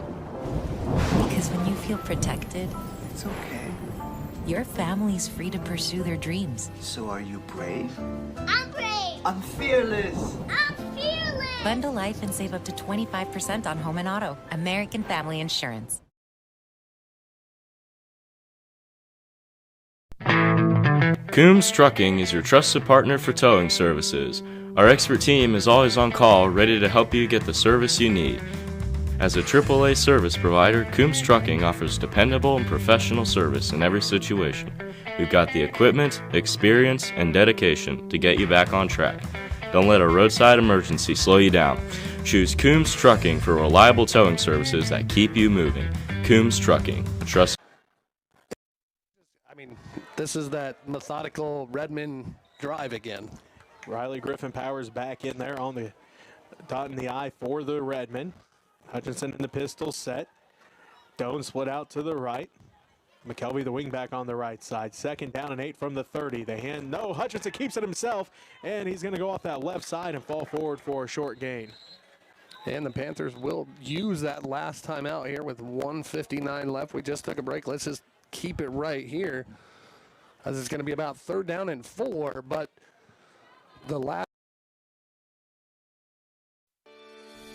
Because when you feel protected, It's okay. Your family's free to pursue their dreams. So are you brave? I'm brave. I'm fearless. I'm fearless. Bundle life and save up to 25% on home and auto. American Family Insurance. Coombs Trucking is your trusted partner for towing services. Our expert team is always on call, ready to help you get the service you need. As a AAA service provider, Coombs Trucking offers dependable and professional service in every situation. We've got the equipment, experience, and dedication to get you back on track. Don't let a roadside emergency slow you down. Choose Coombs Trucking for reliable towing services that keep you moving. Coombs Trucking. Trust. I mean, this is that methodical Redmond drive again. Riley Griffin Powers back in there on the dot in the I for the Redmond. Hutchinson in the pistol set. Doan split out to the right. McKelvey the wing back on the right side. 2nd down and 8 from the 30. The hand, no, Hutchinson keeps it himself, and he's going to go off that left side and fall forward for a short gain. And the Panthers will use that last time out here with 1:59 left. We just took a break. Let's just keep it right here, as it's going to be about 3rd down and 4, but the last.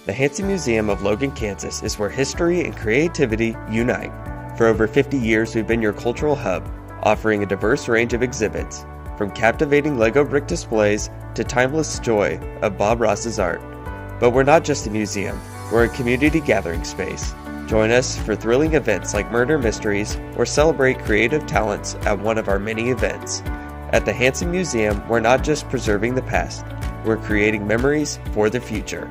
The Hansen Museum of Logan, Kansas is where history and creativity unite. For over 50 years, we've been your cultural hub, offering a diverse range of exhibits, from captivating Lego brick displays to timeless joy of Bob Ross's art. But we're not just a museum, we're a community gathering space. Join us for thrilling events like Murder Mysteries or celebrate creative talents at one of our many events. At the Hansen Museum, we're not just preserving the past, we're creating memories for the future.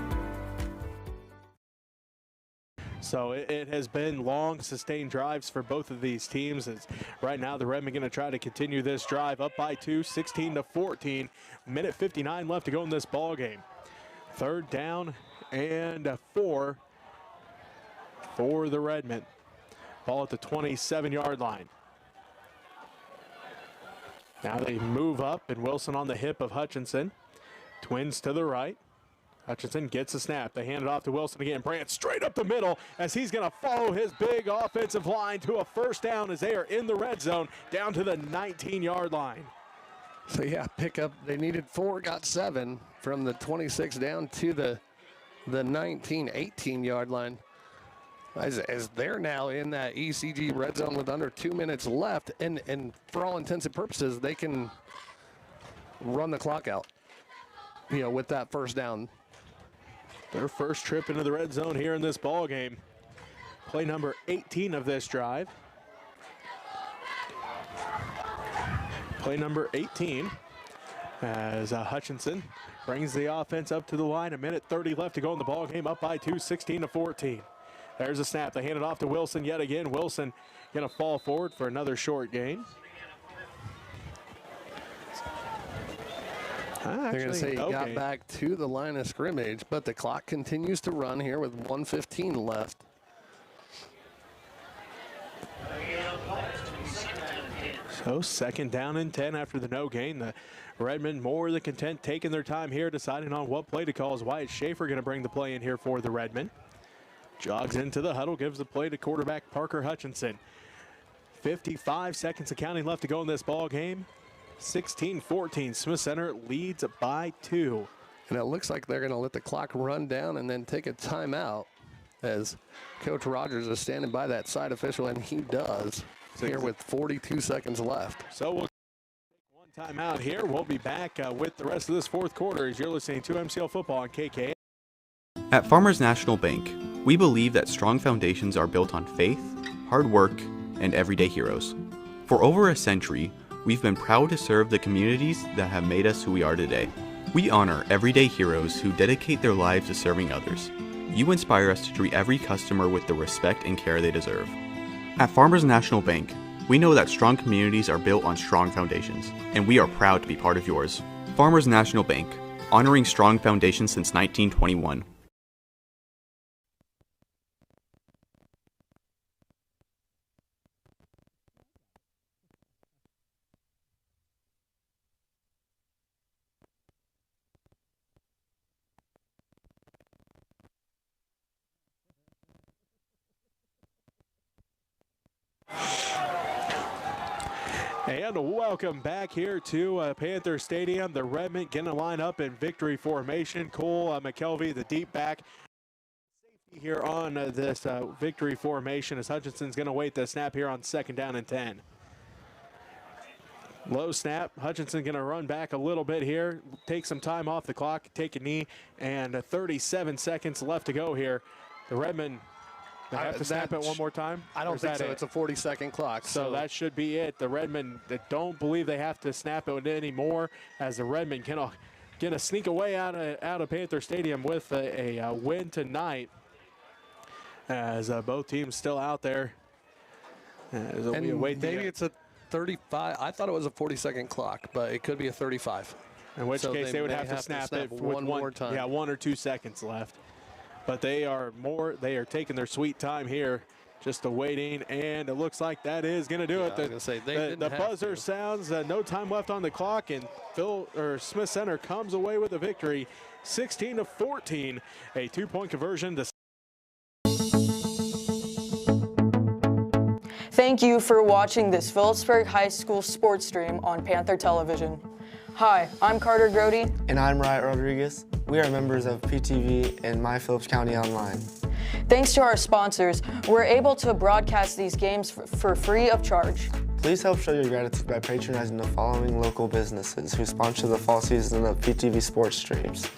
So it has been long, sustained drives for both of these teams. As right now, the Redmen going to try to continue this drive up by 2, 16-14. Minute 59 left to go in this ball game. 3rd down and 4 for the Redmen. Ball at the 27-yard line. Now they move up, and Wilson on the hip of Hutchinson. Twins to the right. Hutchinson gets a snap. They hand it off to Wilson again. Brandt straight up the middle as he's going to follow his big offensive line to a 1st down as they are in the red zone down to the 19-yard line. So, yeah, pick up. They needed 4, got 7 from the 26 down to the 19, 18-yard line. As they're now in that ECG red zone with under 2 minutes left, and for all intents and purposes, they can run the clock out, with that 1st down. Their first trip into the red zone here in this ball game. Play number 18 of this drive. Play number 18 as Hutchinson brings the offense up to the line. 1:30 left to go in the ball game, up by 2, 16-14. There's a snap. They hand it off to Wilson yet again. Wilson going to fall forward for another short gain. They're going to say he got back to the line of scrimmage, but the clock continues to run here with 1:15 left. So 2nd down and 10 after the no gain. The Redmen more than content taking their time here, deciding on what play to call. Is Wyatt Schaefer going to bring the play in here for the Redmen. Jogs into the huddle, gives the play to quarterback Parker Hutchinson. 55 seconds of counting left to go in this ball game. 16-14, Smith Center leads by 2. And it looks like they're going to let the clock run down and then take a timeout as Coach Rogers is standing by that side official, and he does here with 42 seconds left. So we'll take one timeout here. We'll be back with the rest of this 4th quarter as you're listening to MCL Football on KK. At Farmers National Bank, we believe that strong foundations are built on faith, hard work, and everyday heroes. For over a century, we've been proud to serve the communities that have made us who we are today. We honor everyday heroes who dedicate their lives to serving others. You inspire us to treat every customer with the respect and care they deserve. At Farmers National Bank, we know that strong communities are built on strong foundations, and we are proud to be part of yours. Farmers National Bank, honoring strong foundations since 1921. And welcome back here to Panther Stadium. The Redmen going to line up in victory formation. Cole McKelvey, the deep back. Safety here on this victory formation as Hutchinson's going to wait the snap here on 2nd down and 10. Low snap. Hutchinson going to run back a little bit here, take some time off the clock, take a knee, and 37 seconds left to go here. The Redmen, they have to snap it one more time? I don't think so. It's a 40-second clock. So that should be it. The Redmen, they don't believe they have to snap it anymore, as the Redmen can going to sneak away out of Panther Stadium with a win tonight, as both teams still out there. And maybe it's a 35. I thought it was a 40-second clock, but it could be a 35. In which case they would have to snap it with one more time. Yeah, 1 or 2 seconds left. But they are taking their sweet time here, just awaiting, and it looks like that is going to do it. The buzzer sounds, no time left on the clock, and Smith Center comes away with a victory, 16-14, a 2-point conversion. Thank you for watching this Phillipsburg High School sports stream on Panther Television. Hi, I'm Carter Grody. And I'm Riot Rodriguez. We are members of PTV and My Phillips County Online. Thanks to our sponsors, we're able to broadcast these games for free of charge. Please help show your gratitude by patronizing the following local businesses who sponsor the fall season of PTV sports streams.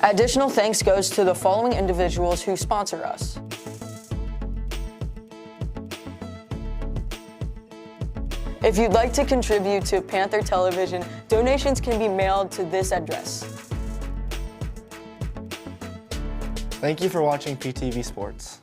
Additional thanks goes to the following individuals who sponsor us. If you'd like to contribute to Panther Television, donations can be mailed to this address. Thank you for watching PTV Sports.